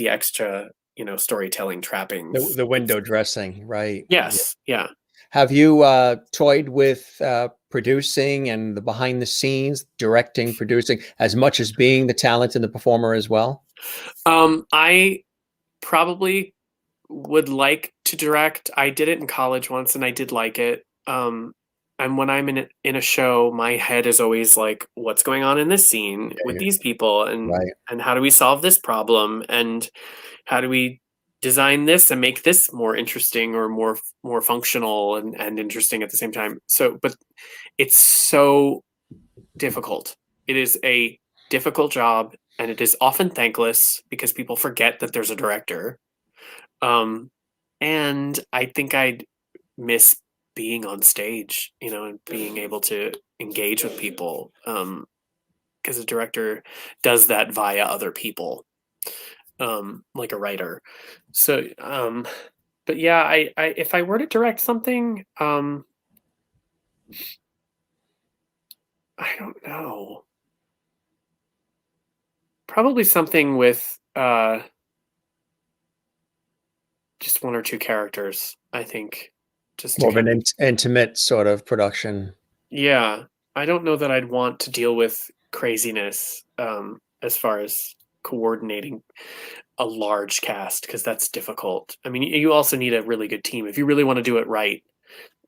extra, storytelling trappings. The window dressing, right. Yes. Yeah. Have you toyed with producing and the behind the scenes, directing, producing, as much as being the talent and the performer as well? I probably would like to direct. I did it in college once, and I did like it. And when I'm in a show, my head is always like, what's going on in this scene with these people, and how do we solve this problem, and how do we design this and make this more interesting, or more functional and interesting at the same time. So, but it's so difficult. It is a difficult job, and it is often thankless, because people forget that there's a director. And I think I'd miss being on stage, and being able to engage with people, because a director does that via other people, like a writer. So, but yeah, I if I were to direct something, I don't know. Probably something with just one or two characters, I think. Just to More of kind an of, intimate sort of production. yeah. I don't know that I'd want to deal with craziness as far as coordinating a large cast, because that's difficult. I mean, you also need a really good team. If you really want to do it right,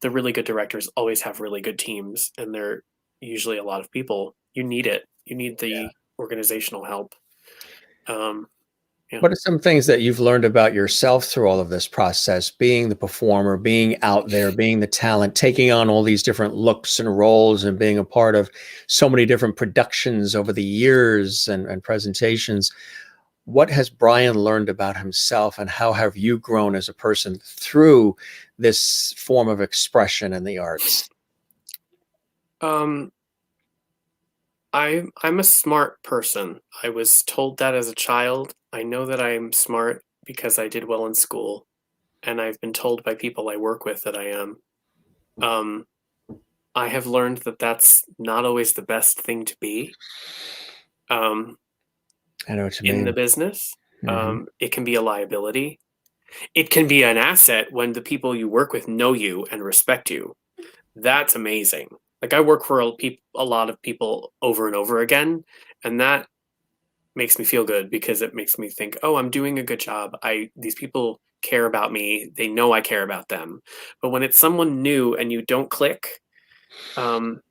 the really good directors always have really good teams, and they're usually a lot of people. You need it. You need the organizational help. Yeah. What are some things that you've learned about yourself through all of this process, being the performer, being out there, being the talent, taking on all these different looks and roles, and being a part of so many different productions over the years and presentations? What has Brian learned about himself, and how have you grown as a person through this form of expression in the arts? Um, I'm a smart person. I was told that as a child. I know that I'm smart because I did well in school, and I've been told by people I work with that I am. Um, I have learned that that's not always the best thing to be. Um, I know what you in the mean. business, Mhm. it can be a liability. It can be an asset when the people you work with know you and respect you. That's amazing. Like, I work for a lot of people over and over again, and that makes me feel good because it makes me think, oh, I'm doing a good job. These people care about me. They know I care about them. But when it's someone new and you don't click, um,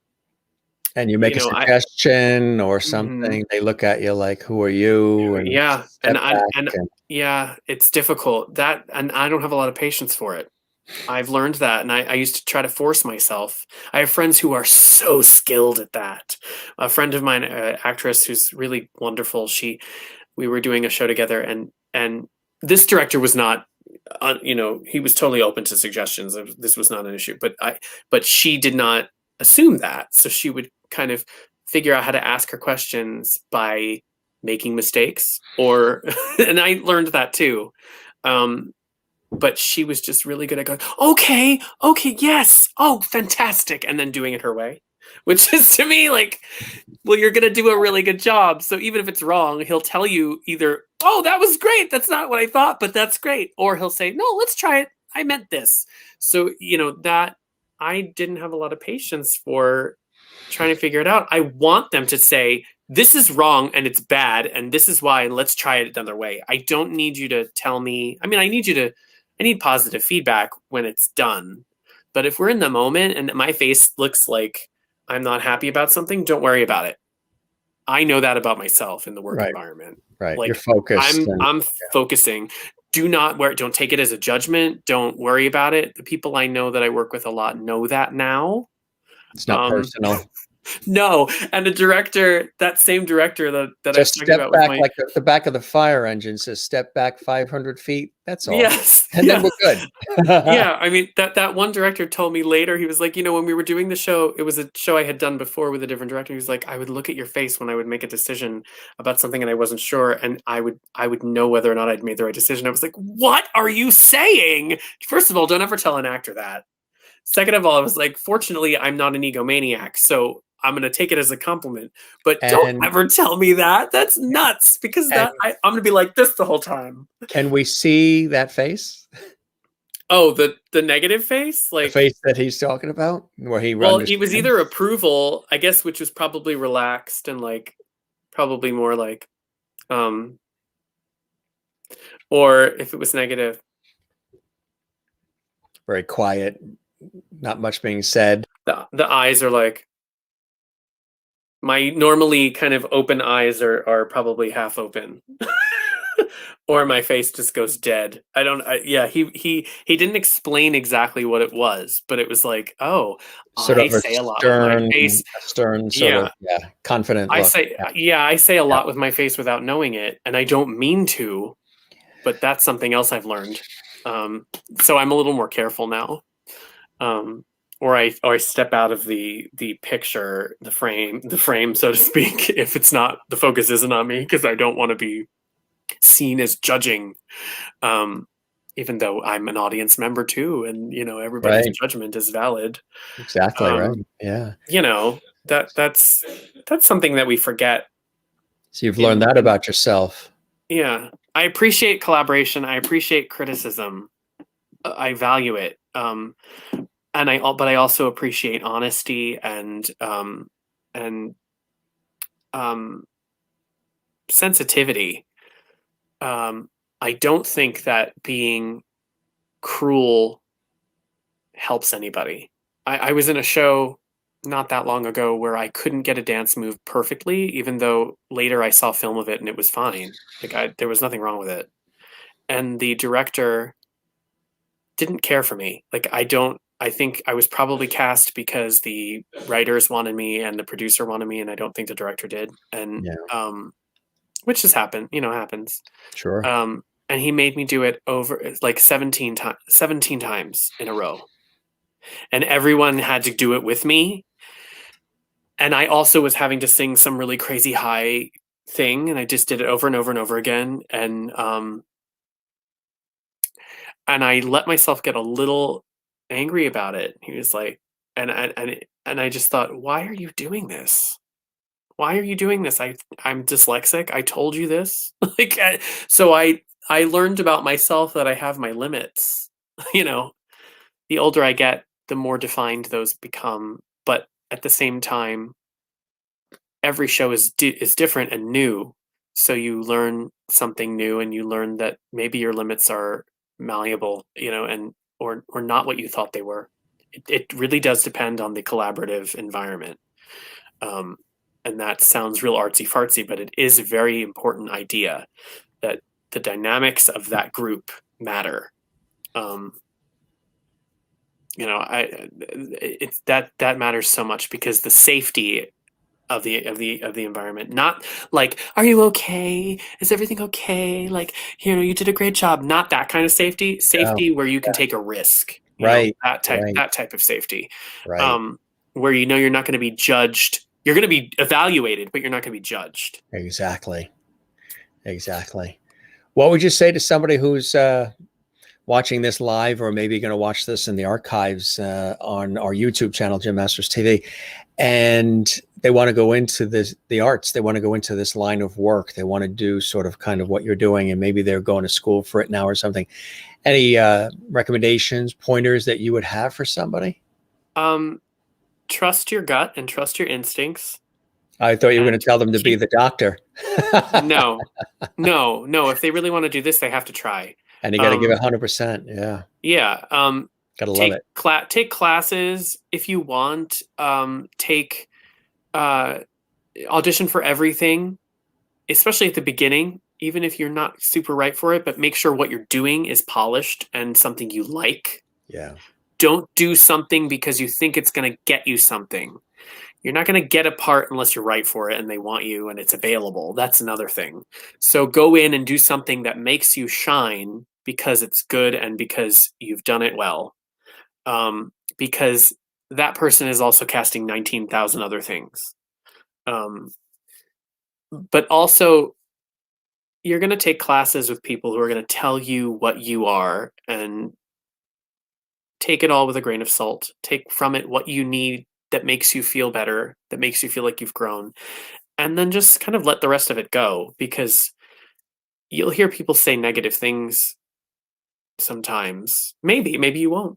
And you make you a know, suggestion or mhm, something, they look at you like, "Who are you?" and yeah, step back, and yeah, it's difficult. And I don't have a lot of patience for it. I've learned that, and I used to try to force myself. I have friends who are so skilled at that. A friend of mine, an actress who's really wonderful, we were doing a show together, and this director was not, he was totally open to suggestions. This was not an issue, but she did not assume that, so she would kind of figure out how to ask her questions by making mistakes, or and I learned that too. Um, but she was just really good at going, okay, okay, yes, oh, fantastic, and then doing it her way, which is to me like, well, you're gonna do a really good job. So even if it's wrong, he'll tell you either, oh, that was great, that's not what I thought, but that's great, or he'll say, no, let's try it. I meant this. So that I didn't have a lot of patience for trying to figure it out. I want them to say, this is wrong and it's bad, and this is why, and let's try it another way. I don't need you to tell me. I mean, I need positive feedback when it's done. But if we're in the moment and my face looks like I'm not happy about something, don't worry about it. I know that about myself in the work right, environment. right. You're Like, focused, and I'm focusing. Don't take it as a judgment. Don't worry about it. The people I know that I work with a lot know that now. it's not Um, personal. no, and the director, that same director that I was Just talking step about with back, my, like the back of the fire engine says, "Step back 500 feet." That's all, yes, and then yeah. we're good. Yeah, I mean, that one director told me later, he was like, when we were doing the show, it was a show I had done before with a different director. He was like, I would look at your face when I would make a decision about something and I wasn't sure, and I would know whether or not I'd made the right decision. I was like, what are you saying? First of all, don't ever tell an actor that. Second of all, I was like, fortunately, I'm not an egomaniac, so I'm gonna take it as a compliment. But don't And ever tell me that. That's nuts, because and I'm gonna be like this the whole time. can we see that face? Oh, the negative face? The Like, face that he's talking about, where he well, it was either understands? approval, I guess, which was probably relaxed and like probably more like, um or if it was negative, Very quiet, not much being said. the eyes are like, my normally kind of open eyes are probably half open. Or my face just goes dead. I don't yeah, he didn't explain exactly what it was, but it was like, "Oh, Sort of I say a lot with my face." a stern sort of, Yeah. yeah, confident I look. say Yeah, yeah, I say a yeah. lot with my face without knowing it, and I don't mean to, but that's something else I've learned. Um, so I'm a little more careful now. Um, or I step out of the picture, the frame, so to speak, if it's not, the focus isn't on me, because I don't want to be seen as judging. Um, even though I'm an audience member too, and everybody's Right. judgment is valid. Exactly. Right. Yeah. That's something that we forget. So you've learned that about yourself. Yeah, I appreciate collaboration. I appreciate criticism. I value it. But I also appreciate honesty and sensitivity. I don't think that being cruel helps anybody. I was in a show not that long ago where I couldn't get a dance move perfectly, even though later I saw film of it and it was fine. There was nothing wrong with it. And the director didn't care for me. I think I was probably cast because the writers wanted me and the producer wanted me, and I don't think the director did. And Yeah. which has happened, happens. Sure. And he made me do it over like 17 times in a row. And everyone had to do it with me. And I also was having to sing some really crazy high thing, and I just did it over and over and over again. And I let myself get a little angry about it. He was like, and I just thought, why are you doing this? Why are you doing this? I'm dyslexic. I told you this. So I learned about myself that I have my limits. The older I get, the more defined those become. But at the same time, every show is different and new. So you learn something new, and you learn that maybe your limits are malleable, and or not what you thought they were. It really does depend on the collaborative environment. And that sounds real artsy fartsy, but it is a very important idea that the dynamics of that group matter. It's that matters so much, because the safety of the environment, not like, are you okay? Is everything okay? Like, you did a great job. Not that kind of safety. Safety where you can take a risk. Right. That type of safety. Right. Where you're not going to be judged. You're going to be evaluated, but you're not going to be judged. Exactly. What would you say to somebody who's watching this live, or maybe going to watch this in the archives on our YouTube channel, Jim Masters TV, and they want to go into the arts, they want to go into this line of work, they want to do sort of kind of what you're doing, and maybe they're going to school for it now or something? Any recommendations, pointers that you would have for somebody? Trust your gut and trust your instincts. I thought you were going to tell them to be the doctor. No. If they really want to do this, they have to try. And you got to give 100%. Yeah. Yeah. Gotta love it. Take classes if you want. Take audition for everything, especially at the beginning, even if you're not super right for it, but make sure what you're doing is polished and something you like. Yeah. Don't do something because you think it's going to get you something. You're not going to get a part unless you're right for it and they want you and it's available. That's another thing. So go in and do something that makes you shine because it's good and because you've done it well. Because that person is also casting 19,000 other things. But also, you're going to take classes with people who are going to tell you what you are, and take it all with a grain of salt. Take from it what you need that makes you feel better, that makes you feel like you've grown, and then just kind of let the rest of it go, because you'll hear people say negative things sometimes. Maybe you won't.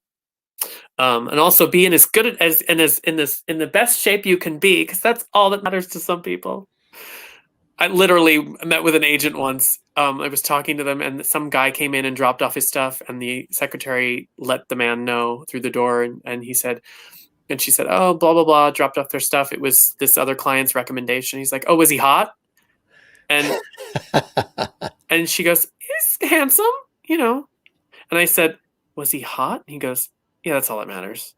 And also be in as good as in the best shape you can be, because that's all that matters to some people. I literally met with an agent once. I was talking to them, and some guy came in and dropped off his stuff, and the secretary let the man know through the door, and he said, and she said, oh, blah blah blah, dropped off their stuff. It was this other client's recommendation. He's like, oh, was he hot? And and she goes, he's handsome, And I said, was he hot? And he goes, yeah, that's all that matters.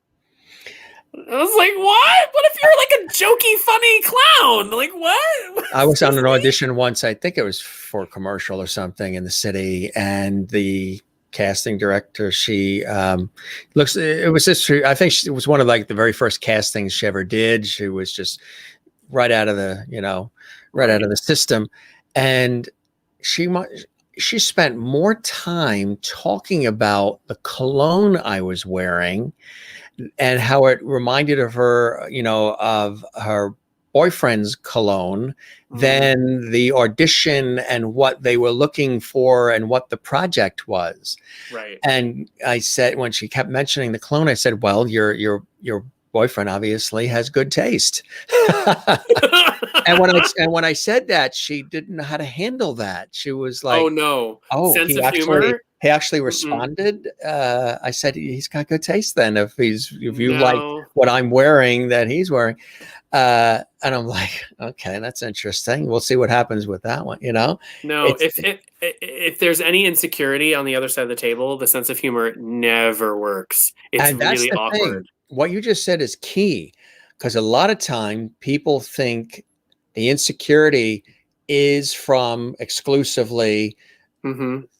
I was like, what? What if you're like a jokey, funny clown? Like, what? I was on an audition once. I think it was for a commercial or something in the city. And the casting director, she looks, it was just, I think it was one of like the very first castings she ever did. She was just right out of the, right out of the system. And she spent more time talking about the cologne I was wearing and how it reminded of her, of her boyfriend's cologne than the audition and what they were looking for and what the project was. Right. And I said, when she kept mentioning the cologne, I said, well, your boyfriend obviously has good taste. And when I said that, she didn't know how to handle that. She was like, oh no, "Oh, sense of humor. he actually responded." I said, "He's got good taste then. If you like No. what I'm wearing, that he's wearing." And I'm like, "Okay, that's interesting. We'll see what happens with that one." No, It's, if there's any insecurity on the other side of the table, the sense of humor never works. It's and that's really the thing. awkward. What you just said is key, because a lot of time people think the insecurity is from exclusively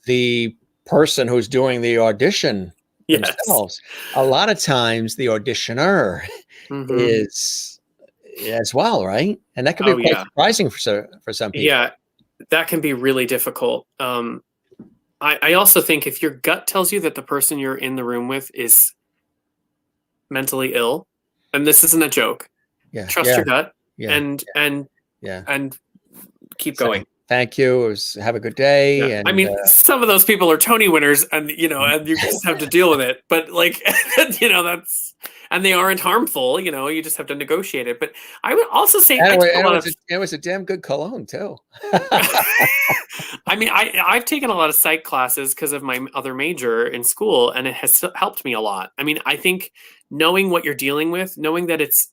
the person who's doing the audition Yes. themselves. A lot of times the auditioner is as well, right? And that can be quite surprising for some people. Yeah, that can be really difficult. I also think if your gut tells you that the person you're in the room with is mentally ill, and this isn't a joke, trust your gut and keep going. Thank you. Have a good day. Yeah. And I mean, some of those people are Tony winners, and and you just have to deal with it. But like, that's, and they aren't harmful. You just have to negotiate it. But I would also say it was a damn good cologne too. I mean, I've taken a lot of psych classes because of my other major in school, and it has helped me a lot. I mean, I think knowing what you're dealing with, knowing that it's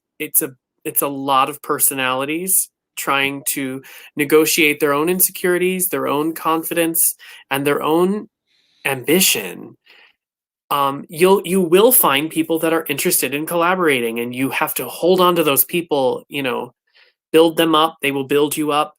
a lot of personalities trying to negotiate their own insecurities, their own confidence, and their own ambition. You will find people that are interested in collaborating, and you have to hold on to those people, build them up. They will build you up.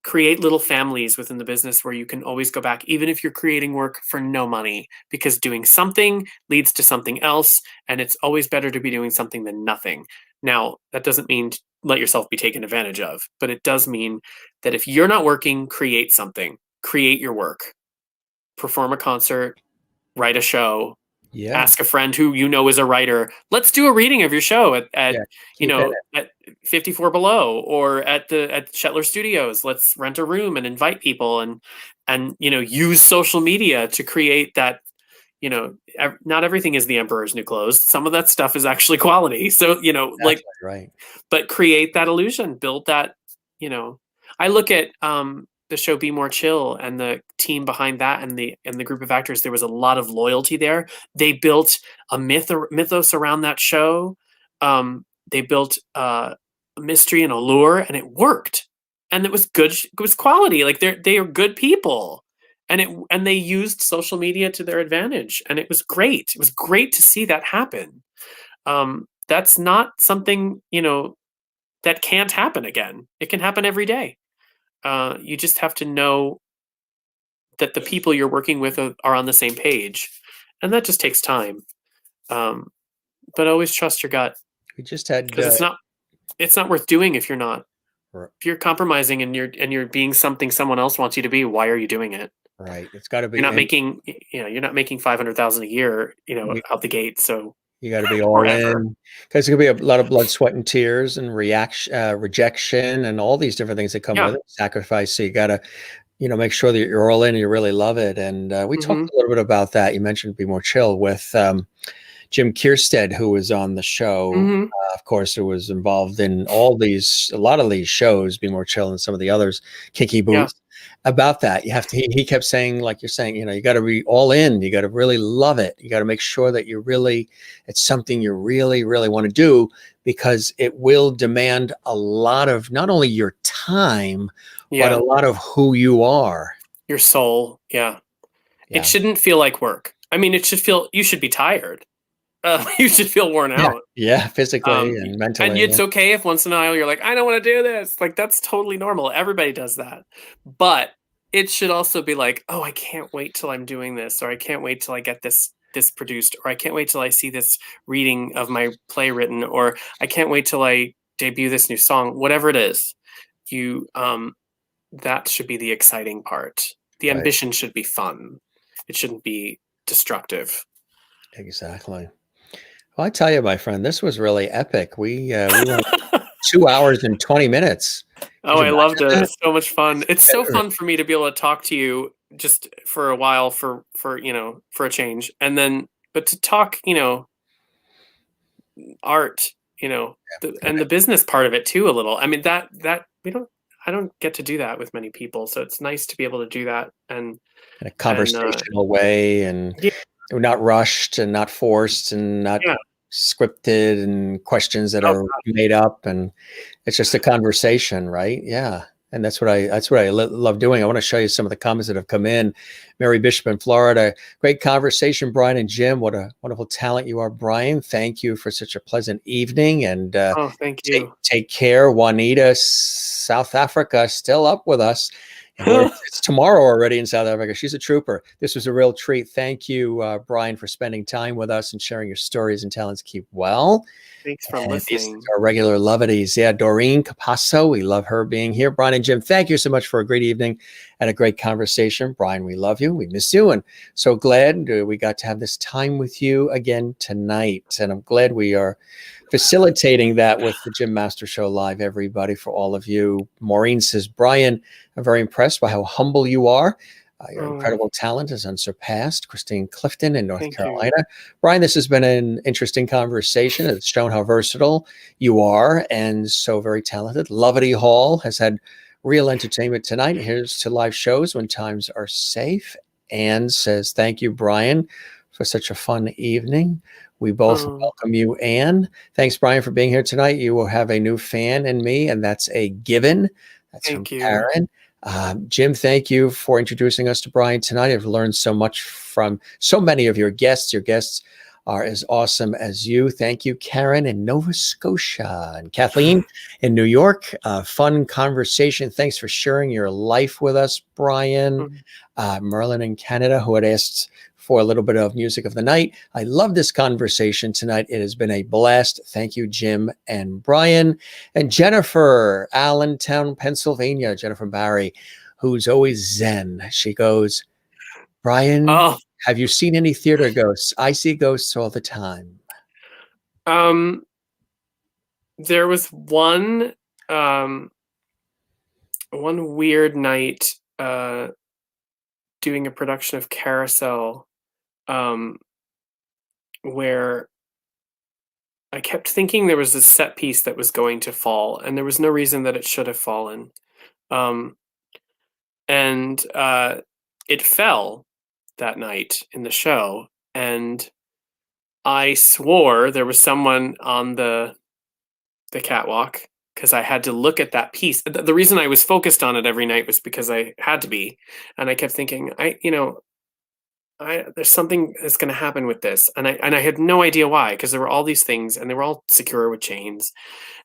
Create little families within the business where you can always go back, even if you're creating work for no money, because doing something leads to something else. And it's always better to be doing something than nothing. Now, that doesn't mean let yourself be taken advantage of, but it does mean that if you're not working, create something, create your work, perform a concert, write a show, ask a friend who is a writer. Let's do a reading of your show at 54 Below or at Shetler Studios. Let's rent a room and invite people and use social media to create that. Not everything is the Emperor's New Clothes. Some of that stuff is actually quality. So right. But create that illusion, build that. I look at the show Be More Chill and the team behind that and the group of actors. There was a lot of loyalty there. They built a mythos around that show. They built a mystery and allure, and it worked. And it was good. It was quality. Like they are good people, and they used social media to their advantage, and it was great. It was great to see that happen. That's not something that can't happen again. It can happen every day. You just have to know that the people you're working with are on the same page, and that just takes time. But always trust your gut. We just had because it's not worth doing if you're not. If you're compromising and you're being something someone else wants you to be, why are you doing it? Right. It's got to be. You're not making $500,000 a year, out the gate. So you got to be all in, because it's going to be a lot of blood, sweat, and tears, and rejection, and all these different things that come with it. Sacrifice. So you got to, make sure that you're all in and you really love it. And we talked a little bit about that. You mentioned Be More Chill with Jim Kierstead, who was on the show. Of course, who was involved in a lot of these shows, Be More Chill and some of the others, Kinky Boots. About that, you have to. He kept saying, like you're saying, you got to be all in. You got to really love it. You got to make sure that it's something you really, really want to do, because it will demand a lot of not only your time, but a lot of who you are, your soul. Yeah. It shouldn't feel like work. I mean, you should be tired. You should feel worn out. Yeah, physically and mentally. And it's okay if once in a while you're like, I don't want to do this. Like, that's totally normal. Everybody does that. But it should also be like, oh, I can't wait till I'm doing this, or I can't wait till I get this produced, or I can't wait till I see this reading of my play written, or I can't wait till I debut this new song. Whatever it is, you that should be the exciting part. The ambition should be fun. It shouldn't be destructive. Exactly. Well, I tell you, my friend, this was really epic. We went 2 hours and 20 minutes. Oh, I loved it. It's so much fun. It's so fun for me to be able to talk to you just for a while for a change. And then, but to talk, art, and the business part of it too, a little. I mean, that I don't get to do that with many people. So it's nice to be able to do that and in a conversational way, and not rushed and not forced and not scripted and questions that are made up. And it's just a conversation, right? Yeah. And that's what I love doing. I want to show you some of the comments that have come in. Mary Bishop in Florida. Great conversation, Brian and Jim. What a wonderful talent you are, Brian. Thank you for such a pleasant evening. And thank you. Take care. Juanita, South Africa, still up with us. It's tomorrow already in South Africa. She's a trooper. This was a real treat. Thank you, Brian, for spending time with us and sharing your stories and talents. Keep well. Thanks for listening. Our regular lovities. Yeah, Doreen Capasso. We love her being here. Brian and Jim, thank you so much for a great evening and a great conversation. Brian, we love you. We miss you. And so glad we got to have this time with you again tonight. And I'm glad we are facilitating that with the Jim Master Show Live, everybody, for all of you. Maureen says, Brian, I'm very impressed by how humble you are. Your incredible talent is unsurpassed. Christine Clifton in North Carolina. Brian, this has been an interesting conversation. It's shown how versatile you are and so very talented. Lovety Hall has had real entertainment tonight. Here's to live shows when times are safe. Anne says, thank you, Brian, for such a fun evening. We both welcome you, Anne. Thanks, Brian, for being here tonight. You will have a new fan in me, and that's a given. That's from Karen. Jim, thank you for introducing us to Brian tonight. I've learned so much from so many of your guests. Your guests are as awesome as you. Thank you, Karen in Nova Scotia. And Kathleen in New York. Fun conversation. Thanks for sharing your life with us, Brian. Merlin in Canada, who had asked for a little bit of music of the night. I love this conversation tonight. It has been a blast. Thank you, Jim and Brian. And Jennifer, Allentown, Pennsylvania, Jennifer Barry, who's always zen. She goes, Brian, have you seen any theater ghosts? I see ghosts all the time. There was one weird night doing a production of Carousel, where I kept thinking there was a set piece that was going to fall, and there was no reason that it should have fallen. And it fell that night in the show, and I swore there was someone on the catwalk, because I had to look at that piece. The reason I was focused on it every night was because I had to be, and I kept thinking, there's something that's going to happen with this, and I had no idea why, because there were all these things, and they were all secure with chains,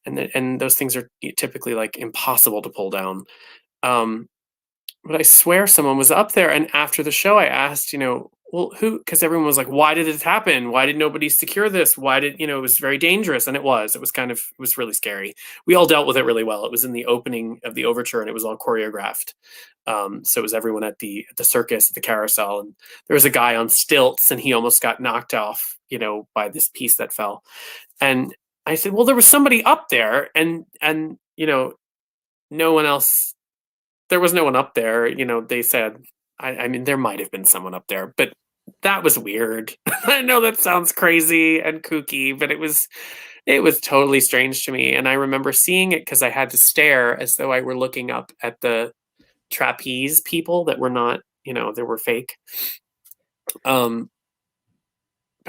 and those things are typically like impossible to pull down. But I swear someone was up there, and after the show, I asked, well, who? Because everyone was like, "Why did it happen? Why did nobody secure this? Why did it was very dangerous?" And it was really scary. We all dealt with it really well. It was in the opening of the overture, and it was all choreographed. So it was everyone at the circus, at the carousel, and there was a guy on stilts, and he almost got knocked off, by this piece that fell. And I said, "Well, there was somebody up there," and no one else. There was no one up there. They said, I mean, there might have been someone up there, but that was weird. I know that sounds crazy and kooky, but it was totally strange to me. And I remember seeing it because I had to stare as though I were looking up at the trapeze people that were not, they were fake. But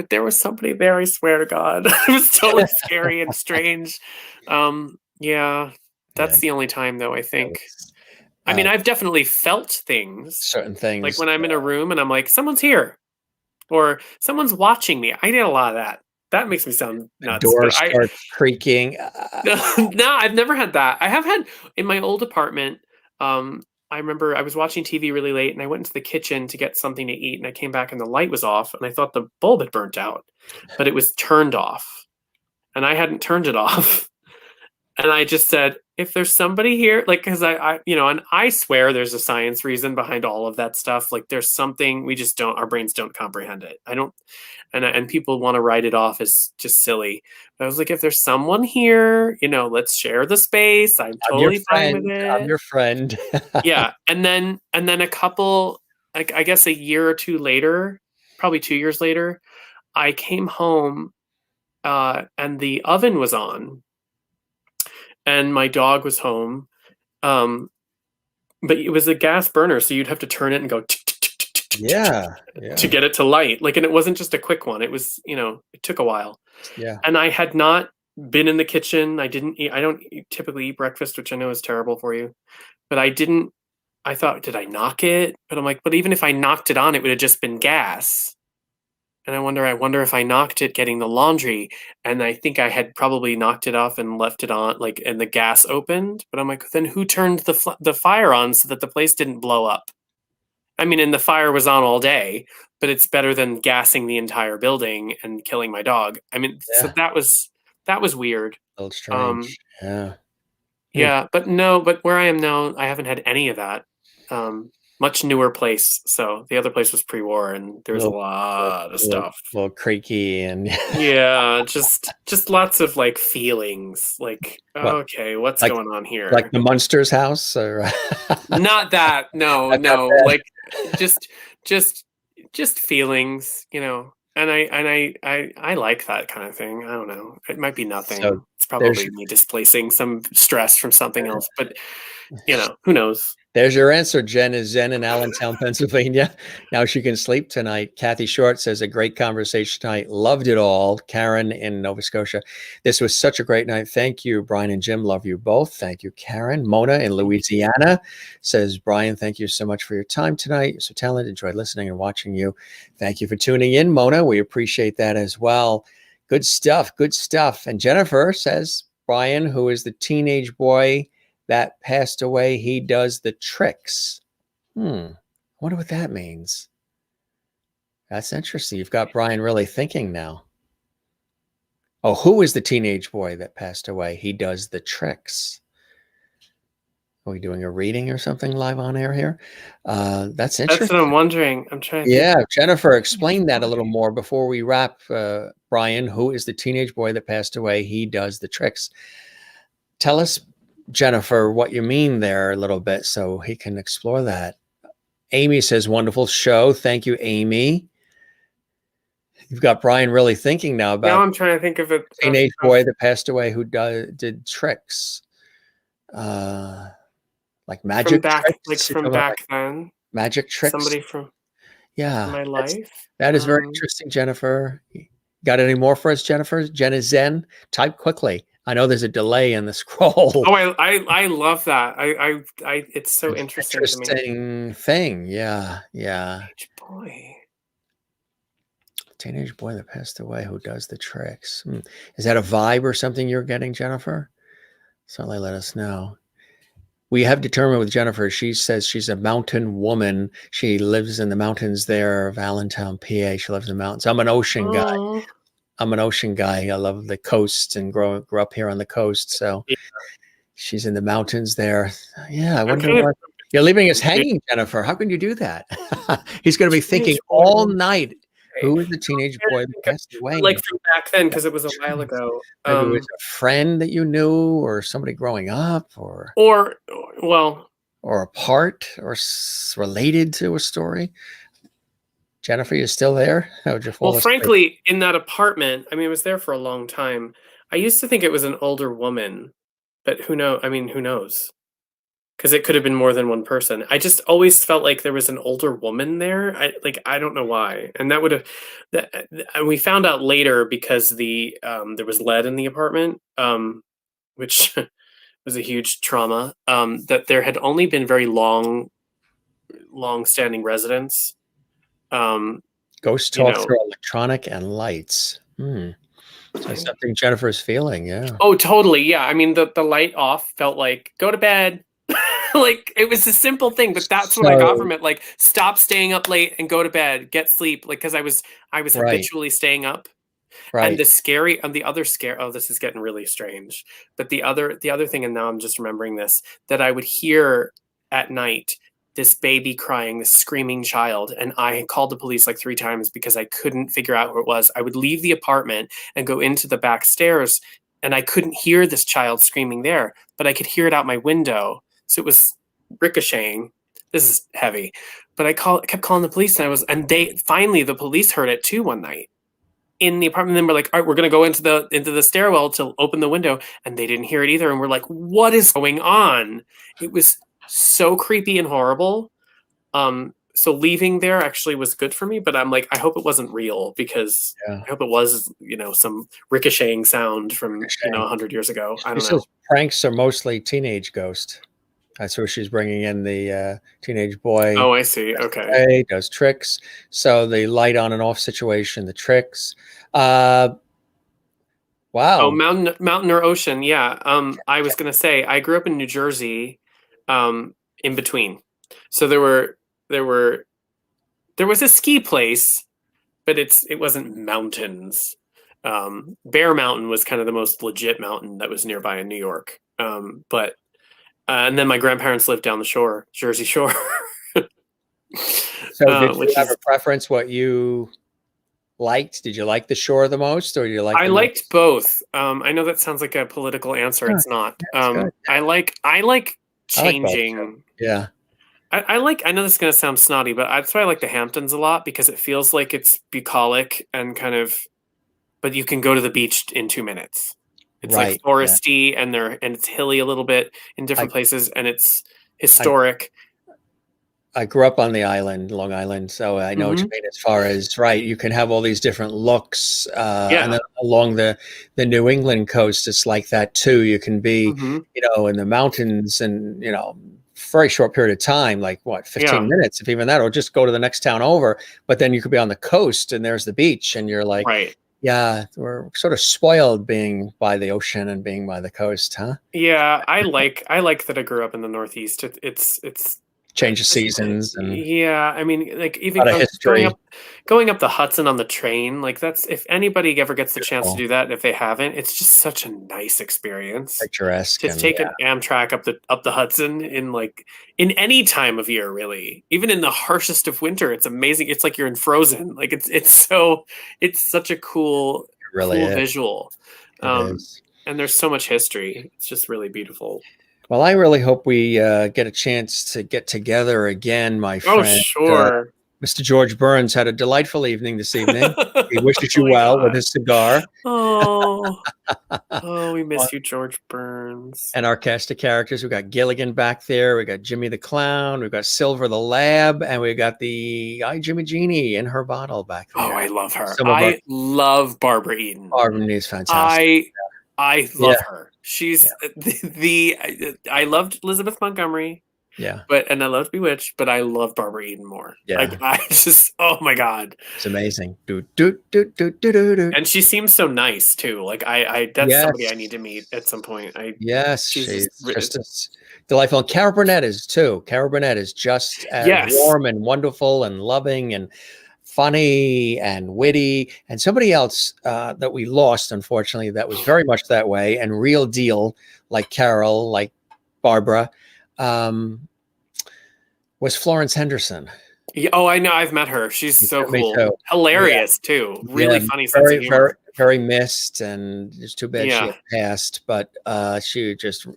there was somebody there, I swear to God. It was totally scary and strange. Yeah, that's the only time, though, I think. I mean, I've definitely felt certain things. Like when I'm in a room and I'm like, someone's here or someone's watching me. I did a lot of that. That makes me sound nuts. Doors start creaking. No, I've never had that. I have had in my old apartment. I remember I was watching TV really late and I went into the kitchen to get something to eat and I came back and the light was off and I thought the bulb had burnt out, but it was turned off and I hadn't turned it off. And I just said, if there's somebody here, like, because I, and I swear there's a science reason behind all of that stuff. Like, there's something we just don't, our brains don't comprehend it. I don't, and people want to write it off as just silly. But I was like, if there's someone here, let's share the space. I'm totally fine with it. I'm your friend. Yeah, and then a couple, like, I guess a year or two later, probably 2 years later, I came home, and the oven was on, and my dog was home, but it was a gas burner, so you'd have to turn it and go Yeah. to get it to light. Like, and it wasn't just a quick one. It was, it took a while. Yeah. And I had not been in the kitchen. I don't typically eat breakfast, which I know is terrible for you. But I thought, did I knock it? But I'm like, but even if I knocked it on, it would have just been gas. And I wonder if I knocked it getting the laundry. And I think I had probably knocked it off and left it on, like, and the gas opened. But I'm like, then who turned the fire on so that the place didn't blow up? I mean, and the fire was on all day, but it's better than gassing the entire building and killing my dog. I mean, so that was weird. A little strange. Yeah, but where I am now, I haven't had any of that. Much newer place. So the other place was pre-war, and there was a lot of stuff. A little creaky and yeah, just lots of like feelings. Like, okay, what's going on here? Like the Munsters house, or not that. No, like just feelings, And I like that kind of thing. I don't know. It might be nothing. So it's probably me displacing some stress from something else, but who knows? There's your answer. Jen is Zen in Allentown, Pennsylvania. Now she can sleep tonight. Kathy Short says, a great conversation tonight. Loved it all. Karen in Nova Scotia. This was such a great night. Thank you, Brian and Jim. Love you both. Thank you, Karen. Mona in Louisiana says, Brian, thank you so much for your time tonight. You're so talented. Enjoyed listening and watching you. Thank you for tuning in, Mona. We appreciate that as well. Good stuff. Good stuff. And Jennifer says, Brian, who is the teenage boy that passed away, he does the tricks. I wonder what that means. That's interesting. You've got Brian really thinking now. Oh, who is the teenage boy that passed away? He does the tricks. Are we doing a reading or something live on air here? That's interesting. That's what I'm wondering. I'm trying to think. Jennifer, explain that a little more before we wrap. Brian, who is the teenage boy that passed away? He does the tricks. Tell us, Jennifer, what you mean there a little bit so he can explore that. Amy says, wonderful show. Thank you, Amy. You've got Brian really thinking now about. Now I'm trying to think of a teenage boy that passed away who did tricks. Like magic tricks. From back then. Magic tricks. Somebody from my life. That is very interesting, Jennifer. Got any more for us, Jennifer? Jen is Zen. Type quickly. I know there's a delay in the scroll. Oh, I love that. I it's so interesting to me. Thing. Yeah. Teenage boy that passed away who does the tricks. Is that a vibe or something you're getting, Jennifer? Certainly let us know. We have determined with Jennifer, she says she's a mountain woman. She lives in the mountains there of Allentown, PA. She lives in the mountains. I'm an ocean guy. I love the coast and grew up here on the coast. So she's in the mountains there. Yeah, I wonder what you're leaving us hanging, Jennifer. How can you do that? He's going to be thinking all night. Who is the teenage boy that passed away? Like from back then, because it was a while ago. Maybe it was a friend that you knew, or somebody growing up, or a part, or related to a story. Jennifer, you still there? Frankly, in that apartment, I mean, it was there for a long time. I used to think it was an older woman, but who knows? I mean, who knows? Because it could have been more than one person. I just always felt like there was an older woman there. I don't know why. And that would have, and we found out later because there was lead in the apartment, which was a huge trauma. That there had only been very long-standing residents. Ghost talk through electronic and lights. So something Jennifer's feeling, yeah. Oh, totally, yeah. I mean, the light off felt like go to bed. Like it was a simple thing, but that's what I got from it. Like, stop staying up late and go to bed, get sleep. Like, because I was habitually staying up. Right. And the other scare, oh, this is getting really strange. But the other thing, and now I'm just remembering this, that I would hear at night, this baby crying, this screaming child, and I called the police like 3 times because I couldn't figure out where it was. I would leave the apartment and go into the back stairs, and I couldn't hear this child screaming there, but I could hear it out my window. So it was ricocheting. This is heavy. But I kept calling the police, and the police heard it too one night in the apartment. Then we're like, all right, we're gonna go into the stairwell to open the window, and they didn't hear it either. And we're like, what is going on? It was so creepy and horrible. So leaving there actually was good for me, but I'm like, I hope it wasn't real, because I hope it was, some ricocheting sound from 100 years ago. I don't know. Pranks are mostly teenage ghost. That's where she's bringing in the teenage boy. Oh, I see. Okay. Does tricks. So the light on and off situation, the tricks. Wow. Oh, mountain or ocean. Yeah. I was going to say, I grew up in New Jersey, in between. So there was a ski place, but it wasn't mountains. Bear Mountain was kind of the most legit mountain that was nearby in New York. And then my grandparents lived down the shore, Jersey Shore. So did you have a preference what you liked? Did you like the shore the most, or did you like? I liked both. I know that sounds like a political answer. It's not. I like changing. Yeah. I know this is going to sound snotty, but that's why I like the Hamptons a lot, because it feels like it's bucolic and kind of, but you can go to the beach in 2 minutes. It's like foresty, and it's hilly a little bit in different places, and it's historic. I grew up on the island, Long Island, so I know what you mean as far as, you can have all these different looks. And then along the New England coast, it's like that too. You can be, in the mountains and, very short period of time, like 15 minutes, if even that, or just go to the next town over. But then you could be on the coast and there's the beach, and you're like, yeah, we're sort of spoiled being by the ocean and being by the coast, huh? Yeah, I like that I grew up in the Northeast. It's change of seasons, and I mean, like, even going up the Hudson on the train, like, that's, if anybody ever gets the chance to do that, if they haven't, it's just such a nice experience. Picturesque. To take an Amtrak up the Hudson in any time of year, really, even in the harshest of winter, it's amazing. It's like you're in Frozen. Like, it's such a cool visual. And there's so much history. It's just really beautiful. Well, I really hope we get a chance to get together again, my friend. Oh, sure. Mr. George Burns had a delightful evening this evening. He wishes you well with his cigar. Oh, we miss you, George Burns. And our cast of characters, we got Gilligan back there. We got Jimmy the Clown. We've got Silver the Lab. And we got the Jimmy Genie in her bottle back there. Oh, I love her. I love Barbara Eden. Barbara Eden is fantastic. I love her. She's I loved Elizabeth Montgomery. Yeah. And I loved Bewitched, but I love Barbara Eden more. Yeah. Like, I just, oh my God. It's amazing. And she seems so nice too. Like, that's somebody I need to meet at some point. She's just as delightful. And Carol Burnett is too. Carol Burnett is just as warm and wonderful and loving and funny and witty. And somebody else that we lost, unfortunately, that was very much that way and real deal, like Carol, like Barbara, was Florence Henderson. Yeah, oh, I know. I've met her. She's so cool. Hilarious too. Really funny sense of humor. Very missed, and it's too bad she had passed, but she just,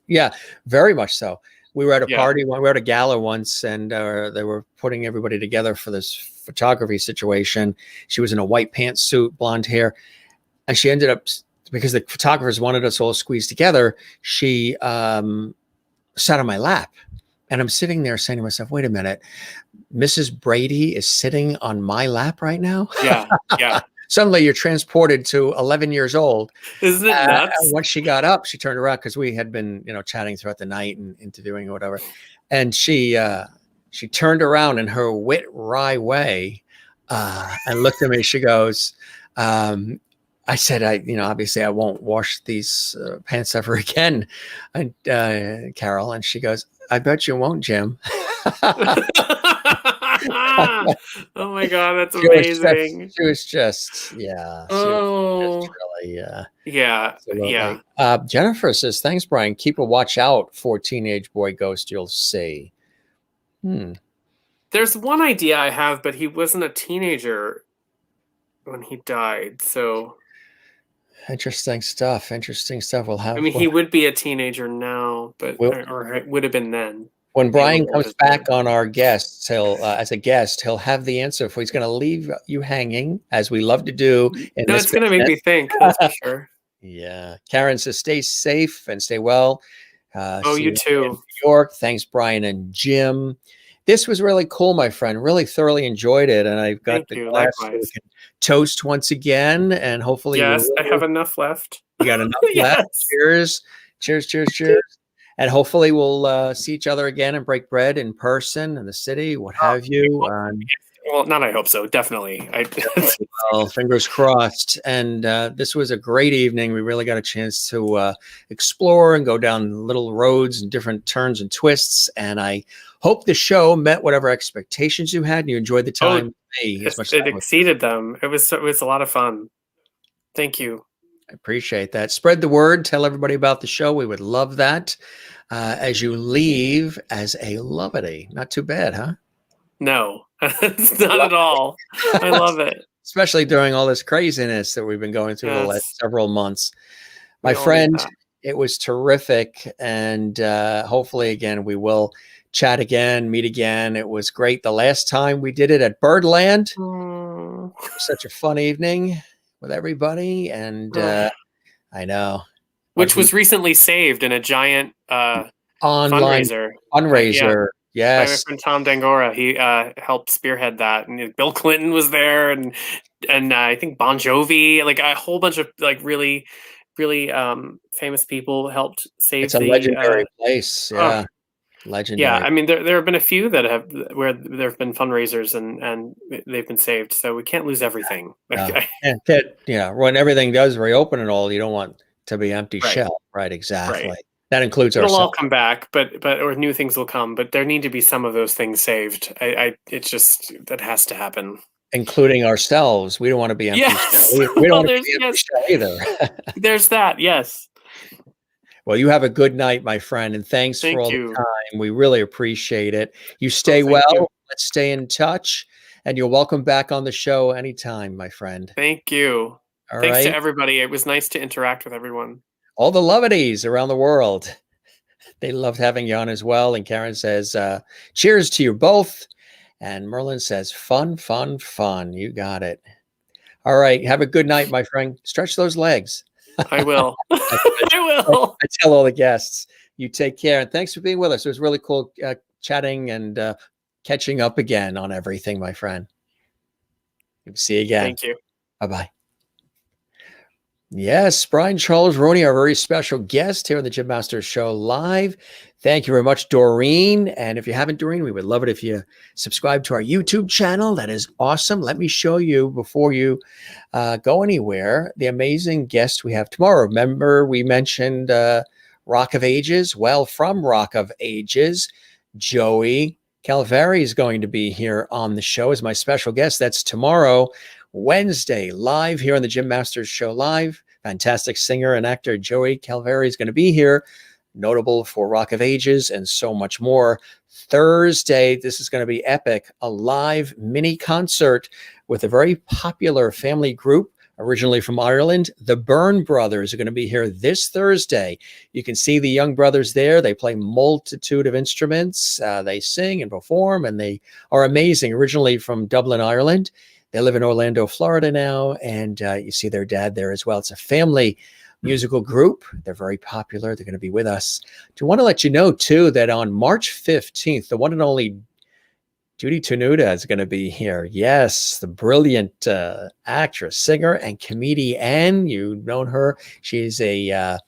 very much so. We were at a party, we were at a gala once, and they were putting everybody together for this photography situation. She was in a white pantsuit, blonde hair, and she ended up, because the photographers wanted us all squeezed together, she sat on my lap. And I'm sitting there saying to myself, wait a minute, Mrs. Brady is sitting on my lap right now? Yeah. Suddenly you're transported to 11 years old. Isn't it nuts? And once she got up, she turned around, because we had been, chatting throughout the night and interviewing or whatever. And she turned around in her wit wry way and looked at me. She goes, I said, obviously I won't wash these pants ever again, and Carol. And she goes, I bet you won't, Jim. Oh my God, that's She amazing. was just, yeah. She was just Oh, really, yeah, yeah. absolutely. Jennifer says, thanks, Brian. Keep a watch out for Teenage Boy Ghost. You'll see. There's one idea I have, but he wasn't a teenager when he died. So, Interesting stuff. Interesting stuff. We'll I have, mean, he would be a teenager now, but we'll, or it would have been then. when Be a Brian little comes older back then. on our guests, he'll as a guest, he'll have the answer for. He's going to leave you hanging, as we love to do in No, this it's gonna make business. me think. That's for sure. Yeah. Karen says, stay safe and stay well. Oh, See you you in too. New York. Thanks, Brian and Jim. This was really cool, my friend. Really thoroughly enjoyed it. And I've got Thank the you. glass so we Likewise. can toast once again. And hopefully Yes, I have enough left. we got enough left. Yes. Cheers. Cheers, cheers, cheers. And hopefully we'll see each other again and break bread in person in the city, what have you. Well, not I hope so. Definitely. Well, fingers crossed. And this was a great evening. We really got a chance to explore and go down little roads and different turns and twists. And I hope the show met whatever expectations you had and you enjoyed the time with me as much as it exceeded them. It was a lot of fun. Thank you. I appreciate that. Spread the word. Tell everybody about the show. We would love that. As you leave as a lovity. Not too bad, huh? No, it's not at all. I love it. Especially during all this craziness that we've been going through the last several months. My friend, it was terrific. And hopefully, again, we will chat again, meet again. It was great. The last time we did it at Birdland. It was such a fun evening with everybody. And I know. Which was recently saved in a giant online fundraiser. Yes. My friend Tom Dangora, he helped spearhead that, and Bill Clinton was there, and I think Bon Jovi, like a whole bunch of like really famous people helped save. It's a legendary place. Yeah, legendary. Yeah, I mean there have been a few that have where there have been fundraisers and they've been saved, so we can't lose everything. When everything does reopen and all, you don't want to be empty shell, right? Exactly. Right. That includes It'll ourselves. all come back, but or new things will come, but there need to be some of those things saved. It's just that has to happen, including ourselves. We don't want to be empty. Yes. We don't want to be empty either. There's that. Yes. Well, you have a good night, my friend, and thanks for all the time. We really appreciate it. You stay well. Let's stay in touch, and you're welcome back on the show anytime, my friend. Thank you. Thanks to everybody. It was nice to interact with everyone. All the lovities around the world. They loved having you on as well. And Karen says, cheers to you both. And Merlin says, fun, fun, fun. You got it. All right. Have a good night, my friend. Stretch those legs. I will. I will. I tell all the guests. You take care. And thanks for being with us. It was really cool chatting and catching up again on everything, my friend. See you again. Thank you. Bye-bye. Yes, Brian Charles Rooney, our very special guest here on the Jim Masters Show Live. Thank you very much, Doreen. And if you haven't, Doreen, we would love it if you subscribe to our YouTube channel. That is awesome. Let me show you before you go anywhere the amazing guest we have tomorrow. Remember, we mentioned Rock of Ages. Well, from Rock of Ages, Joey Calvary is going to be here on the show as my special guest. That's tomorrow, Wednesday, live here on the Jim Masters Show Live. Fantastic singer and actor Joey Calvary is going to be here, notable for Rock of Ages and so much more. Thursday, this is going to be epic, a live mini concert with a very popular family group originally from Ireland. The Byrne Brothers are going to be here this Thursday. You can see the young brothers there. They play multitude of instruments. They sing and perform, and they are amazing. Originally from Dublin, Ireland. They live in Orlando, Florida now, and you see their dad there as well. It's a family musical group. They're very popular. They're going to be with us. I want to let you know, too, that on March 15th, the one and only Judy Tenuta is going to be here. Yes, the brilliant actress, singer, and comedian. You've known her. She's a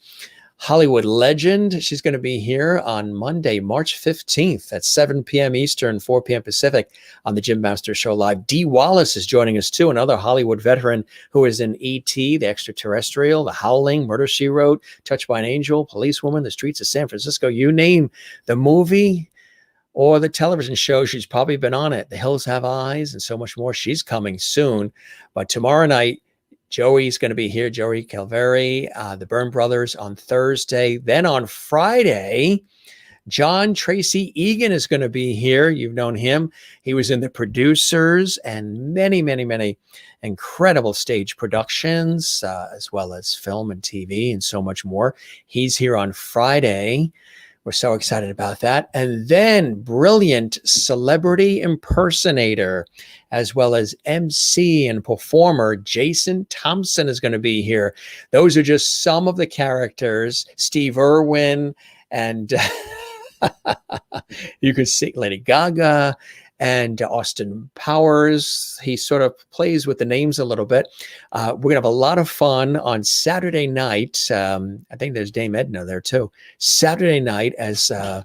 Hollywood legend. She's going to be here on Monday, March 15th at 7 p.m. Eastern, 4 p.m. Pacific on the Jim Masters Show Live. Dee Wallace is joining us too, another Hollywood veteran who is in E.T., The Extraterrestrial, The Howling, Murder, She Wrote, Touched by an Angel, Policewoman, The Streets of San Francisco. You name the movie, or the television show. She's probably been on it. The Hills Have Eyes and so much more. She's coming soon. But tomorrow night, Joey's going to be here, Joey Calveri, the Byrne Brothers on Thursday. Then on Friday, John Tracy Egan is going to be here. You've known him. He was in The Producers and many, many, many incredible stage productions, as well as film and TV and so much more. He's here on Friday. We're so excited about that. And then brilliant celebrity impersonator, as well as MC and performer, Jason Thompson is going to be here. Those are just some of the characters. Steve Irwin and you could see Lady Gaga and Austin Powers. He sort of plays with the names a little bit. We're going to have a lot of fun on Saturday night. I think there's Dame Edna there too. Saturday night as a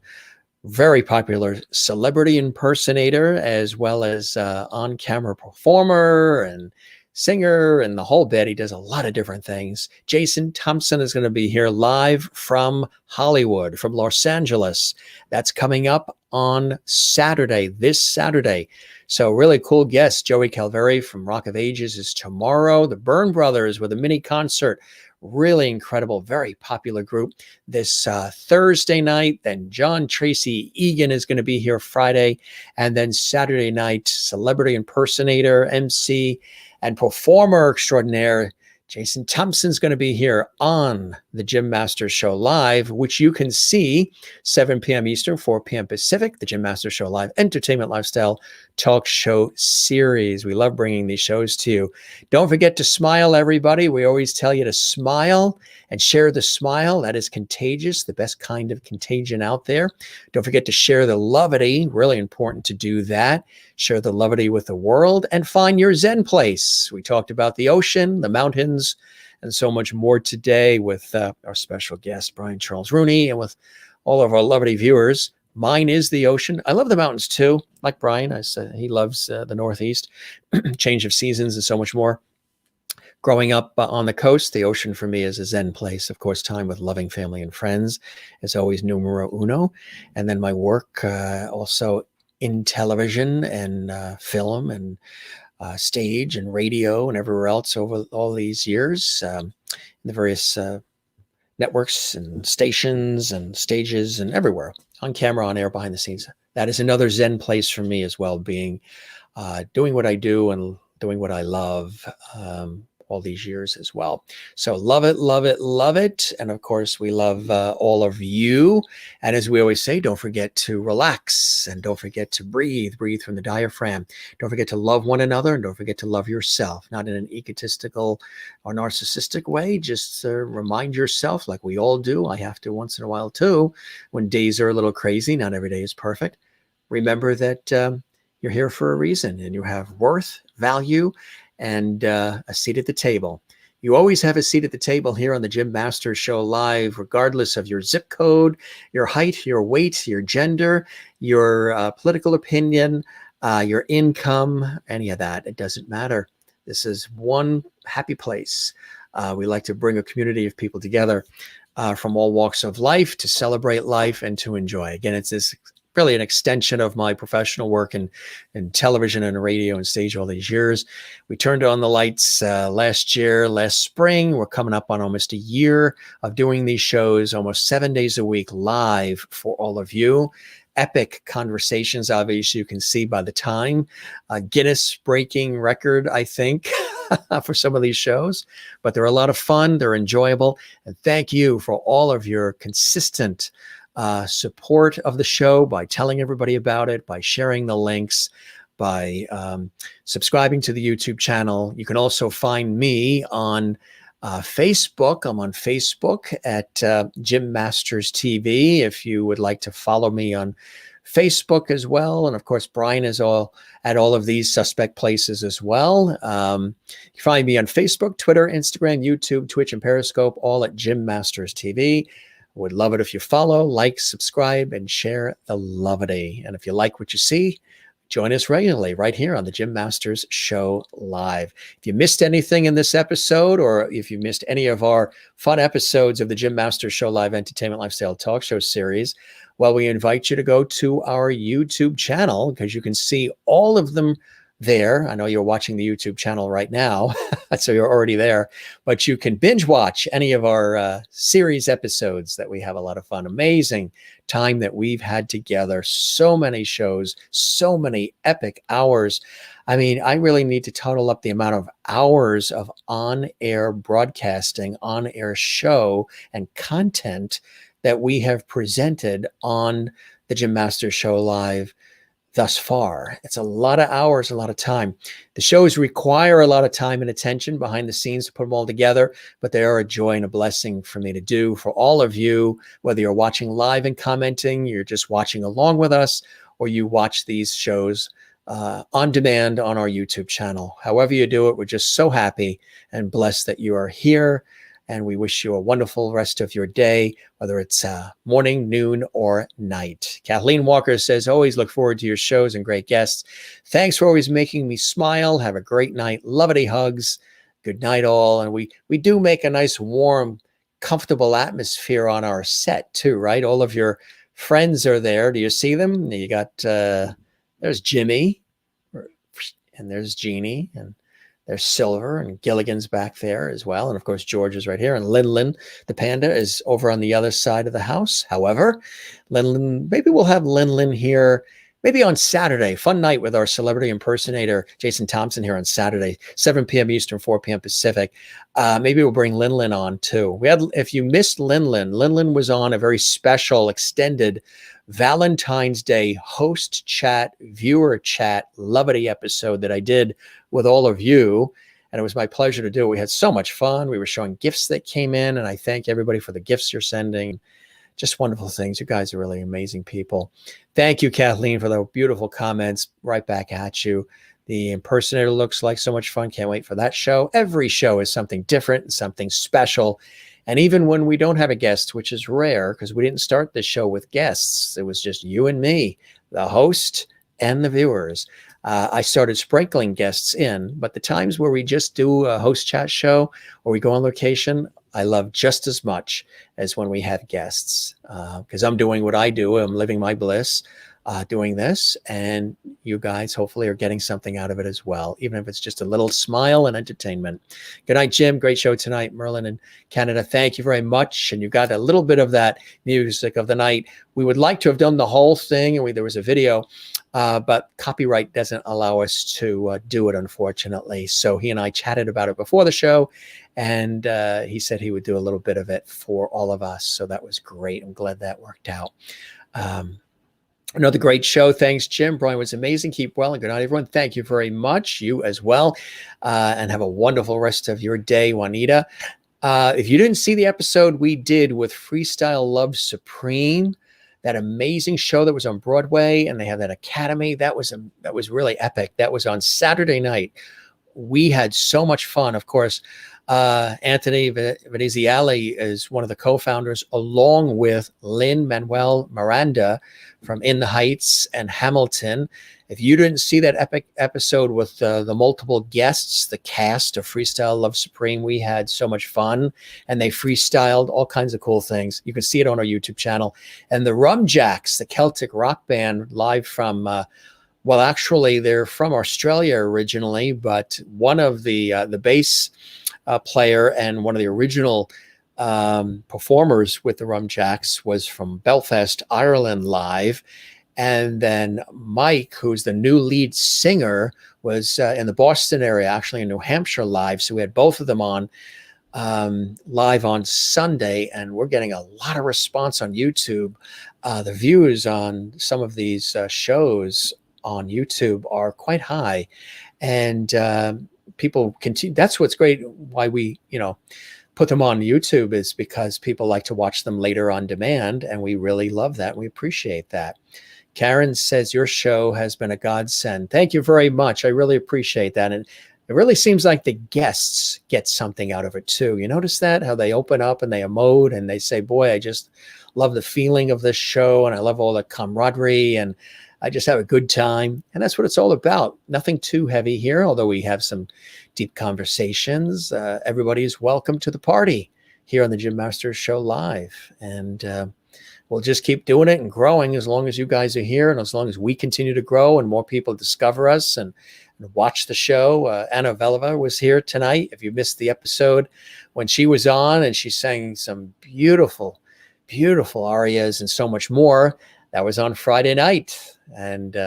very popular celebrity impersonator, as well as on-camera performer and singer and the whole bit. He does a lot of different things. Jason Thompson is going to be here live from Hollywood, from Los Angeles. That's coming up on Saturday, this Saturday. So really cool guest. Joey Calveri from Rock of Ages is tomorrow. The Byrne Brothers with a mini concert. Really incredible, very popular group this Thursday night. Then John Tracy Egan is going to be here Friday. And then Saturday night, celebrity impersonator, MC, and performer extraordinaire Jason Thompson's going to be here on the Jim Masters Show Live, which you can see 7 p.m. Eastern, 4 p.m. Pacific, the Jim Masters Show Live entertainment lifestyle talk show series. We love bringing these shows to you. Don't forget to smile, everybody. We always tell you to smile and share the smile. That is contagious, the best kind of contagion out there. Don't forget to share the levity. Really important to do that. Share the levity with the world and find your Zen place. We talked about the ocean, the mountains, and so much more today with our special guest, Brian Charles Rooney, and with all of our levity viewers. Mine is the ocean. I love the mountains too. Like Brian, I said, he loves the Northeast, change of seasons and so much more. Growing up on the coast, the ocean for me is a Zen place. Of course, time with loving family and friends is always numero uno. And then my work also in television and film and stage and radio and everywhere else over all these years, in the various networks and stations and stages and everywhere, on camera, on air, behind the scenes. That is another Zen place for me as well, being doing what I do and doing what I love all these years as well. So love it, love it, love it. And of course, we love all of you. And as we always say, don't forget to relax and don't forget to breathe from the diaphragm. Don't forget to love one another and don't forget to love yourself, not in an egotistical or narcissistic way. Just remind yourself, like we all do. I have to once in a while too, when days are a little crazy. Not every day is perfect. Remember that you're here for a reason and you have worth, value, and a seat at the table. You always have a seat at the table here on the Jim Masters Show Live, regardless of your zip code, your height, your weight, your gender, your political opinion, your income, any of that. It doesn't matter. This is one happy place. We like to bring a community of people together from all walks of life to celebrate life and to enjoy. Again, it's this really an extension of my professional work in television and radio and stage all these years. We turned on the lights last spring. We're coming up on almost a year of doing these shows, almost 7 days a week live for all of you. Epic conversations, obviously, you can see by the time. Guinness breaking record, I think, for some of these shows. But they're a lot of fun. They're enjoyable. And thank you for all of your consistent support of the show by telling everybody about it, by sharing the links, by subscribing to the YouTube channel. You can also find me on Facebook. I'm on Facebook at Jim Masters TV if you would like to follow me on Facebook as well. And of course, Brian is at all of these suspect places as well. You can find me on Facebook, Twitter, Instagram, YouTube, Twitch, and Periscope, all at Jim Masters TV. Would love it if you follow, like, subscribe, and share the levity. And if you like what you see, join us regularly right here on the Jim Masters Show Live. If you missed anything in this episode, or if you missed any of our fun episodes of the Jim Masters Show Live Entertainment Lifestyle Talk Show series, Well, we invite you to go to our YouTube channel because you can see all of them there. I know you're watching the YouTube channel right now, so you're already there, but you can binge watch any of our series episodes that we have a lot of fun. Amazing time that we've had together. So many shows, so many epic hours. I mean, I really need to total up the amount of hours of on-air broadcasting, on-air show and content that we have presented on the Jim Masters Show Live thus far. It's a lot of hours, a lot of time. The shows require a lot of time and attention behind the scenes to put them all together, but they are a joy and a blessing for me to do for all of you, whether you're watching live and commenting, you're just watching along with us, or you watch these shows on demand on our YouTube channel. However you do it, we're just so happy and blessed that you are here. And we wish you a wonderful rest of your day, whether it's morning, noon, or night. Kathleen Walker says, always look forward to your shows and great guests. Thanks for always making me smile. Have a great night. Lovely hugs. Good night, all. And we do make a nice, warm, comfortable atmosphere on our set, too, right? All of your friends are there. Do you see them? You got, there's Jimmy, and there's Jeannie, and there's Silver, and Gilligan's back there as well. And of course, George is right here. And Lin, the panda, is over on the other side of the house. However, maybe we'll have Lin here maybe on Saturday. Fun night with our celebrity impersonator, Jason Thompson, here on Saturday, 7 p.m. Eastern, 4 p.m. Pacific. Maybe we'll bring Lin on too. If you missed Lin was on a very special, extended Valentine's Day host chat, viewer chat, lovely episode that I did with all of you. And it was my pleasure to do it. We had so much fun. We were showing gifts that came in, and I thank everybody for the gifts you're sending. Just wonderful things. You guys are really amazing people. Thank you, Kathleen, for the beautiful comments. Right back at you. The impersonator looks like so much fun. Can't wait for that show. Every show is something different, something special. And even when we don't have a guest, which is rare because we didn't start this show with guests, it was just you and me, the host and the viewers. I started sprinkling guests in, but the times where we just do a host chat show or we go on location, I love just as much as when we have guests because I'm doing what I do. I'm living my bliss doing this, and you guys hopefully are getting something out of it as well, even if it's just a little smile and entertainment. Good night, Jim. Great show tonight. Merlin in Canada, thank you very much. And you got a little bit of that music of the night. We would like to have done the whole thing, and there was a video, but copyright doesn't allow us to do it, unfortunately. So he and I chatted about it before the show, and he said he would do a little bit of it for all of us. So that was great. I'm glad that worked out. Another great show. Thanks, Jim. Brian was amazing. Keep well, and good night, everyone. Thank you very much. You as well. And have a wonderful rest of your day, Juanita. If you didn't see the episode we did with Freestyle Love Supreme, that amazing show that was on Broadway, and they have that academy, that was really epic. That was on Saturday night. We had so much fun. Of course, Anthony Veneziale is one of the co-founders, along with Lin-Manuel Miranda from In the Heights and Hamilton. If you didn't see that epic episode with the multiple guests, the cast of Freestyle Love Supreme, we had so much fun, and they freestyled all kinds of cool things. You can see it on our YouTube channel. And the Rum Jacks, the Celtic rock band, live from, well, actually, they're from Australia originally, but one of the bass player and one of the original performers with the Rum Jacks was from Belfast, Ireland, live. And then Mike, who's the new lead singer, was in the Boston area, actually in New Hampshire, live. So we had both of them on live on Sunday, and we're getting a lot of response on YouTube. The views on some of these shows on YouTube are quite high, and people continue. That's what's great. Why we, put them on YouTube is because people like to watch them later on demand, and we really love that. We appreciate that. Karen says your show has been a godsend. Thank you very much. I really appreciate that. And it really seems like the guests get something out of it too. You notice that, how they open up and they emote and they say, boy, I just love the feeling of this show, and I love all the camaraderie, and I just have a good time. And that's what it's all about. Nothing too heavy here, although we have some deep conversations. Everybody is welcome to the party here on the Jim Masters Show Live. And we'll just keep doing it and growing as long as you guys are here and as long as we continue to grow and more people discover us and watch the show. Anna Velova was here tonight. If you missed the episode when she was on and she sang some beautiful, beautiful arias and so much more, that was on Friday night. And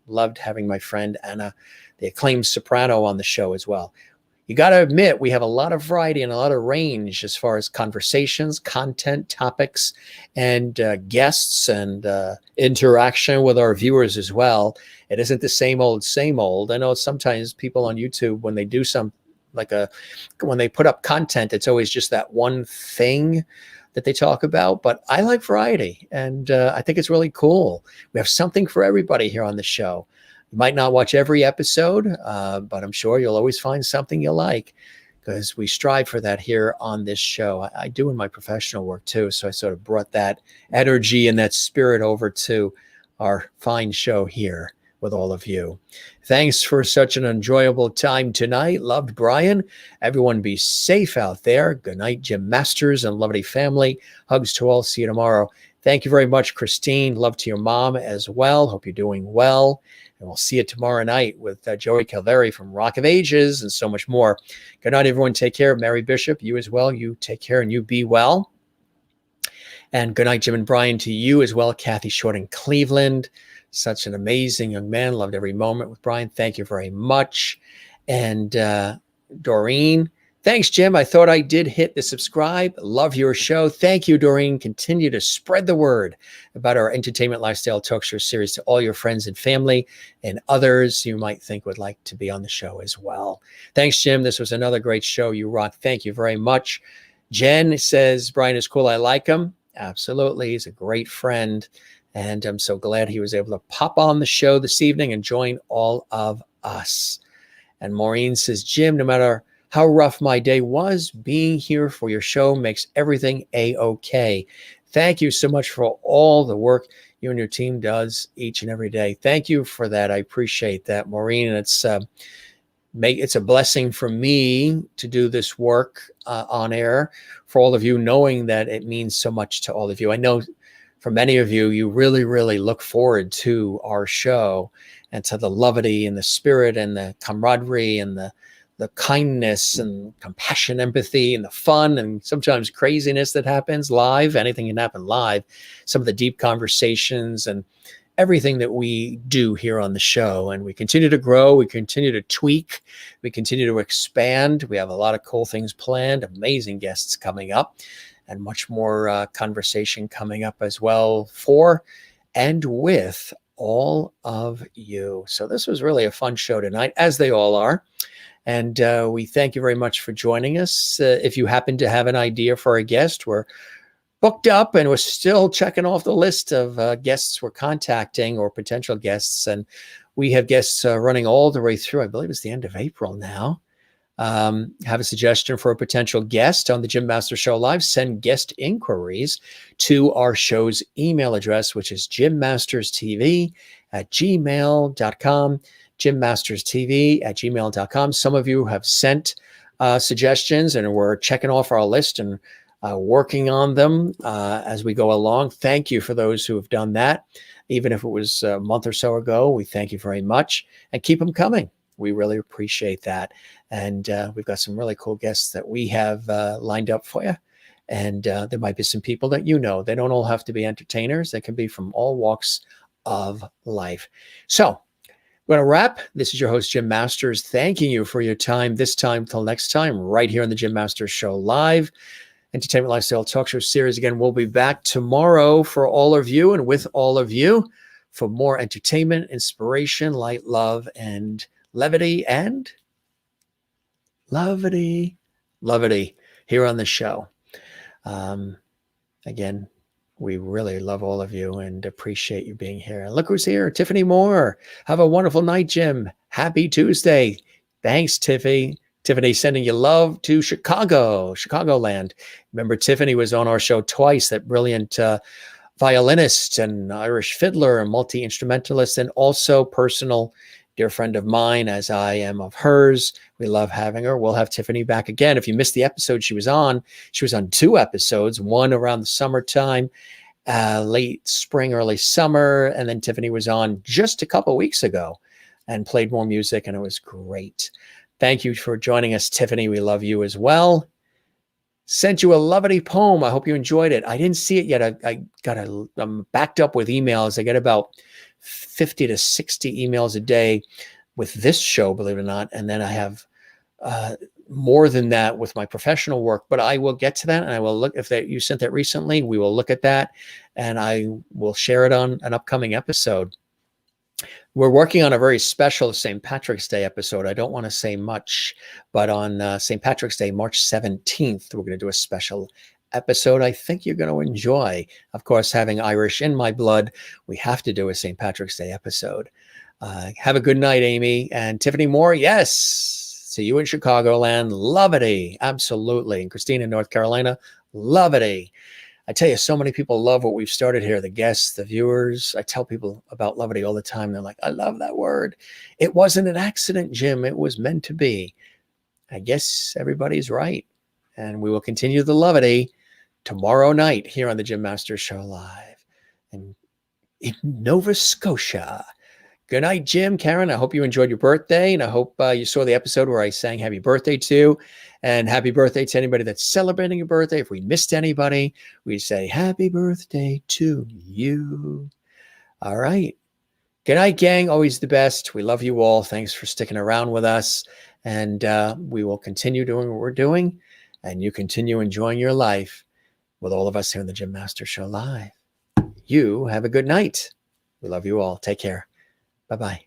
loved having my friend Anna, the acclaimed soprano, on the show as well. You got to admit, we have a lot of variety and a lot of range as far as conversations, content, topics, and guests and interaction with our viewers as well. It isn't the same old, same old. I know sometimes people on YouTube, when they do when they put up content, it's always just that one thing that they talk about, but I like variety, and I think it's really cool. We have something for everybody here on the show. You might not watch every episode, but I'm sure you'll always find something you like, because we strive for that here on this show. I do in my professional work too, so I sort of brought that energy and that spirit over to our fine show here with all of you. Thanks for such an enjoyable time tonight. Loved Brian. Everyone be safe out there. Good night, Jim Masters and lovely family. Hugs to all. See you tomorrow. Thank you very much, Christine. Love to your mom as well. Hope you're doing well. And we'll see you tomorrow night with Joey Calveri from Rock of Ages and so much more. Good night, everyone. Take care. Mary Bishop, you as well. You take care and you be well. And good night, Jim and Brian, to you as well. Kathy Short in Cleveland. Such an amazing young man. Loved every moment with Brian. Thank you very much. And Doreen. Thanks, Jim. I thought I did hit the subscribe. Love your show. Thank you, Doreen. Continue to spread the word about our Entertainment Lifestyle Talk Show series to all your friends and family and others you might think would like to be on the show as well. Thanks, Jim. This was another great show. You rock. Thank you very much. Jen says, Brian is cool. I like him. Absolutely. He's a great friend. And I'm so glad he was able to pop on the show this evening and join all of us. And Maureen says, Jim, no matter how rough my day was, being here for your show makes everything A-OK. Thank you so much for all the work you and your team does each and every day. Thank you for that. I appreciate that, Maureen. And it's a blessing for me to do this work on air for all of you, knowing that it means so much to all of you. I know for many of you, you really, really look forward to our show and to the levity and the spirit and the camaraderie and the kindness and compassion, empathy, and the fun and sometimes craziness that happens live. Anything can happen live. Some of the deep conversations and everything that we do here on the show. And we continue to grow. We continue to tweak. We continue to expand. We have a lot of cool things planned, amazing guests coming up, and much more conversation coming up as well for and with all of you. So this was really a fun show tonight, as they all are. And we thank you very much for joining us. If you happen to have an idea for a guest, we're booked up and we're still checking off the list of guests we're contacting or potential guests. And we have guests running all the way through. I believe it's the end of April now. Have a suggestion for a potential guest on the Jim Masters Show Live, send guest inquiries to our show's email address, which is jimmasterstv@gmail.com. jimmasterstv@gmail.com. Some of you have sent suggestions, and we're checking off our list and working on them as we go along. Thank you for those who have done that. Even if it was a month or so ago, we thank you very much, and keep them coming. We really appreciate that. And we've got some really cool guests that we have lined up for you. And there might be some people that you know. They don't all have to be entertainers. They can be from all walks of life. So we're going to wrap. This is your host, Jim Masters, thanking you for your time this time till next time, right here on the Jim Masters Show Live. Entertainment Lifestyle Talk Show series. Again, we'll be back tomorrow for all of you and with all of you for more entertainment, inspiration, light, love, and levity and levity here on the show. Again, we really love all of you and appreciate you being here. And look who's here, Tiffany Moore. Have a wonderful night, Jim. Happy Tuesday. Thanks, Tiffany. Tiffany sending you love to Chicagoland. Remember, Tiffany was on our show twice, that brilliant violinist and Irish fiddler and multi-instrumentalist, and also personal dear friend of mine, as I am of hers. We love having her. We'll have Tiffany back again. If you missed the episode she was on 2 episodes, one around the summertime late spring, early summer. And then Tiffany was on just a couple weeks ago and played more music, and it was great. Thank you for joining us, Tiffany. We love you as well. Sent you a lovely poem. I hope you enjoyed it. I didn't see it yet. I'm backed up with emails. I get about 50 to 60 emails a day with this show, believe it or not. And then I have more than that with my professional work, but I will get to that, and I will look, if you sent that recently, we will look at that, and I will share it on an upcoming episode. We're working on a very special St. Patrick's Day episode. I don't want to say much, but on St. Patrick's Day, March 17th, we're going to do a special episode I think you're going to enjoy. Of course, having Irish in my blood, we have to do a St. Patrick's Day episode. Have a good night, Amy. And Tiffany Moore, yes. See you in Chicagoland. Lovity. Absolutely. And Christine in North Carolina, lovity. I tell you, so many people love what we've started here. The guests, the viewers. I tell people about lovity all the time. They're like, I love that word. It wasn't an accident, Jim. It was meant to be. I guess everybody's right. And we will continue the lovity tomorrow night here on the Jim Masters Show Live in Nova Scotia. Good night, Jim. Karen, I hope you enjoyed your birthday, and I hope you saw the episode where I sang happy birthday to. And happy birthday to anybody that's celebrating a birthday. If we missed anybody, we say happy birthday to you. All right. Good night, gang. Always the best. We love you all. Thanks for sticking around with us. And we will continue doing what we're doing, and you continue enjoying your life with all of us here on the Jim Masters Show Live. You have a good night. We love you all. Take care. Bye-bye.